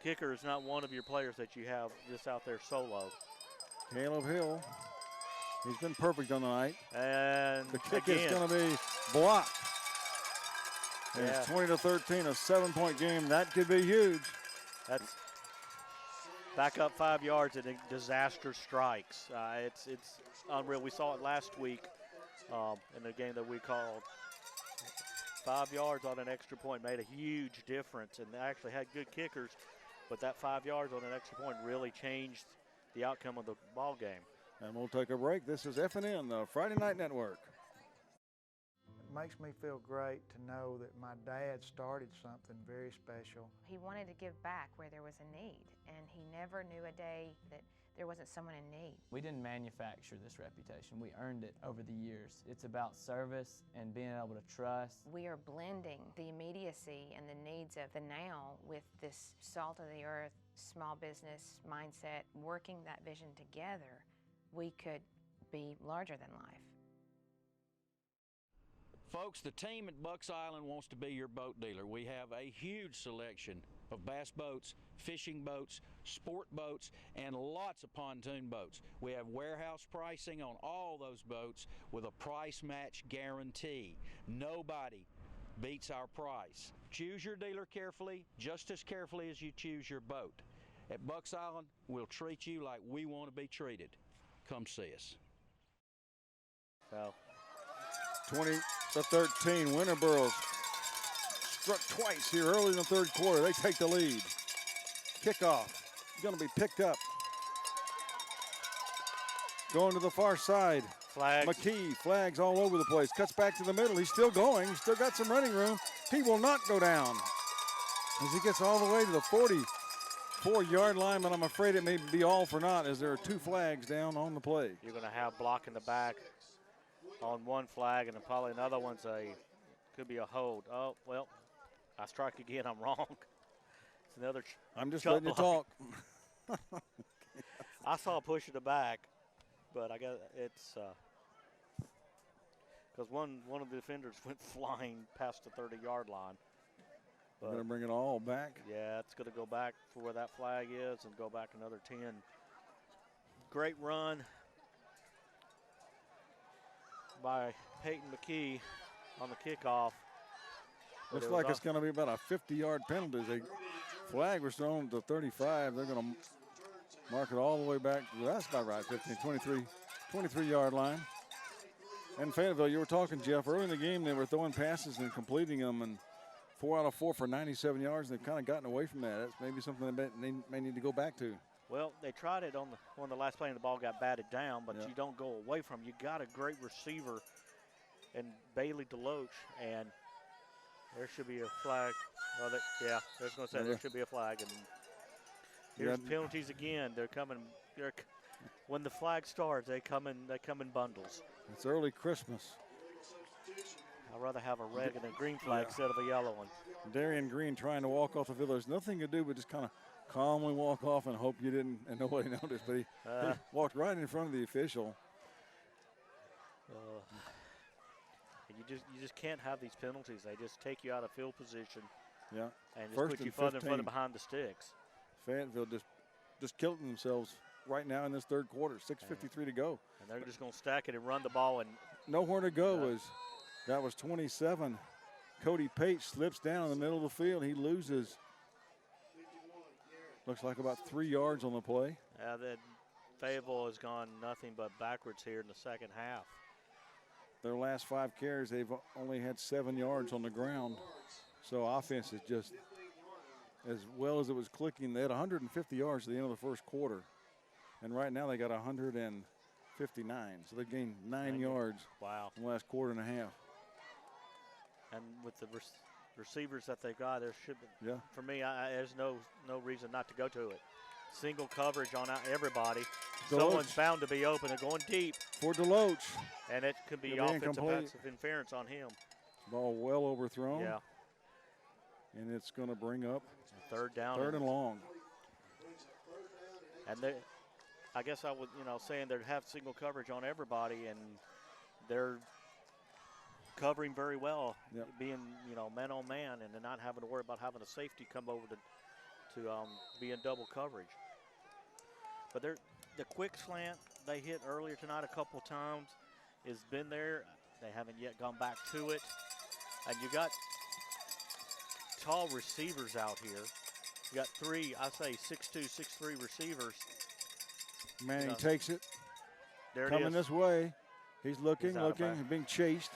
kicker is not one of your players that you have just out there solo. Caleb Hill, he's been perfect on the night. And the kick again, is going to be blocked. And Yeah. it's 20-13, a 7-point game. That could be huge. That's back up 5 yards and a disaster strikes. It's unreal. We saw it last week in the game that we called. 5 yards on an extra point made a huge difference, and they actually had good kickers, but that 5 yards on an extra point really changed the outcome of the ball game. And we'll take a break. This is FNN, the Friday Night Network. It makes me feel great to know that my dad started something very special. He wanted to give back where there was a need, and he never knew a day that there wasn't someone in need. We didn't manufacture this reputation. We earned it over the years. It's about service and being able to trust. We are blending the immediacy and the needs of the now with this salt of the earth, small business mindset. Working that vision together, we could be larger than life. Folks, the team at Bucks Island wants to be your boat dealer. We have a huge selection of bass boats, fishing boats, sport boats, and lots of pontoon boats. We have warehouse pricing on all those boats with a price match guarantee. Nobody beats our price. Choose your dealer carefully, just as carefully as you choose your boat. At Bucks Island, we'll treat you like we want to be treated. Come see us. So 20-13, Winterboro struck twice here early in the third quarter. They take the lead. Kickoff going to be picked up. Going to the far side. Flags. McKee, flags all over the place. Cuts back to the middle. He's still going. He's still got some running room. He will not go down as he gets all the way to the 44-yard line, but I'm afraid it may be all for naught as there are 2 flags down on the play. You're going to have block in the back on one flag, and then probably another one's could be a hold. Oh, well, I strike again. I'm wrong. It's another I'm just chop letting you block. talk. I saw a push in the back, but I got it's because one of the defenders went flying past the 30-yard line. We're going to bring it all back. Yeah, it's going to go back for where that flag is and go back another 10. Great run by Peyton McKee on the kickoff. Looks like it's going to be about a 50-yard penalty. The flag was thrown to 35. They're going to mark it all the way back. That's about right, 15, 23-yard line. And Fayetteville, you were talking, Jeff, early in the game they were throwing passes and completing them, and 4 out of 4 for 97 yards. They've kind of gotten away from that. That's maybe something they may need to go back to. Well, they tried it on the last play and the ball got batted down, but you don't go away from it. You got a great receiver and Bailey Deloach, and there should be a flag. Well, yeah, I was going to say there should be a flag. And here's penalties again. They're coming. When the flag starts, they come in bundles. It's early Christmas. I'd rather have a red and a green flag instead of a yellow one. Darian Green trying to walk off the field. There's nothing to do but just kind of calmly walk off and hope you didn't, and nobody noticed. But he walked right in front of the official. You just can't have these penalties. They just take you out of field position. Yeah. And just put you further and further behind the sticks. Fayetteville just killed themselves right now in this third quarter. 6:53 to go. And they're just going to stack it and run the ball. And nowhere to go. That was 27. Cody Pate slips down in the middle of the field. He loses, looks like about 3 yards on the play. That Fayetteville has gone nothing but backwards here in the second half. Their last 5 carries, they've only had 7 yards on the ground. So offense is just, as well as it was clicking, they had 150 yards at the end of the first quarter. And right now they got 159. So they gained 9 yards in the last quarter and a half. And with the receivers that they got, there should be, for me, there's no reason not to go to it. Single coverage on everybody. Deloach. Someone's bound to be open. They're going deep. For Deloach. And it could be offensive passive interference on him. Ball well overthrown. Yeah. And it's going to bring up third down. Third and long. And I guess I would, saying they'd have single coverage on everybody, and they're covering very well, being, man on man, and they're not having to worry about having a safety come over to be in double coverage. But the quick slant they hit earlier tonight a couple times has been there. They haven't yet gone back to it. And you got tall receivers out here. You got 3, I say 6'2", 6'3" receivers. Manning takes it. There Coming it is. this way. He's looking, He's being chased.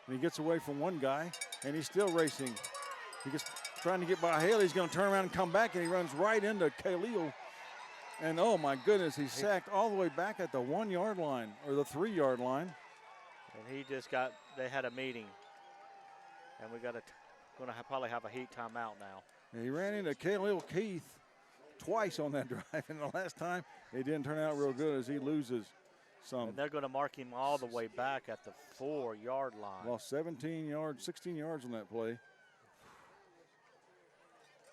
And he gets away from one guy, and he's still racing. He gets trying to get by Haley. He's going to turn around and come back, and he runs right into Khalil. And, oh, my goodness, he's sacked all the way back at the 1 yard line or the 3 yard line. And he just they had a meeting. And we going to probably have a heat timeout now. And he ran into Khalil Keith twice on that drive, and the last time it didn't turn out real good as he loses some. And they're going to mark him all the way back at the 4 yard line. Lost 17 yards, 16 yards on that play.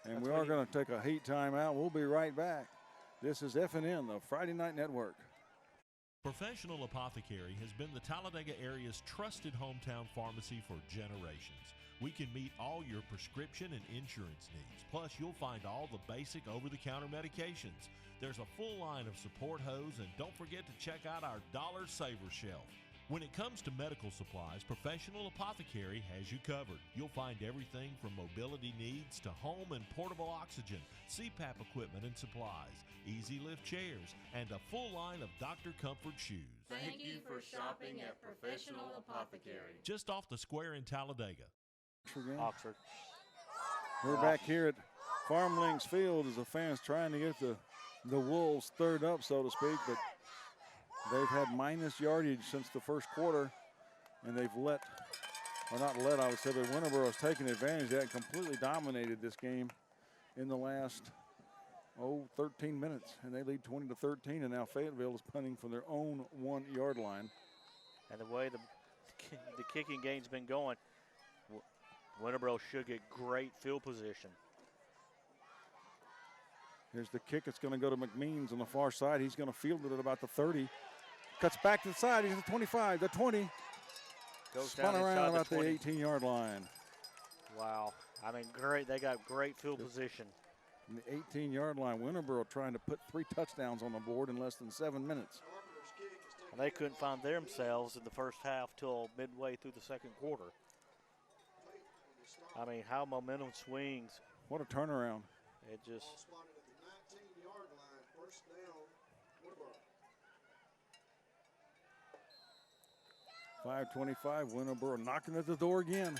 And we are going to take a heat timeout. We'll be right back. This is FNN, the Friday Night Network. Professional Apothecary has been the Talladega area's trusted hometown pharmacy for generations. We can meet all your prescription and insurance needs. Plus, you'll find all the basic over-the-counter medications. There's a full line of support hose, and don't forget to check out our Dollar Saver shelf. When it comes to medical supplies, Professional Apothecary has you covered. You'll find everything from mobility needs to home and portable oxygen, CPAP equipment and supplies, easy lift chairs, and a full line of Dr. Comfort shoes. Thank you for shopping at Professional Apothecary. Just off the square in Talladega. Oxford. We're back here at FarmLinks Field as the fans trying to get the Wolves third up, so to speak, but they've had minus yardage since the first quarter, and they've I would say, but Winterboro has taken advantage of that and completely dominated this game in the last, 13 minutes, and they lead 20-13, and now Fayetteville is punting from their own 1 yard line. And the way the kicking game's been going, Winterboro should get great field position. Here's the kick. It's going to go to McMeans on the far side. He's going to field it at about the 30. Cuts back to the side. He's at the 25, the 20. Goes Spun down around about the the 18 yard line. Wow. I mean, great. They got great field position. From the 18 yard line, Winterboro trying to put 3 touchdowns on the board in less than 7 minutes. And they couldn't find themselves in the first half till midway through the second quarter. I mean, how momentum swings. What a turnaround. It just. 5:25, Winterboro knocking at the door again.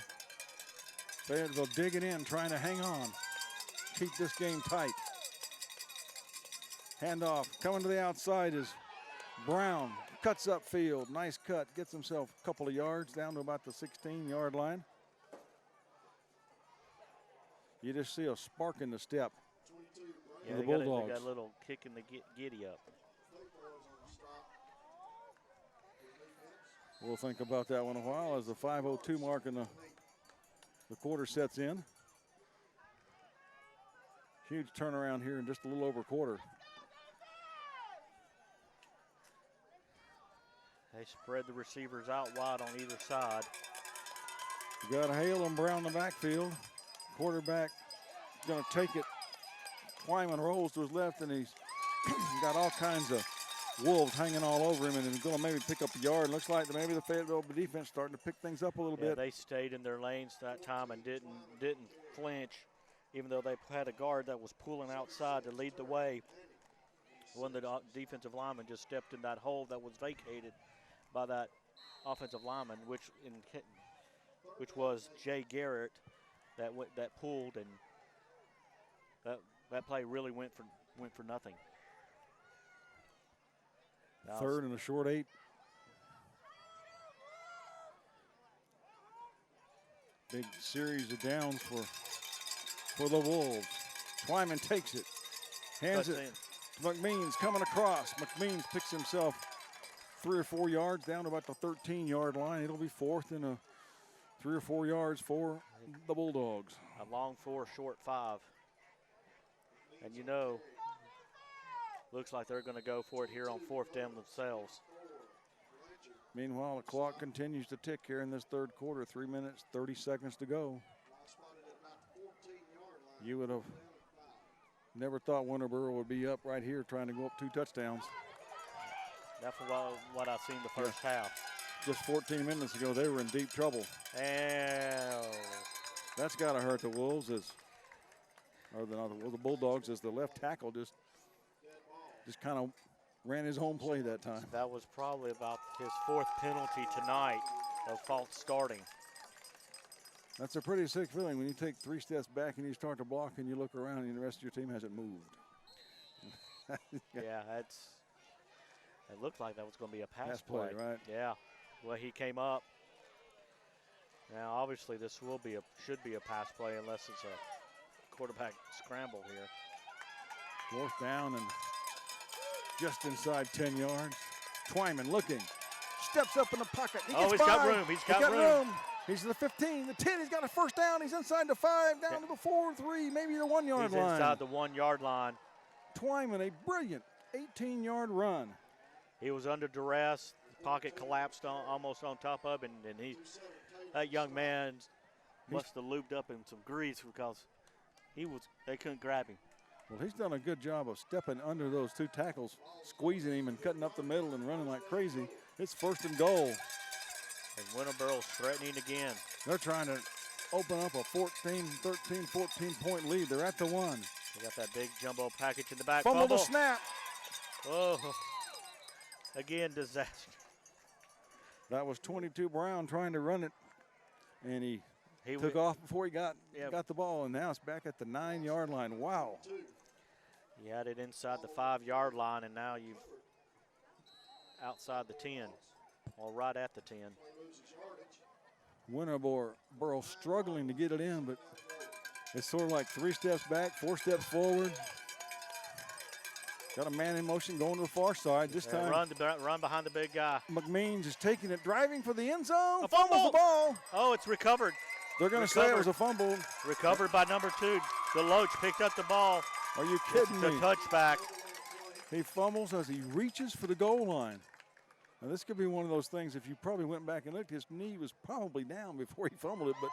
Fayetteville digging in, trying to hang on. Keep this game tight. Handoff coming to the outside is Brown. cuts upfield. Nice cut. Gets himself a couple of yards down to about the 16-yard line. You just see a spark in the step. Yeah, the they Bulldogs. got a little kick in the giddy up. We'll think about that one a while as the 5:02 mark in the quarter sets in. Huge turnaround here in just a little over a quarter. They spread the receivers out wide on either side. You got Hale and Brown in the backfield. Quarterback going to take it. Twyman rolls to his left, and he's got all kinds of wolves hanging all over him, and he's going to maybe pick up a yard. Looks like maybe the Fayetteville defense starting to pick things up a little bit. They stayed in their lanes that time and didn't flinch, even though they had a guard that was pulling outside to lead the way. One of the defensive linemen just stepped in that hole that was vacated by that offensive lineman, which was Jay Garrett, that pulled, and that play really went for nothing. Now 3rd and a short 8. Big series of downs for the Wolves. Twyman takes it, hands it to McMeans coming across. McMeans picks himself 3 or 4 yards down to about the 13-yard line. It'll be 4th and 3 or 4 yards for the Bulldogs. A long 4, short 5. And looks like they're going to go for it here on 4th down themselves. Meanwhile, the clock continues to tick here in this 3rd quarter. 3 minutes, 30 seconds to go. You would have never thought Winterboro would be up right here trying to go up 2 touchdowns. That's what I've seen the first half. Just 14 minutes ago, they were in deep trouble. And that's got to hurt the Wolves, the Bulldogs, as the left tackle just kind of ran his own play that time. That was probably about his 4th penalty tonight of false starting. That's a pretty sick feeling when you take 3 steps back and you start to block and you look around and the rest of your team hasn't moved. Yeah, it looked like that was going to be a pass play, right? Yeah. Well, he came up. Now, obviously, this should be a pass play unless it's a quarterback scramble here. 4th down and just inside 10 yards. Twyman looking, steps up in the pocket. He's got room. He's got room. He's to the 15, the 10. He's got a 1st down. He's inside the 5, down to the 4, 3, maybe the 1-yard line. He's inside the 1-yard line. Twyman, a brilliant 18-yard run. He was under duress. The pocket collapsed almost on top of him, and that young man must have lubed up in some grease because they couldn't grab him. Well, he's done a good job of stepping under those 2 tackles, squeezing him and cutting up the middle and running like crazy. It's 1st and goal. And Winterboro's threatening again. They're trying to open up a 13, 14-point lead. They're at the 1. They got that big jumbo package in the back. Fumble the snap. Oh, again, disaster. That was 22 Brown trying to run it, and he took off before he got the ball, and now it's back at the 9-yard line. Wow. You had it inside the 5-yard line, and now you've outside the 10, or right at the 10. Winterboro struggling to get it in, but it's sort of like 3 steps back, 4 steps forward. Got a man in motion going to the far side. This time. Run behind the big guy. McMeans is taking it, driving for the end zone. A fumble. The ball. Oh, it's recovered. They're going to say it was a fumble. Recovered by number 2. Deloach picked up the ball. Are you kidding me? The touchback. He fumbles as he reaches for the goal line. Now, this could be one of those things, if you probably went back and looked, his knee was probably down before he fumbled it, but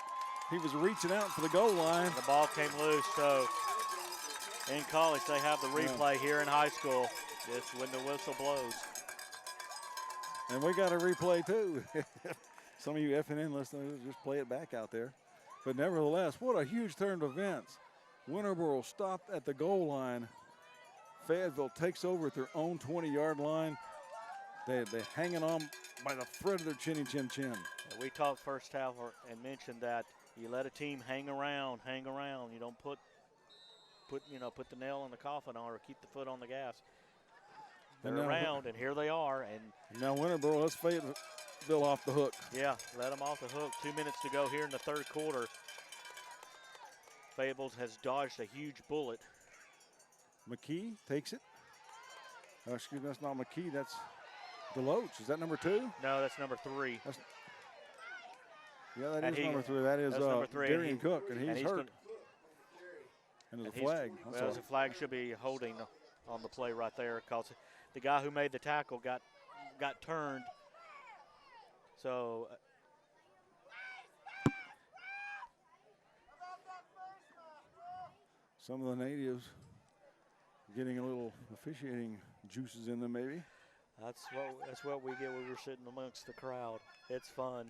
he was reaching out for the goal line. The ball came loose, so in college they have the replay here in high school, just when the whistle blows. And we got a replay, too. Some of you FNN listeners just play it back out there. But nevertheless, what a huge turn of events. Winterboro stopped at the goal line. Fayetteville takes over at their own 20-yard line. They're hanging on by the thread of their chinny chin chin. We talked first half and mentioned that you let a team hang around. You don't put the nail in the coffin or keep the foot on the gas. They're around, and here they are. And now Winterboro, let's Fayetteville off the hook. Yeah, let them off the hook. 2 minutes to go here in the third quarter. Fayetteville has dodged a huge bullet. McKee takes it. Oh, excuse me, that's not McKee. That's Deloach. Is that number 2? No, that's number 3. Yeah, that is number 3. That is number 3. Darian Cook, and he's hurt. And the flag. Well, the flag should be holding on the play right there because the guy who made the tackle got turned. So some of the natives getting a little officiating juices in them, maybe. That's what we get when we're sitting amongst the crowd. It's fun.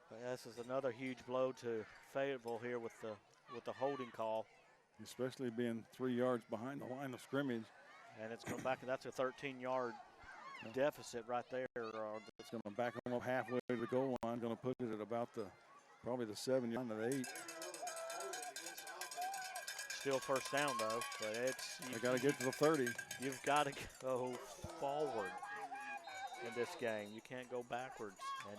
But this is another huge blow to Fayetteville here with the holding call. Especially being 3 yards behind the line of scrimmage. And it's going back, and that's a 13-yard deficit right there. It's going to back them up halfway to the goal line. Going to put it at about probably the 7 yard line to 8. Still first down though, but they got to get to the 30. You've got to go forward in this game. You can't go backwards. And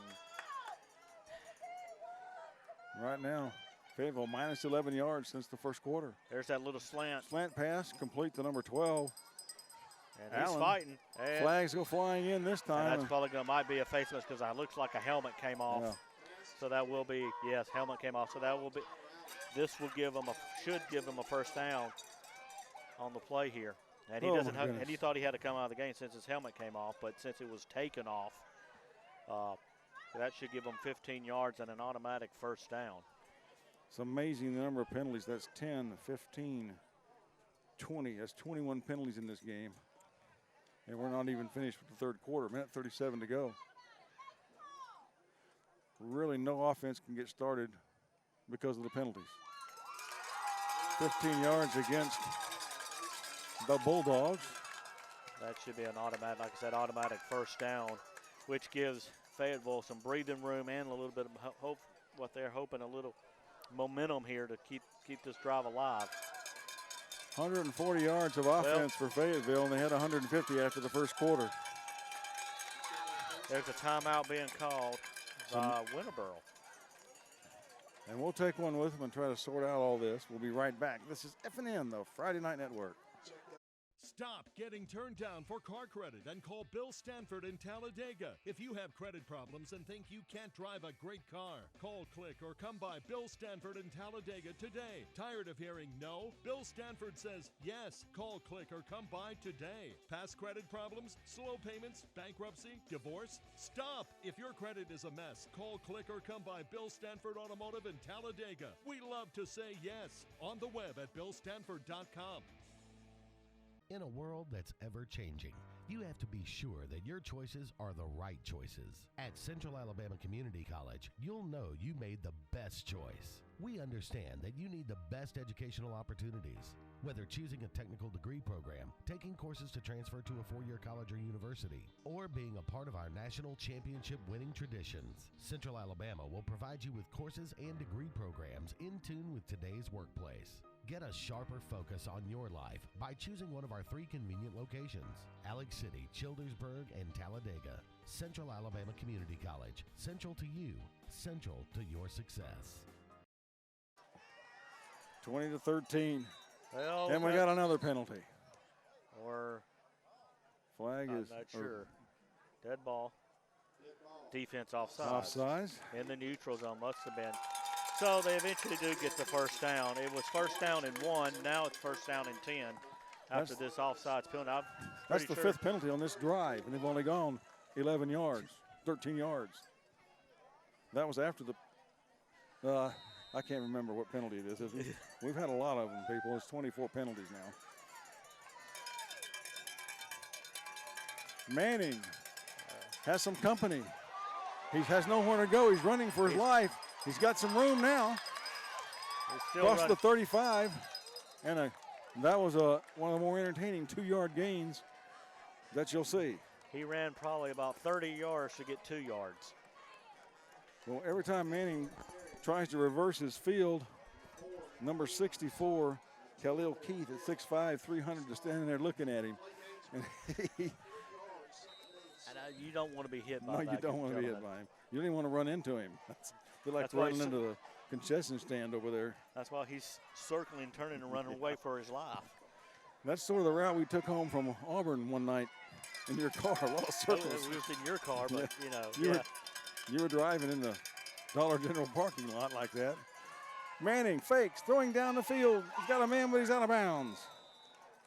right now, Fayetteville minus 11 yards since the first quarter. There's that little slant. Slant pass complete to number 12. And he's fighting. And flags go flying in this time. And that's probably might be a face mask because it looks like a helmet came off. Yeah. So that will be, yes, helmet came off. So that will be. This will should give him a first down on the play here. And he doesn't have, and he thought he had to come out of the game since his helmet came off, but since it was taken off, that should give him 15 yards and an automatic first down. It's amazing the number of penalties. That's 10, 15, 20. That's 21 penalties in this game. And we're not even finished with the third quarter. Minute 37 to go. Really no offense can get started because of the penalties. 15 yards against the Bulldogs. That should be an automatic, like I said, automatic first down, which gives Fayetteville some breathing room and a little bit of hope, what they're hoping, a little momentum here to keep this drive alive. 140 yards of offense for Fayetteville, and they had 150 after the first quarter. There's a timeout being called by Winterboro. And we'll take one with them and try to sort out all this. We'll be right back. This is FNN, the Friday Night Network. Stop getting turned down for car credit and call Bill Stanford in Talladega. If you have credit problems and think you can't drive a great car, call, click, or come by Bill Stanford in Talladega today. Tired of hearing no? Bill Stanford says yes. Call, click, or come by today. Past credit problems, slow payments, bankruptcy, divorce? Stop! If your credit is a mess, call, click, or come by Bill Stanford Automotive in Talladega. We love to say yes. On the web at billstanford.com. In a world that's ever changing, you have to be sure that your choices are the right choices. At Central Alabama Community College, you'll know you made the best choice. We understand that you need the best educational opportunities. Whether choosing a technical degree program, taking courses to transfer to a 4-year college or university, or being a part of our national championship winning traditions, Central Alabama will provide you with courses and degree programs in tune with today's workplace. Get a sharper focus on your life by choosing one of our 3 convenient locations: Alex City, Childersburg, and Talladega. Central Alabama Community College. Central to you. Central to your success. 20-13. Well, and we got another penalty. Or flag I'm is not sure. Dead ball. Defense offsides. Offsides. In the neutral zone must have been. So they eventually do get the first down. It was first down and 1. Now it's first down and 10 after this offsides penalty. That's the 5th penalty on this drive, and they've only gone 11 yards, 13 yards. That was after the I can't remember what penalty it is. We've had a lot of them, people. It's 24 penalties now. Manning has some company. He has nowhere to go. He's running for his life. He's got some room now. Crossed the 35, and that was one of the more entertaining 2-yard gains that you'll see. He ran probably about 30 yards to get 2 yards. Well, every time Manning tries to reverse his field, number 64 Khalil Keith at 6'5", 300, just standing there looking at him. And you don't want to be hit by no, that. you don't want to be hit by him. You don't even want to run into him. You're like running into the concession stand over there. That's why he's circling, turning, and running away for his life. That's sort of the route we took home from Auburn one night in your car. A lot of circles. It was in your car, but, You were driving in the Dollar General parking lot like that. Manning fakes, throwing down the field. He's got a man, but he's out of bounds.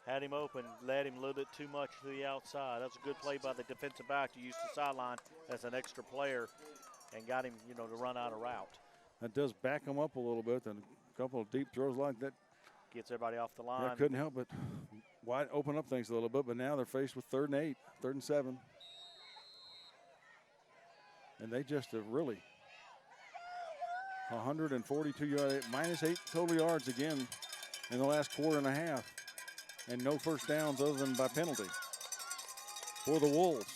Had him open, led him a little bit too much to the outside. That's a good play by the defensive back to use the sideline as an extra player and got him, to run out of route. That does back him up a little bit, and a couple of deep throws like that. Gets everybody off the line. Yeah, couldn't help but open up things a little bit, but now they're faced with 3rd and 8, 3rd and 7. And they just have really 142 yards, minus 8 total yards again in the last quarter and a half. And no first downs other than by penalty for the Wolves.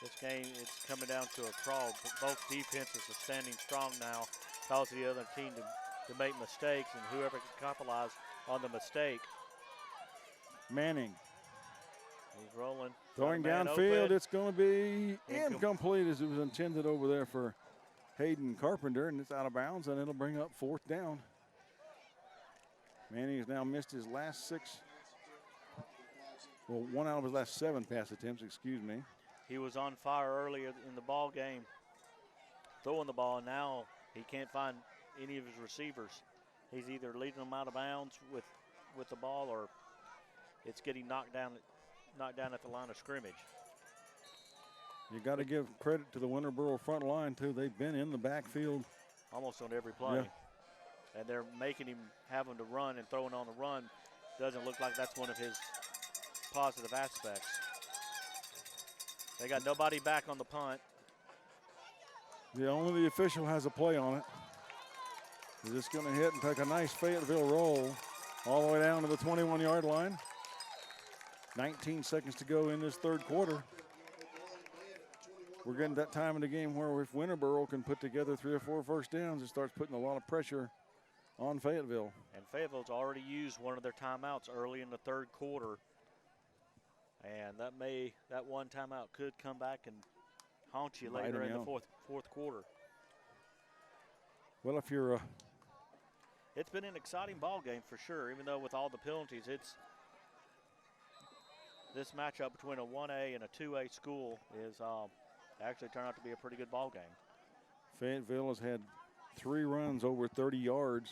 This game, it's coming down to a crawl. Both defenses are standing strong now, causing the other team to make mistakes, and whoever can capitalize on the mistake. Manning. He's rolling. Throwing downfield, it's going to be incomplete as it was intended over there for Hayden Carpenter, and it's out of bounds, and it'll bring up 4th down. Manning has now missed his last 6. Well, 1 out of his last 7 pass attempts, excuse me. He was on fire earlier in the ball game, throwing the ball. Now he can't find any of his receivers. He's either leading them out of bounds with the ball, or it's getting knocked down at the line of scrimmage. You got to give credit to the Winterboro front line, too. They've been in the backfield almost on every play. Yeah. And they're making him having to run and throwing on the run. Doesn't look like that's one of his positive aspects. They got nobody back on the punt. Yeah, only the official has a play on it. He's just going to hit and take a nice Fayetteville roll all the way down to the 21-yard line. 19 seconds to go in this 3rd quarter. We're getting that time in the game where if Winterboro can put together 3 or 4 first downs, it starts putting a lot of pressure on Fayetteville. And Fayetteville's already used one of their timeouts early in the 3rd quarter. And that one timeout could come back and haunt you later in the fourth quarter. Well, if you're it's been an exciting ball game for sure, even though with all the penalties, this matchup between a 1A and a 2A school is actually turned out to be a pretty good ball game. Fayetteville has had 3 runs over 30 yards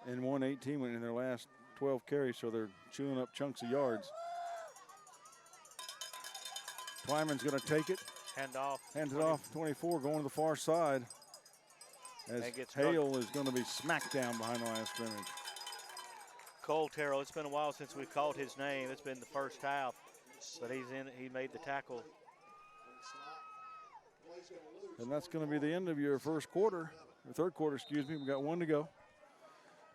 and 118 in their last 12 carries, so they're chewing up chunks of yards. Twyman's going to take it. Hands it off, 24, going to the far side. As Hale is going to be smacked down behind the line of scrimmage. Cole Terrell, it's been a while since we've called his name. It's been the first half, but he made the tackle. And that's going to be the end of your 3rd quarter, excuse me. We've got 1 to go.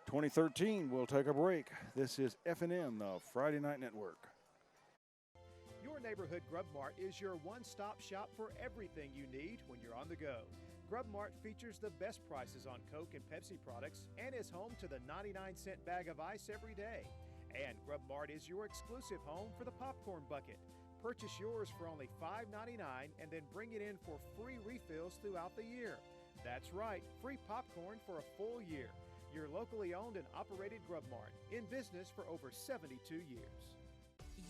2013, we'll take a break. This is FNN, the Friday Night Network. Your neighborhood Grub Mart is your one-stop shop for everything you need when you're on the go. Grub Mart features the best prices on Coke and Pepsi products and is home to the 99-cent bag of ice every day. And Grub Mart is your exclusive home for the popcorn bucket. Purchase yours for only $5.99 and then bring it in for free refills throughout the year. That's right, free popcorn for a full year. Your locally owned and operated Grub Mart, in business for over 72 years.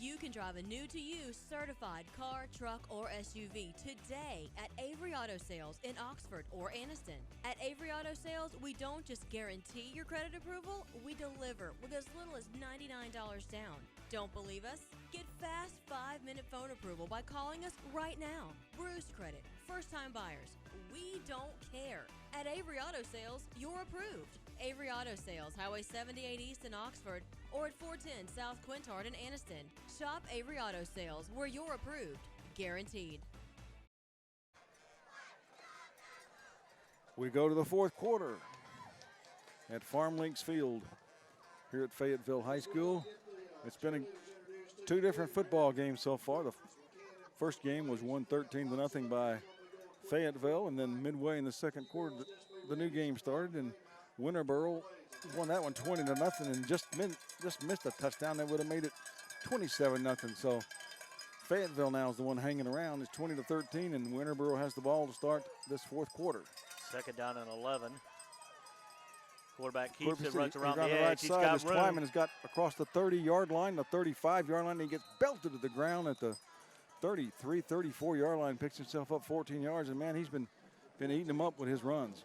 You can drive a new-to-you certified car, truck, or SUV today at Avery Auto Sales in Oxford or Anniston. At Avery Auto Sales, we don't just guarantee your credit approval, we deliver with as little as $99 down. Don't believe us? Get fast 5-minute phone approval by calling us right now. Bruce Credit, first-time buyers, we don't care. At Avery Auto Sales, you're approved. Avery Auto Sales, Highway 78 East in Oxford, or at 410 South Quintard in Anniston. Shop Avery Auto Sales, where you're approved. Guaranteed. We go to the 4th quarter at FarmLinks Field here at Fayetteville High School. It's been 2 different football games so far. The first game was won 13-0 by Fayetteville, and then midway in the 2nd quarter, the new game started, and Winterboro won that one 20-0 and just missed a touchdown. That would have made it 27-0. So Fayetteville now is the one hanging around. It's 20-13, and Winterboro has the ball to start this fourth quarter. Second down and 11. Quarterback keeps it, runs around on the right edge. He's side. got This room. Twyman has got across the 30-yard line, the 35-yard line. And he gets belted to the ground at the 33, 34-yard line. Picks himself up 14 yards, and man, he's been eating them up with his runs.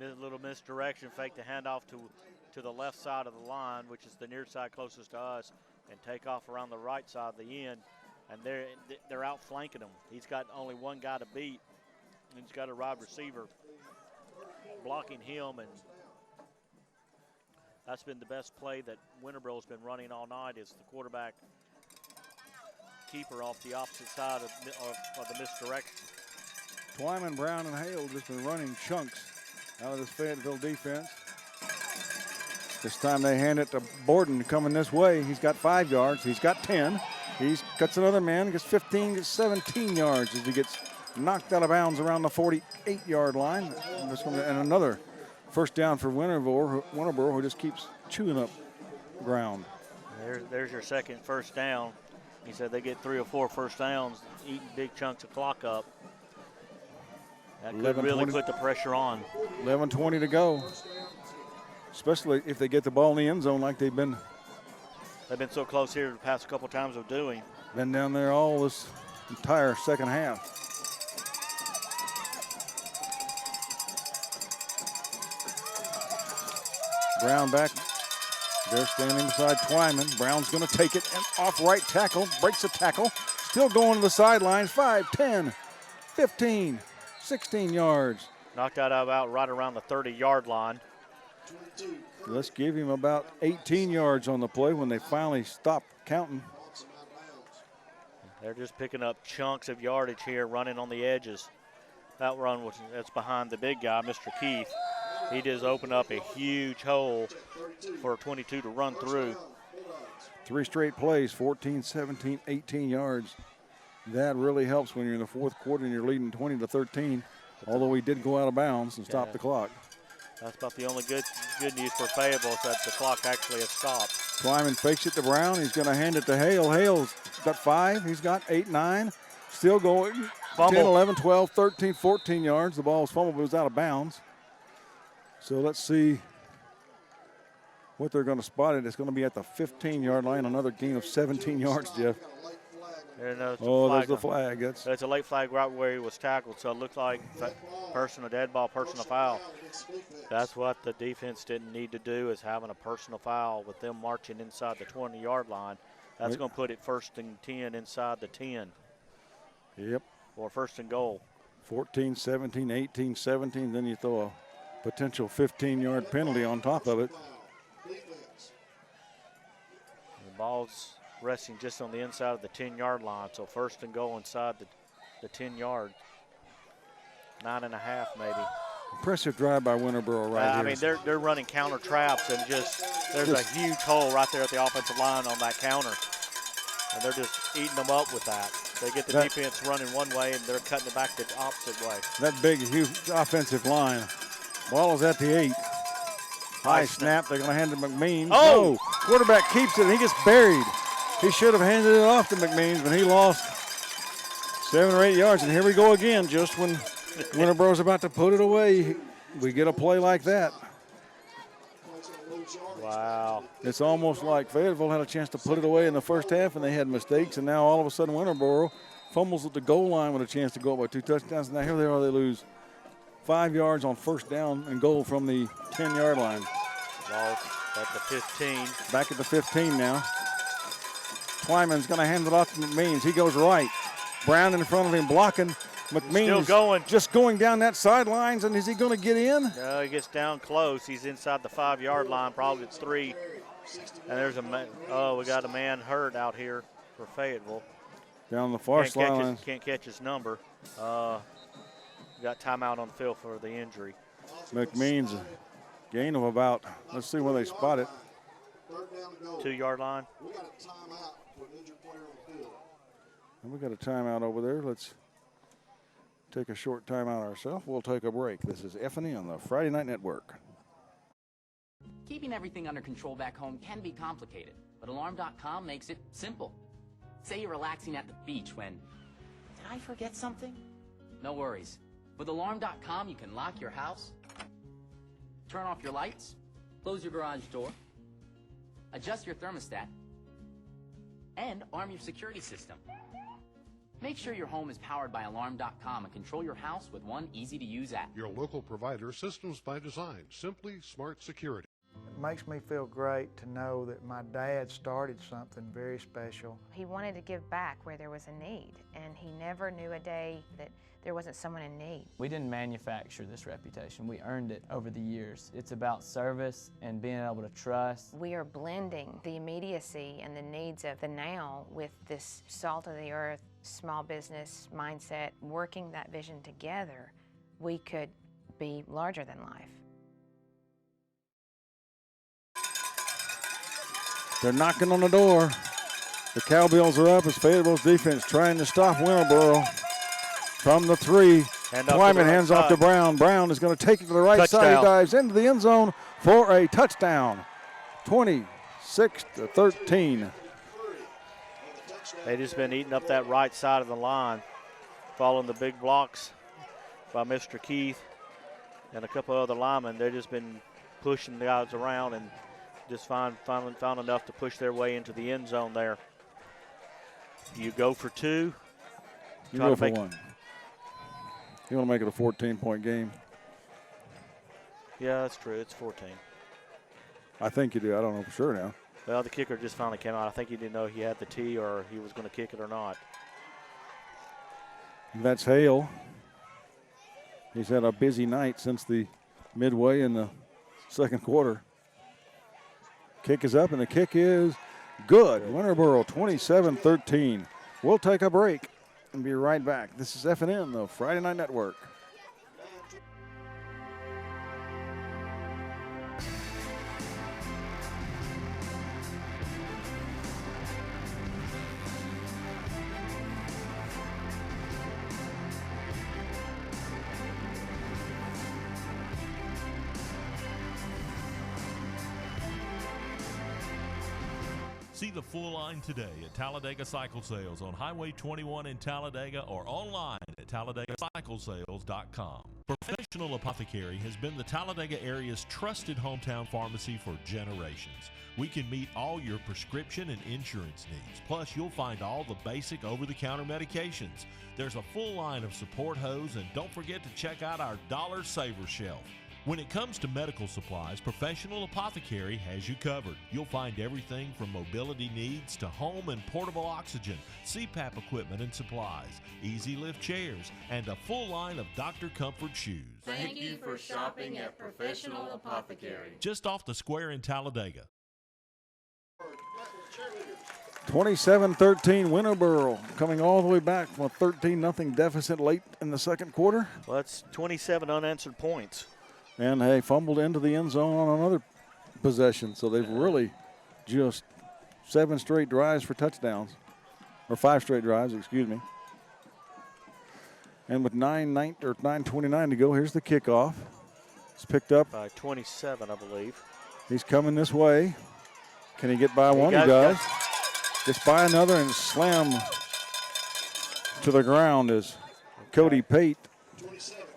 Little misdirection, fake the handoff to the left side of the line, which is the near side closest to us, and take off around the right side of the end. And they're outflanking him. He's got only one guy to beat, and he's got a wide receiver blocking him, and that's been the best play that Winterboro's been running all night, is the quarterback keeper off the opposite side of the misdirection. Twyman, Brown, and Hale just been running chunks out of this Fayetteville defense. This time they hand it to Borden coming this way. He's got 5 yards. He's got 10. He cuts another man, gets 15, gets 17 yards as he gets knocked out of bounds around the 48-yard line. And another first down for Winterboro, who just keeps chewing up ground. There's your second first down. He said they get 3 or 4 first downs, eating big chunks of clock up. That could really put the pressure on. 11:20 to go. Especially if they get the ball in the end zone like they've been so close here the past couple times of doing. Been down there all this entire second half. Brown back. They're standing beside Twyman. Brown's going to take it and off right tackle. Breaks the tackle. Still going to the sidelines. 5, 10, 15, 16 yards. Knocked out about right around the 30-yard line. Let's give him about 18 yards on the play when they finally stop counting. They're just picking up chunks of yardage here, running on the edges. That run that's behind the big guy, Mr. Keith. He just opened up a huge hole for 22 to run through. 3 straight plays, 14, 17, 18 yards. That really helps when you're in the fourth quarter and you're leading 20-13. Although he did go out of bounds and stop the clock. That's about the only good news for Fayetteville, is that the clock actually has stopped. Twyman fakes it to Brown. He's going to hand it to Hale. Hale's got 5. He's got 8, 9. Still going. Fumble. 10, 11, 12, 13, 14 yards. The ball was fumbled, but it was out of bounds. So let's see what they're going to spot it. It's going to be at the 15-yard line. Another gain of 17 yards, Jeff. There's the flag. That's a late flag right where he was tackled, so it looked like personal dead ball, personal foul. That's what the defense didn't need to do, is having a personal foul with them marching inside the 20-yard line. That's going to put it 1st and 10 inside the 10. Yep. Or 1st and goal. 14, 17, 18, 17. Then you throw a potential 15-yard penalty on top of it. The ball's resting just on the inside of the 10-yard line, so 1st and goal inside the 10-yard. 9.5 maybe. Impressive drive by Winterboro here. I mean, they're running counter traps, and there's a huge hole right there at the offensive line on that counter. And they're just eating them up with that. They get the defense running one way, and they're cutting it back the opposite way. That big, huge offensive line. Ball is at the 8. High snap. They're going to hand it to McMeans. Oh! No. Quarterback keeps it, and he gets buried. He should have handed it off to McMeans, but he lost 7 or 8 yards. And here we go again, just when Winterboro's about to put it away. We get a play like that. Wow. It's almost like Fayetteville had a chance to put it away in the first half, and they had mistakes, and now all of a sudden Winterboro fumbles at the goal line with a chance to go up by 2 touchdowns. Now here they are, they lose 5 yards on 1st down and goal from the 10-yard line. Ball at the 15. Back at the 15 now. Twyman's going to hand it off to McMeans. He goes right. Brown in front of him blocking. McMeans still going. Just going down that sidelines, and is he going to get in? No, he gets down close. He's inside the 5-yard line, probably it's 3. And there's we got a man hurt out here for Fayetteville. Down the far sideline. Can't catch his number. Got timeout on the field for the injury. McMeans, a gain of about, let's see where they spot it. 2-yard line. And we got a timeout over there. Let's take a short timeout ourselves. We'll take a break. This is FNN, the Friday Night Network. Keeping everything under control back home can be complicated, but Alarm.com makes it simple. Say you're relaxing at the beach when, did I forget something? No worries. With Alarm.com, you can lock your house, turn off your lights, close your garage door, adjust your thermostat, and arm your security system. Make sure your home is powered by Alarm.com and control your house with one easy-to-use app. Your local provider, Systems by Design, Simply Smart Security. It makes me feel great to know that my dad started something very special. He wanted to give back where there was a need, and he never knew a day that there wasn't someone in need. We didn't manufacture this reputation. We earned it over the years. It's about service and being able to trust. We are blending the immediacy and the needs of the now with this salt of the earth, small business mindset. Working that vision together, we could be larger than life. They're knocking on the door. The Cowbells are up as Fayetteville's defense trying to stop Winterboro from the three. Wyman hands off to Brown. Brown is going to take it to the right side. He dives into the end zone for a touchdown. 26-13. They just been eating up that right side of the line, following the big blocks by Mr. Keith and a couple other linemen. They've just been pushing the guys around and just found enough to push their way into the end zone there. You go for two. You go for one. You want to make it a 14-point game? Yeah, that's true. It's 14. I think you do. I don't know for sure now. Well, the kicker just finally came out. I think he didn't know he had the tee or he was going to kick it or not. That's Hale. He's had a busy night since the midway in the second quarter. Kick is up, and the kick is good. Winterboro 27-13. We'll take a break and be right back. This is FNN, the Friday Night Network. See the full line today at Talladega Cycle Sales on Highway 21 in Talladega or online at TalladegaCycleSales.com. Professional Apothecary has been the Talladega area's trusted hometown pharmacy for generations. We can meet all your prescription and insurance needs. Plus, you'll find all the basic over-the-counter medications. There's a full line of support hose, and don't forget to check out our Dollar Saver shelf. When it comes to medical supplies, Professional Apothecary has you covered. You'll find everything from mobility needs to home and portable oxygen, CPAP equipment and supplies, easy lift chairs, and a full line of Dr. Comfort shoes. Thank you for shopping at Professional Apothecary. Just off the square in Talladega. 27-13 Winterboro coming all the way back from a 13-0 deficit late in the second quarter. Well, that's 27 unanswered points. And they fumbled into the end zone on another possession. So they've really just 7 straight drives for touchdowns. Or 5 straight drives, excuse me. And with 9:29 to go, here's the kickoff. It's picked up by 27, I believe. He's coming this way. Can he get by one? He does. Gets by another and slam to the ground is Cody Pate.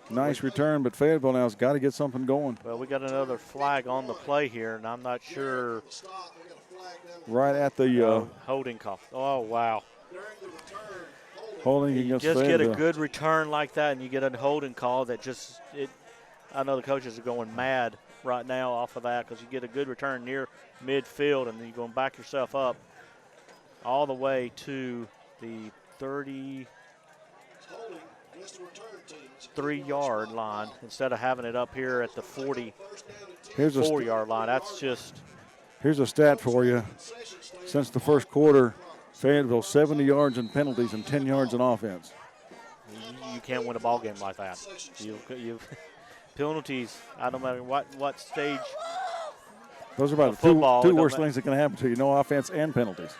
Nice return, but Fayetteville now has got to get something going. Well, we got another flag on the play here, and I'm not sure. Right at the holding call. Oh, wow. Holding you just get a good return like that, and you get a holding call that just I know the coaches are going mad right now off of that because you get a good return near midfield, and then you're going to back yourself up all the way to the 33-yard line instead of having it up here at the 44-yard line. That's just. Here's a stat for you. Since the first quarter, Fayetteville 70 yards in penalties and 10 yards in offense. You can't win a ball game like that. You penalties. I don't matter what stage. Those are about the two worst things that can happen to you. No offense and penalties.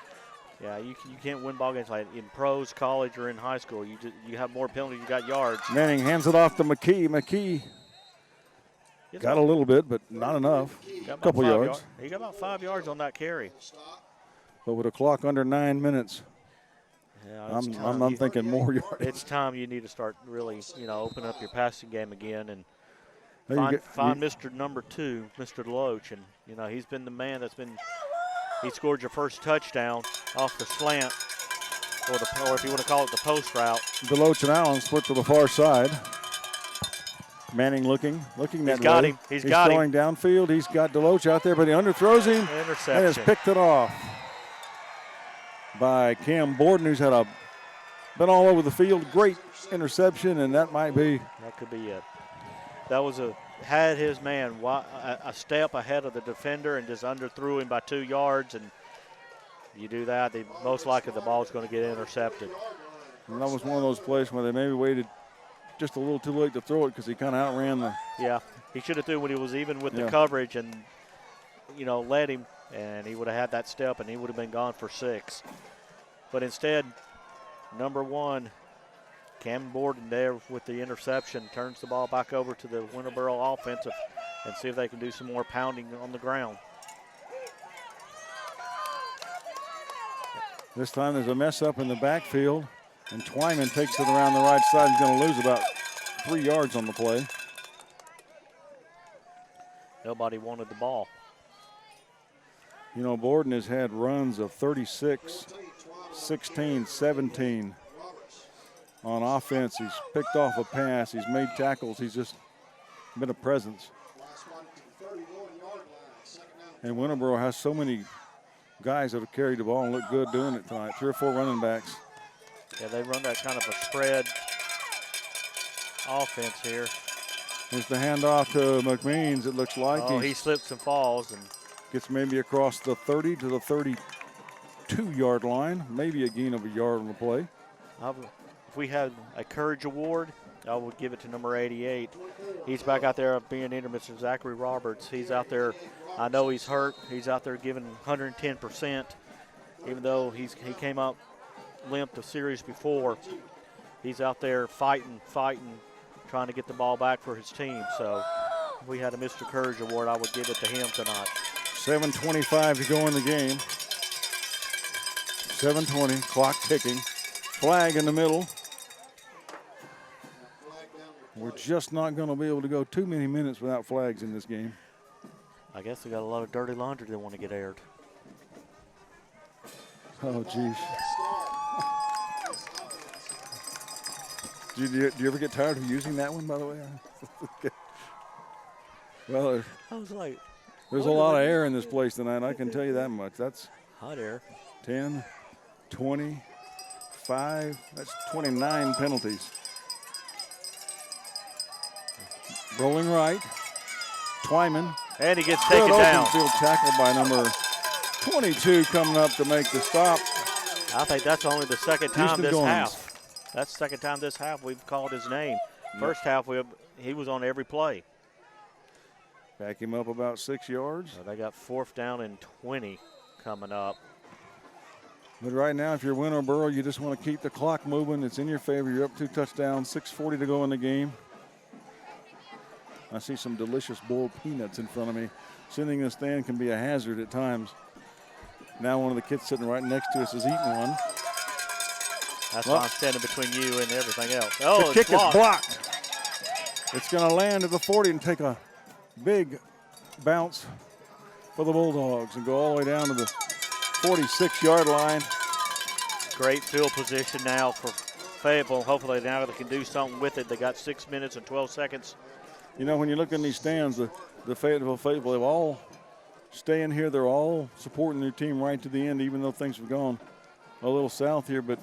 Yeah, you can't win ball games like in pros, college, or in high school. You have more penalties, you got yards. Manning hands it off to McKee. McKee. Got a little bit, but not enough. A couple yards. He got about 5 yards on that carry. But with a clock under 9 minutes, yeah, I'm thinking more yards. It's time you need to start really, open up your passing game again and find Mr. Number 2, Mr. Deloach. And, he's been the man he scored your first touchdown off the slant, or if you want to call it the post route. Deloach and Allen split to the far side. Manning looking that way. He's got him. He's got throwing downfield. He's got Deloach out there, but he underthrows him. Interception. And has picked it off by Cam Borden, who's been all over the field. Great interception, and that could be it. That was had his man a step ahead of the defender and just underthrew him by 2 yards, and you do that, most likely the ball's going to get intercepted. And that was one of those plays where they maybe waited just a little too late to throw it because he kind of outran the. Yeah, he should have threw when he was even with the coverage and, led him, and he would have had that step and he would have been gone for 6. But instead, number 1, Cam Borden there with the interception, turns the ball back over to the Winterboro offensive and see if they can do some more pounding on the ground. This time there's a mess up in the backfield, and Twyman takes it around the right side. He's going to lose about 3 yards on the play. Nobody wanted the ball. Borden has had runs of 36, 16, 17 on offense. He's picked off a pass. He's made tackles. He's just been a presence. And Winterboro has so many guys that have carried the ball and look good doing it tonight. 3 or 4 running backs. Yeah, they run that kind of a spread offense here. There's the handoff to McMeans, it looks like. Oh, he slips and falls. And gets maybe across the 30 to the 32-yard line. Maybe a gain of a yard on the play. If we had a Courage Award, I would give it to number 88. He's back out there being intermittent. Zachary Roberts. He's out there. I know he's hurt. He's out there giving 110%, even though he came up limp the series before. He's out there fighting, trying to get the ball back for his team. So if we had a Mr. Courage Award, I would give it to him tonight. 7:25 to go in the game. 7:20, clock ticking. Flag in the middle. We're just not going to be able to go too many minutes without flags in this game. I guess we got a lot of dirty laundry that want to get aired. Oh, geez. Do you ever get tired of using that one, by the way? Well, there's a lot of air in this place tonight, I can tell you that much. That's hot air. 10, 20, 5, that's 29 penalties. Rolling right, Twyman. And he gets taken down. Open field tackle by number 22 coming up to make the stop. I think that's only the second time this Goins. half. That's the second time this half we've called his name. First half, he was on every play. Back him up about 6 yards. So they got 4th down and 20 coming up. But right now, if you're Winterboro, you just want to keep the clock moving. It's in your favor. You're up 2 touchdowns, 6:40 to go in the game. I see some delicious boiled peanuts in front of me. Sitting in the stand can be a hazard at times. Now one of the kids sitting right next to us is eating one. That's why I'm standing between you and everything else. Oh, the kick is blocked. It's going to land at the 40 and take a big bounce for the Bulldogs and go all the way down to the 46-yard line. Great field position now for Fayetteville. Hopefully now they can do something with it. They got 6 minutes and 12 seconds. When you look in these stands, the Fayetteville faithful have all staying here. They're all supporting their team right to the end, even though things have gone a little south here. But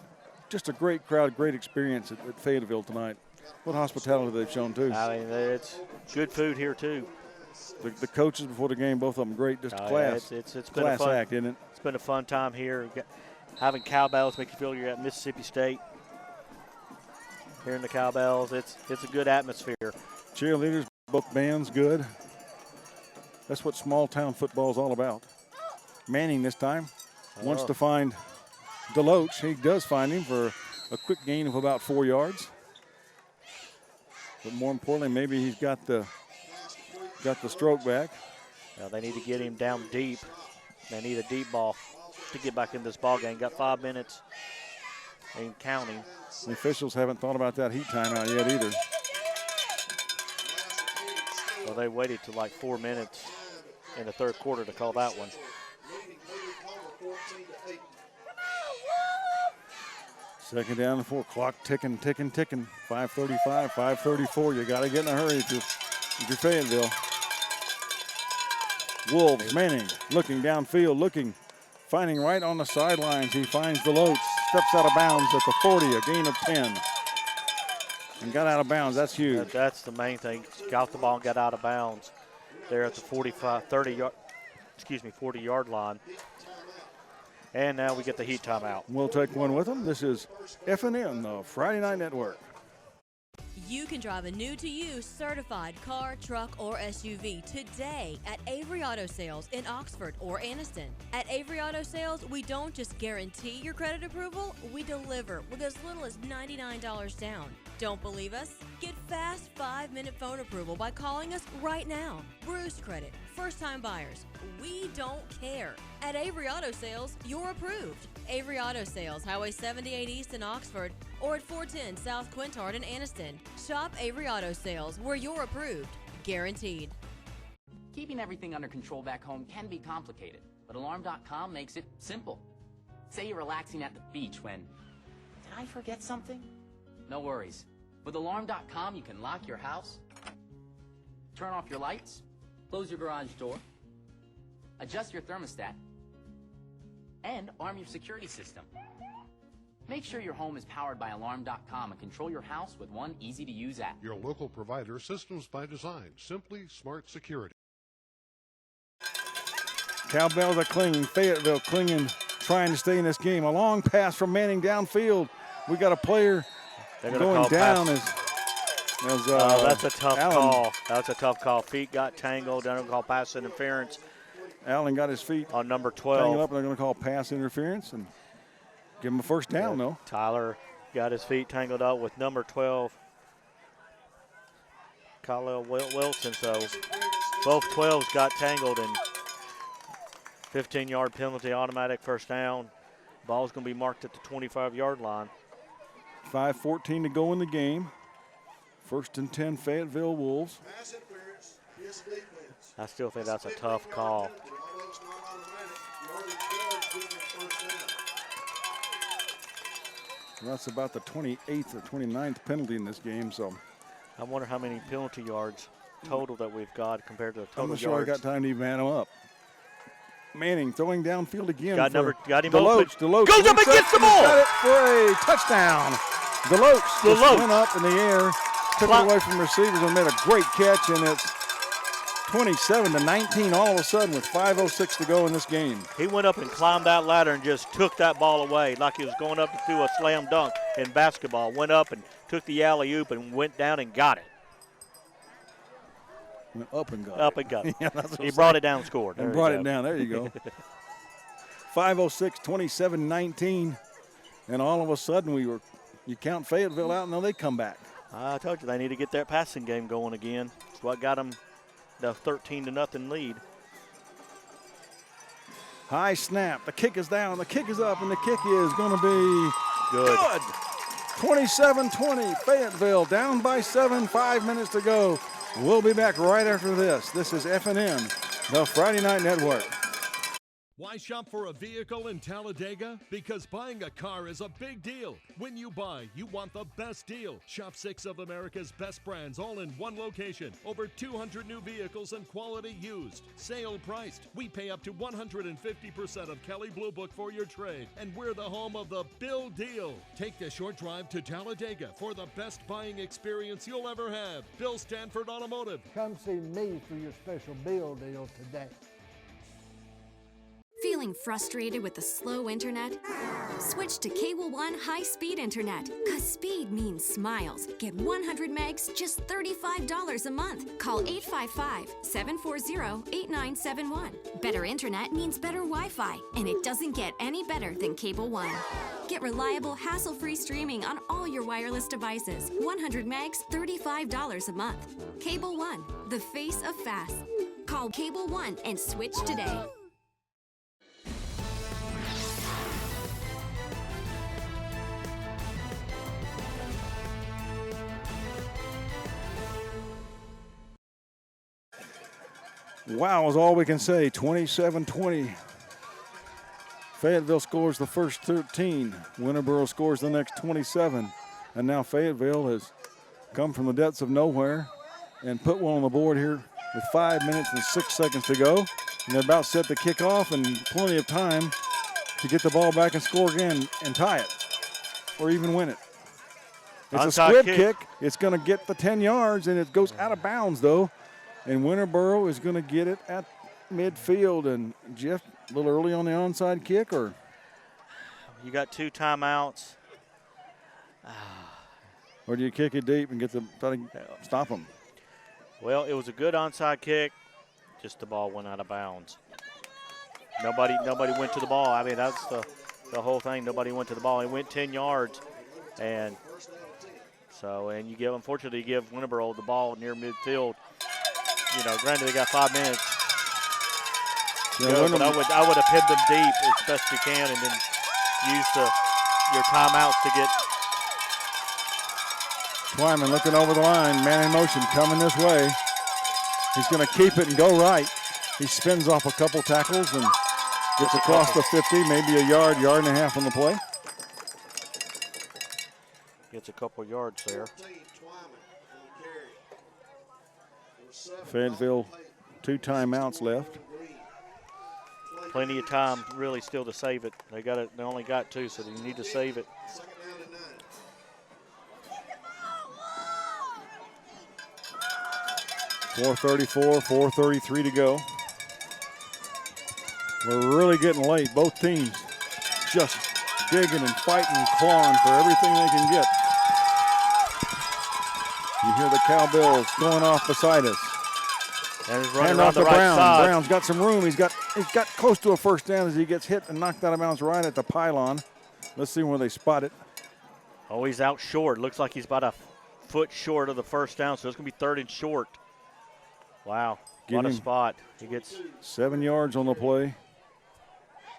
just a great crowd, great experience at Fayetteville tonight. What hospitality they've shown, too. I mean, it's good food here, too. The coaches before the game, both of them great. Just class. It's been class a fun act, isn't it? It's been a fun time here. Having cowbells make you feel you're at Mississippi State. Hearing the cowbells, it's a good atmosphere. Cheerleaders, both bands, good. That's what small town football is all about. Manning this time wants to find Deloach. He does find him for a quick gain of about 4 yards. But more importantly, maybe he's got the got the stroke back. Now they need to get him down deep. They need a deep ball to get back in this ball game. Got 5 minutes and counting. The officials haven't thought about that heat timeout yet either. Well, they waited till like 4 minutes in the third quarter to call that one. Second down and 4. Clock ticking, ticking, ticking. 5:35, 5:34. You got to get in a hurry if you're Fayetteville. Wolves, Manning, looking downfield, finding right on the sidelines. He finds DeLoach, steps out of bounds at the 40, a gain of 10. And got out of bounds. That's huge. That's the main thing. Got the ball and got out of bounds there at the 40-yard line. And now we get the heat timeout. We'll take one with them. This is FNN, the Friday Night Network. You can drive a new-to-you certified car, truck, or SUV today at Avery Auto Sales in Oxford or Anniston. At Avery Auto Sales, we don't just guarantee your credit approval, we deliver with as little as $99 down. Don't believe us? Get fast 5-minute phone approval by calling us right now. Bruce Credit, first-time buyers, we don't care. At Avery Auto Sales, you're approved. Avery Auto Sales, Highway 78 East in Oxford, or at 410 South Quintard in Anniston. Shop Avery Auto Sales, where you're approved. Guaranteed. Keeping everything under control back home can be complicated, but Alarm.com makes it simple. Say you're relaxing at the beach when, did I forget something? No worries. With Alarm.com, you can lock your house, turn off your lights, close your garage door, adjust your thermostat, and arm your security system. Make sure your home is powered by Alarm.com and control your house with one easy-to-use app. Your local provider, Systems by Design. Simply smart security. Cowbells are clinging. Fayetteville clinging, trying to stay in this game. A long pass from Manning downfield. We got a player going down as that's a tough Allen. call. That's a tough call. Feet got tangled. They're going to call pass interference. Allen got his feet on number 12. Tangled up, and they're going to call pass interference and give him a first down, though. Tyler got his feet tangled up with number 12, Kyle Wilson. So both 12s got tangled, and 15-yard penalty, automatic first down. Ball's going to be marked at the 25-yard line. 5:14 to go in the game. First and 10, Fayetteville Wolves. I still think that's a tough call. That's about the 28th or 29th penalty in this game, so. I wonder how many penalty yards total that we've got compared to the total I'm not yards. sure I got time to even add them up. Manning throwing downfield again. Got him DeLoach. open. DeLoach goes up and gets the ball. Got it for a touchdown. DeLoach just went up in the air, took it away from receivers and made a great catch, and it's 27-19 all of a sudden with 5:06 to go in this game. He went up and climbed that ladder and just took that ball away like he was going up to do a slam dunk in basketball. Went up and took the alley-oop and went down and got it. Went up and got it. Yeah, that's what he I'm brought saying. it down and scored. And brought it down. There you go. 5:06, 27-19. And all of a sudden you count Fayetteville out, and now they come back. I told you they need to get their passing game going again. That's what got them the 13-0 lead. High snap. The kick is down. The kick is up, and the kick is going to be good. 27-20. Fayetteville down by 7. 5 minutes to go. We'll be back right after this. This is FNN, the Friday Night Network. Why shop for a vehicle in Talladega? Because buying a car is a big deal. When you buy, you want the best deal. Shop 6 of America's best brands all in one location. Over 200 new vehicles and quality used. Sale priced. We pay up to 150% of Kelley Blue Book for your trade. And we're the home of the Bill Deal. Take the short drive to Talladega for the best buying experience you'll ever have. Bill Stanford Automotive. Come see me for your special Bill deal today. Feeling Feeling frustrated with the slow internet? Switch to Cable One high-speed internet, because speed means smiles. Get 100 megs, just $35 a month. Call 855-740-8971. Better internet means better Wi-Fi, and it doesn't get any better than Cable One. Get reliable, hassle-free streaming on all your wireless devices. 100 megs, $35 a month. Cable One, the face of fast. Call Cable One and switch today. Wow is all we can say. 27-20. Fayetteville scores the first 13. Winterboro scores the next 27. And now Fayetteville has come from the depths of nowhere and put one on the board here with 5 minutes and 6 seconds to go. And they're about set to kick off and plenty of time to get the ball back and score again and tie it or even win it. It's Onside a squib kick. kick. It's going to get the 10 yards, and it goes out of bounds, though. And Winterboro is going to get it at midfield. And Jeff, a little early on the onside kick, or? You got 2 timeouts. Or do you kick it deep and get try to stop them? Well, it was a good onside kick. Just the ball went out of bounds. Nobody went to the ball. I mean, that's the whole thing. Nobody went to the ball. It went 10 yards. And so, and unfortunately, you give Winterboro the ball near midfield. You know, granted, they got 5 minutes. Yeah, But I would have pinned them deep as best you can, and then use your timeouts to get. Twyman looking over the line, man in motion, coming this way. He's going to keep it and go right. He spins off a couple tackles and gets across the 50, maybe a yard and a half on the play. Gets a couple yards there. Fayetteville, 2 timeouts left. Plenty of time, really, still to save it. They only got 2, so you need to save it. .434, 4:33 to go. We're really getting late. Both teams just digging and fighting and clawing for everything they can get. You hear the cowbells going off beside us. And he's running Hand around off the to right Brown. side. Brown's got some room. He's got close to a first down as he gets hit and knocked out of bounds right at the pylon. Let's see where they spot it. Oh, he's out short. Looks like he's about a foot short of the first down, so it's going to be 3rd and short. Wow, what a spot. He gets 7 yards on the play.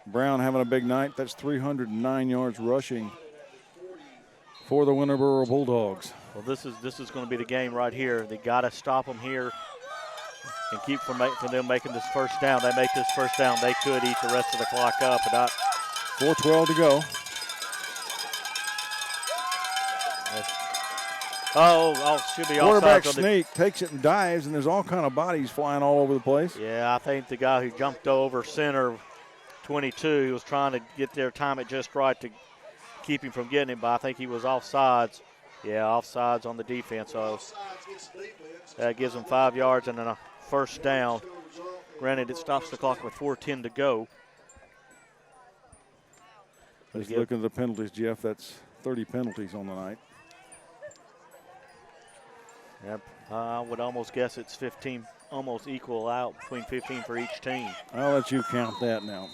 Brown having a big night. That's 309 yards rushing for the Winterboro Bulldogs. Well, this is going to be the game right here. They got to stop them here and keep from them making this first down. They make this first down, they could eat the rest of the clock up. 4:12 to go. Should be offside. Quarterback sneak, takes it and dives, and there's all kind of bodies flying all over the place. Yeah, I think the guy who jumped over center 22, he was trying to get their time it just right to keep him from getting it, but I think he was offsides. Yeah, offsides on the defense. So that gives them 5 yards and then a first down. Granted, it stops the clock with 4:10 to go. Just looking at the penalties, Jeff, that's 30 penalties on the night. Yep, I would almost guess it's 15, almost equal out between 15 for each team. I'll let you count that now.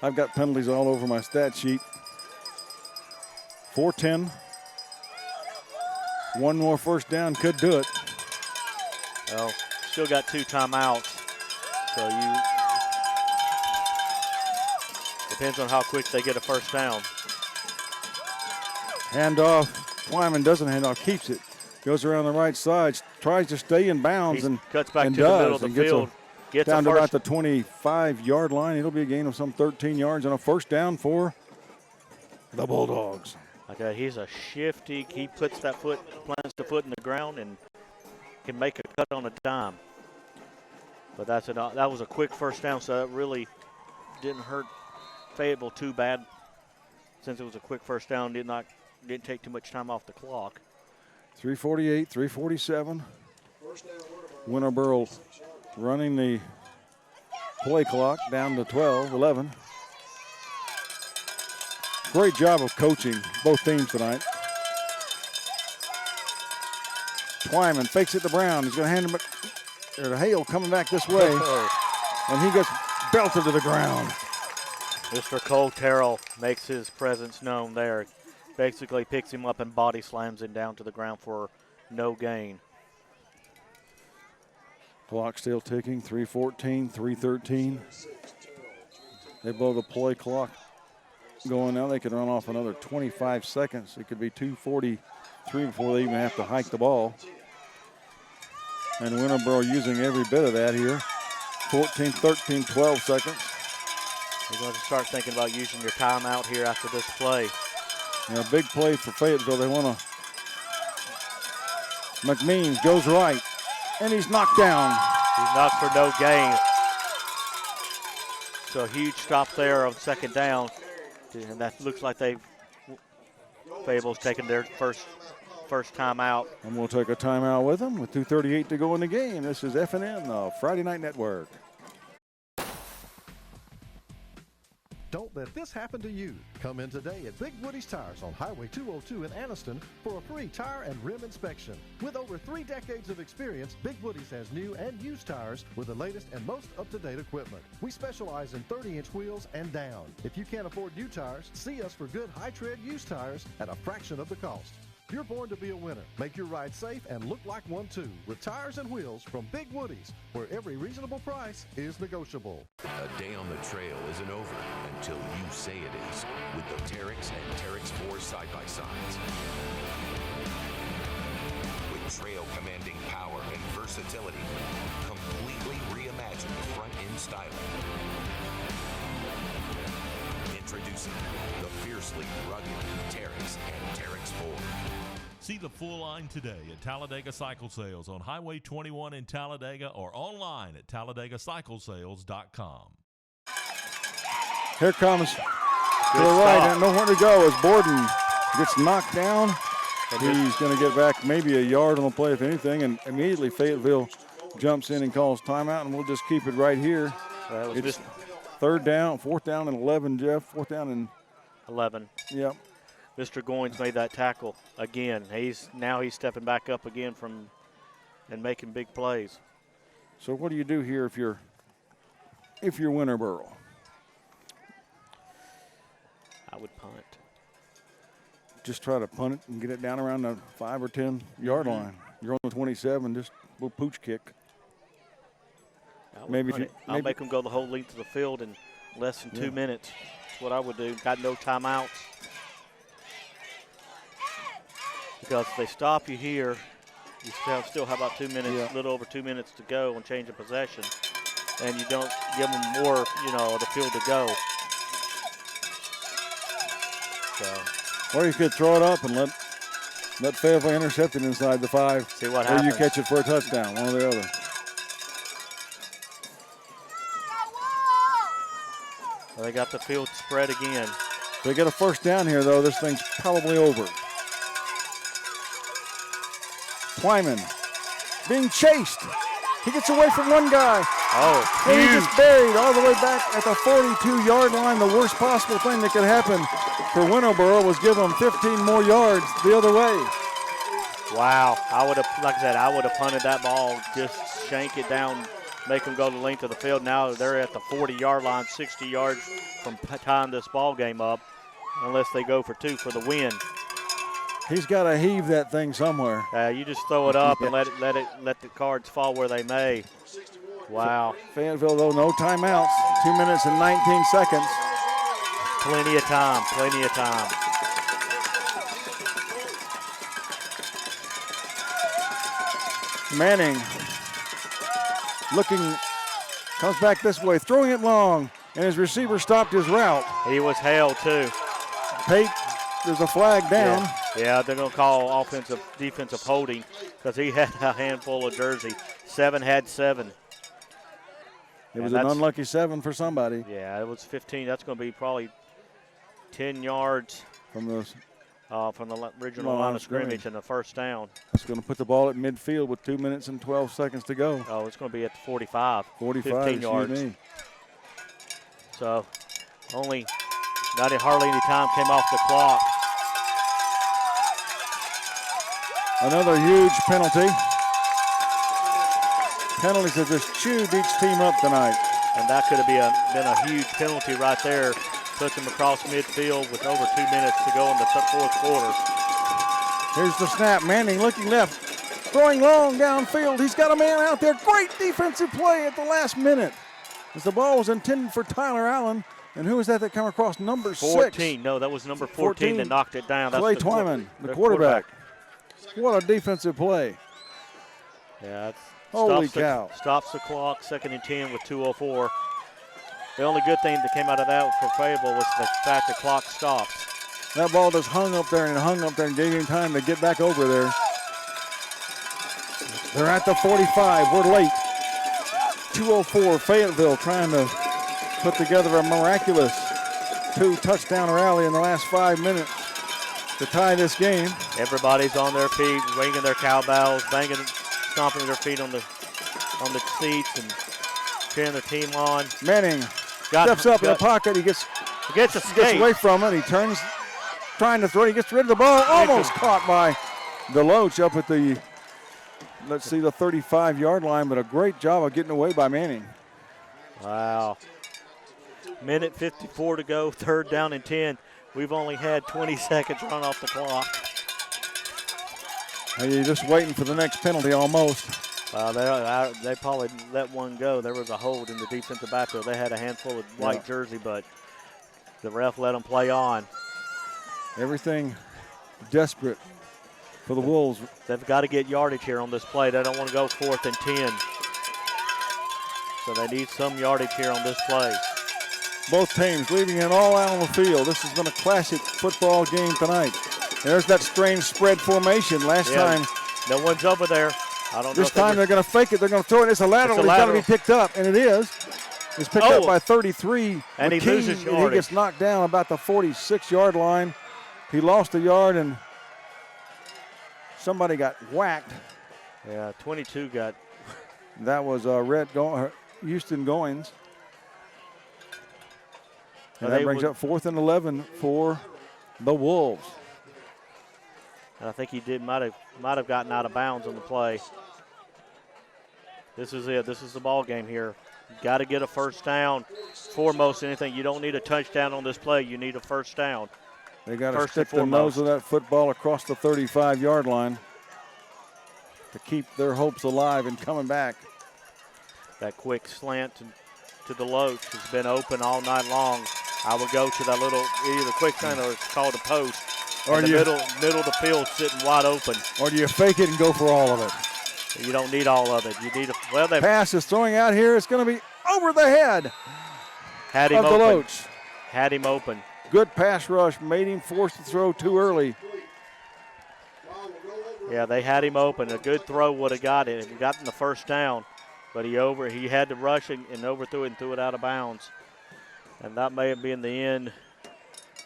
I've got penalties all over my stat sheet. 4:10. One more first down could do it. Well, still got 2 timeouts, so depends on how quick they get a first down. Handoff. Twyman doesn't hand off, keeps it. Goes around the right side, tries to stay in bounds and cuts back and to the does, middle of the and gets field. Gets down a to first. about the 25-yard line. It'll be a gain of some 13 yards and a first down for the Bulldogs. Okay, he's a shifty. He puts that foot, plants the foot in the ground, and can make a cut on a dime. But that was a quick first down, so that really didn't hurt Fayetteville too bad, since it was a quick first down. Didn't take too much time off the clock. 3:48, 3:47. Winterboro running the play clock down to 12, 11. Great job of coaching both teams tonight. Twyman fakes it to Brown. He's going to hand him to Hale coming back this way. And he gets belted to the ground. Mr. Cole Terrell makes his presence known there. Basically picks him up and body slams him down to the ground for no gain. Clock still ticking, 3:14, 3:13. They blow the play clock going now. They could run off another 25 seconds. It could be 2:43 before they even have to hike the ball. And Winterboro using every bit of that here. 14, 13, 12 seconds. You're going to start thinking about using your timeout here after this play. Yeah, big play for Fayetteville. They want to. McMeans goes right, and he's knocked down. He's knocked for no gain. So a huge stop there on second down. And that looks like Fayetteville's taken their first timeout. And we'll take a timeout with them with 2:38 to go in the game. This is FNN, the Friday Night Network. Don't let this happen to you. Come in today at Big Woody's Tires on Highway 202 in Anniston for a free tire and rim inspection. With over 3 decades of experience, Big Woody's has new and used tires with the latest and most up-to-date equipment. We specialize in 30-inch wheels and down. If you can't afford new tires, see us for good high-tread used tires at a fraction of the cost. You're born to be a winner. Make your ride safe and look like one too with tires and wheels from Big Woody's, where every reasonable price is negotiable. A day on the trail isn't over until you say it is with the Terex and Terex 4 side-by-sides. With trail-commanding power and versatility, completely reimagined front-end styling. Introducing the fiercely rugged Terex and Terex 4. See the full line today at Talladega Cycle Sales on Highway 21 in Talladega or online at TalladagaCycleSales.com. Here comes to the right and nowhere to go as Borden gets knocked down. He's going to get back maybe a yard on the play, if anything, and immediately Fayetteville jumps in and calls timeout, and we'll just keep it right here. It's fourth down and 11, Jeff. 4th down and 11. Yep. Mr. Goins made that tackle again. He's stepping back up again and making big plays. So what do you do here if you're Winterboro? I would punt. Just try to punt it and get it down around the 5 or 10 yard line. You're on the 27, just a little pooch kick. I'll make them go the whole length of the field in less than 2 minutes. That's what I would do. Got no timeouts. Because if they stop you here, you still have about 2 minutes, a little over 2 minutes to go and change of possession. And you don't give them more, the field to go. So. Or you could throw it up and let Fayetteville intercept it inside the 5. See what happens. Or you catch it for a touchdown, one or the other. Well, they got the field spread again. If they get a first down here, though, this thing's probably over. Twyman being chased. He gets away from one guy. Oh, and he gets buried all the way back at the 42-yard line. The worst possible thing that could happen for Winterboro was give them 15 more yards the other way. Wow. I would have punted that ball, just shank it down, make them go the length of the field. Now they're at the 40-yard line, 60 yards from tying this ball game up, unless they go for 2 for the win. He's got to heave that thing somewhere. You just throw it up and let the cards fall where they may. Wow. Fayetteville, though, no timeouts. 2 minutes and 19 seconds. Plenty of time. Manning comes back this way, throwing it long, and his receiver stopped his route. He was held, too. Pate, there's a flag down. Yeah, they're going to call defensive holding because he had a handful of jersey. 7 had 7. It was an unlucky 7 for somebody. Yeah, it was 15. That's going to be probably 10 yards from the original line of scrimmage and the first down. It's going to put the ball at midfield with 2 minutes and 12 seconds to go. Oh, it's going to be at the 45. 45, 15 yards. Me. So hardly any time came off the clock. Another huge penalty. Penalties have just chewed each team up tonight. And that could have been a huge penalty right there. Puts them across midfield with over 2 minutes to go in the fourth quarter. Here's the snap. Manning looking left. Throwing long downfield. He's got a man out there. Great defensive play at the last minute. As the ball was intended for Tyler Allen. And who was that come across? Number 14. 6. No, that was number 14 that knocked it down. That's Clay Twyman, the quarterback. What a defensive play. Yeah, holy cow. Stops the clock, 2nd and 10 with 2:04. The only good thing that came out of that for Fayetteville was the fact the clock stops. That ball just hung up there and gave him time to get back over there. They're at the 45. We're late. 2:04. Fayetteville trying to put together a miraculous 2-touchdown rally in the last 5 minutes to tie this game. Everybody's on their feet, ringing their cowbells, stomping their feet on the seats and cheering their team on. Manning steps up in the pocket. He gets away from it. He turns, trying to throw. He gets rid of the ball. Almost caught by Deloach up at the, let's see, the 35-yard line, but a great job of getting away by Manning. Wow. Minute 54 to go, 3rd down and 10. We've only had 20 seconds run off the clock. Hey, you're just waiting for the next penalty almost. They probably let one go. There was a hold in the defensive backfield. They had a handful of white jersey, but the ref let them play on. Everything desperate for the Wolves. They've got to get yardage here on this play. They don't want to go 4th and 10. So they need some yardage here on this play. Both teams leaving it all out on the field. This has been a classic football game tonight. There's that strange spread formation. Last time. No one's over there. I don't know. This time they're going to fake it. They're going to throw it. It's a lateral. It's got to be picked up, and it is. It's picked up by 33. And McKee, he loses yardage. And he gets knocked down about the 46-yard line. He lost a yard, and somebody got whacked. Yeah, 22 got. That was Houston Goins. And that brings up 4th and 11 for the Wolves. And I think he might have gotten out of bounds on the play. This is it. This is the ball game here. You got to get a first down. Foremost anything, you don't need a touchdown on this play. You need a first down. They got to stick the nose of that football across the 35-yard line to keep their hopes alive and coming back. That quick slant to Deloach has been open all night long. I would go to that little, either quick slant or it's called a post. Or the middle of the field sitting wide open. Or do you fake it and go for all of it? You don't need all of it. You need pass is throwing out here. It's going to be over the head of Deloach. Had him open. Good pass rush. Made him forced to throw too early. Yeah, they had him open. A good throw would have got it. He got in the first down. But he had to rush and overthrew it and threw it out of bounds. And that may have been the end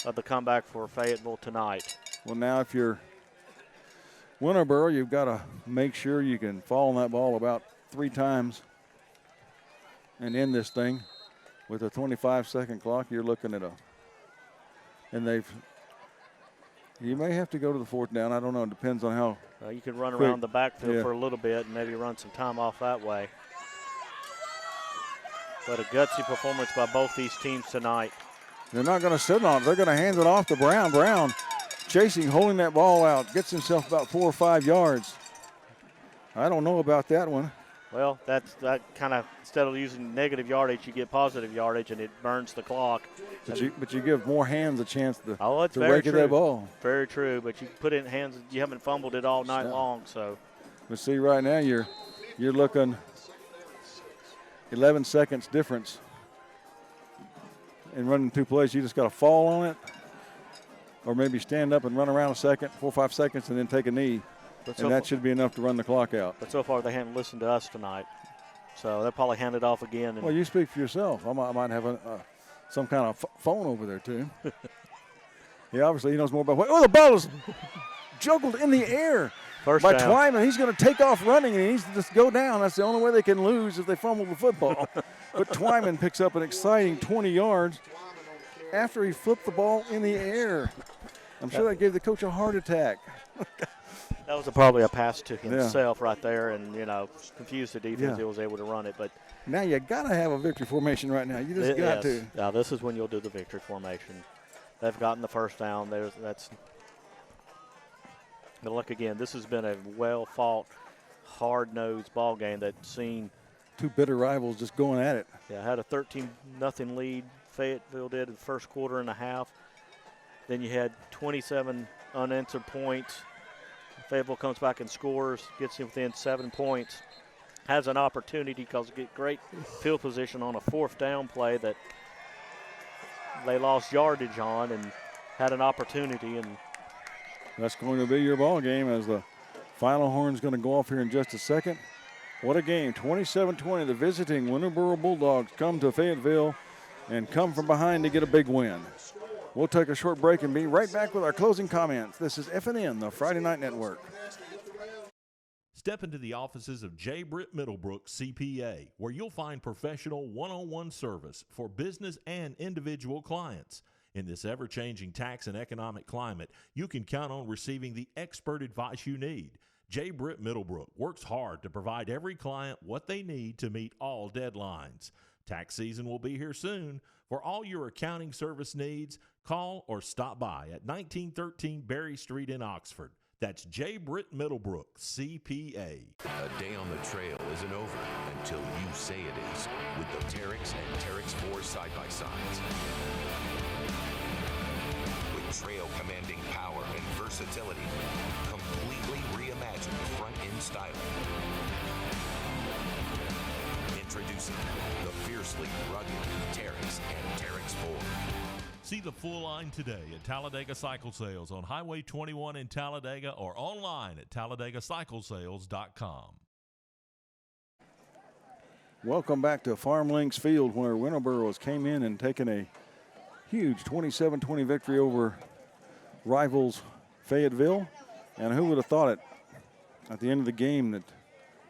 of the comeback for Fayetteville tonight. Well, now if you're Winterboro, you've got to make sure you can fall on that ball about 3 times and end this thing. With a 25-second clock, you're looking at you may have to go to the 4th down. I don't know. It depends on how. You could run around the backfield for a little bit and maybe run some time off that way. But a gutsy performance by both these teams tonight. They're not going to sit on it. They're going to hand it off to Brown. Brown chasing, holding that ball out, gets himself about 4 or 5 yards. I don't know about that one. Well, that kind of, instead of using negative yardage, you get positive yardage, and it burns the clock. But you give more hands a chance to rake at that ball. Very true, but you put it in hands, you haven't fumbled it all night long. So, but see, right now you're looking 11 seconds difference in running 2 plays. You just got to fall on it, or maybe stand up and run around 4 or 5 seconds, and then take a knee. And that should be enough to run the clock out. But so far they haven't listened to us tonight. So they'll probably hand it off again. Well, you speak for yourself. I might have some kind of phone over there, too. He obviously knows more about what. Oh, the ball is juggled in the air First by down. Twyman. He's going to take off running, and he needs to just go down. That's the only way they can lose if they fumble the football. But Twyman picks up an exciting 20 yards after he flipped the ball in the air. I'm sure that gave the coach a heart attack. That was probably a pass to himself right there, and, confused the defense. Yeah. He was able to run it. But Now you got to have a victory formation right now. You just got to. Now this is when you'll do the victory formation. They've gotten the first down. But look again, this has been a well-fought, hard-nosed ball game that's seen two bitter rivals just going at it. Yeah, had a 13-0 lead. Fayetteville did in the first quarter and a half. Then you had 27 unanswered points. Fayetteville comes back and scores, gets him within 7 points. Has an opportunity because get great field position on a fourth down play that they lost yardage on and had an opportunity. And that's going to be your ball game as the final horn's going to go off here in just a second. What a game, 27-20. The visiting Winterboro Bulldogs come to Fayetteville and come from behind to get a big win. We'll take a short break and be right back with our closing comments. This is FNN, the Friday Night Network. Step into the offices of J. Britt Middlebrook CPA, where you'll find professional one-on-one service for business and individual clients. In this ever-changing tax and economic climate, you can count on receiving the expert advice you need. J. Britt Middlebrook works hard to provide every client what they need to meet all deadlines. Tax season will be here soon. For all your accounting service needs, call or stop by at 1913 Berry Street in Oxford. That's J. Britt Middlebrook, CPA. A day on the trail isn't over until you say it is with the Terex and Terex 4 side-by-sides. With trail-commanding power and versatility, completely reimagined front-end styling. Introducing the fiercely rugged Terex and Terex 4. See the full line today at Talladega Cycle Sales on Highway 21 in Talladega or online at TalladagaCycleSales.com. Welcome back to FarmLinks Field, where Winterboro has came in and taken a huge 27-20 victory over rivals Fayetteville. And who would have thought it at the end of the game that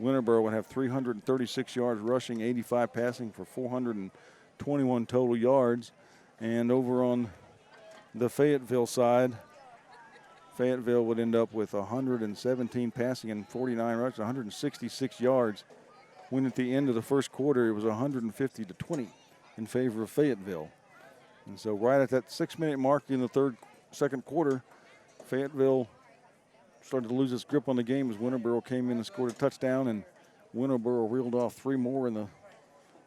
Winterboro would have 336 yards rushing, 85 passing for 421 total yards. And over on the Fayetteville side, Fayetteville would end up with 117 passing and 49 rushes, 166 yards. When at the end of the first quarter, it was 150-20 in favor of Fayetteville. And so right at that 6-minute mark in the second quarter, Fayetteville started to lose its grip on the game as Winterboro came in and scored a touchdown, and Winterboro reeled off 3 more in the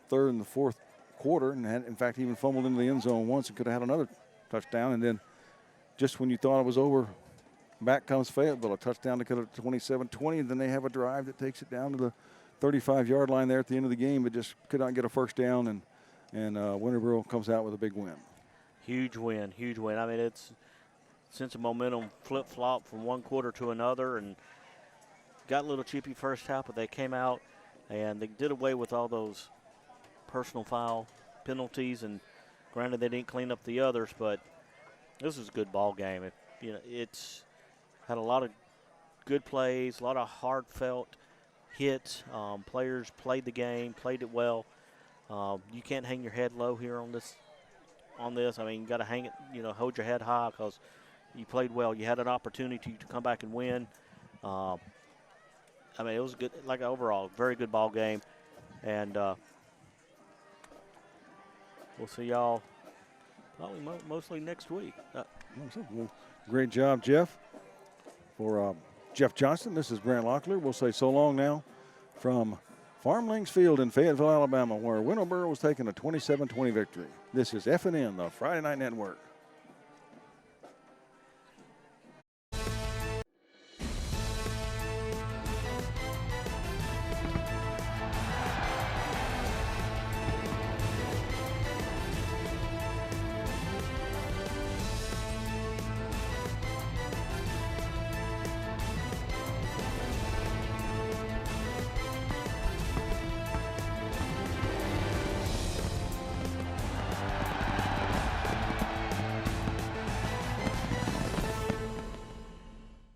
third and the fourth quarter, and had, in fact, even fumbled into the end zone once and could have had another touchdown. And then just when you thought it was over, back comes Fayetteville, a touchdown to cut it to 27-20, and then they have a drive that takes it down to the 35-yard line there at the end of the game, but just could not get a first down, and Winterboro comes out with a big win. Huge win, huge win. I mean, it's sense of momentum flip-flop from one quarter to another, and got a little cheapy first half, but they came out and they did away with all those personal foul penalties, and granted they didn't clean up the others, but this was a good ball game. It's had a lot of good plays, a lot of heartfelt hits. Players played the game, played it well. You can't hang your head low here on this. I mean, you got to hang it, hold your head high because you played well. You had an opportunity to come back and win. I mean, it was good, like overall, very good ball game, and we'll see y'all probably mostly next week. Great job, Jeff. For Jeff Johnston, this is Grant Locklear. We'll say so long now from FarmLinks Field in Fayetteville, Alabama, where Winterboro was taking a 27-20 victory. This is FNN, the Friday Night Network.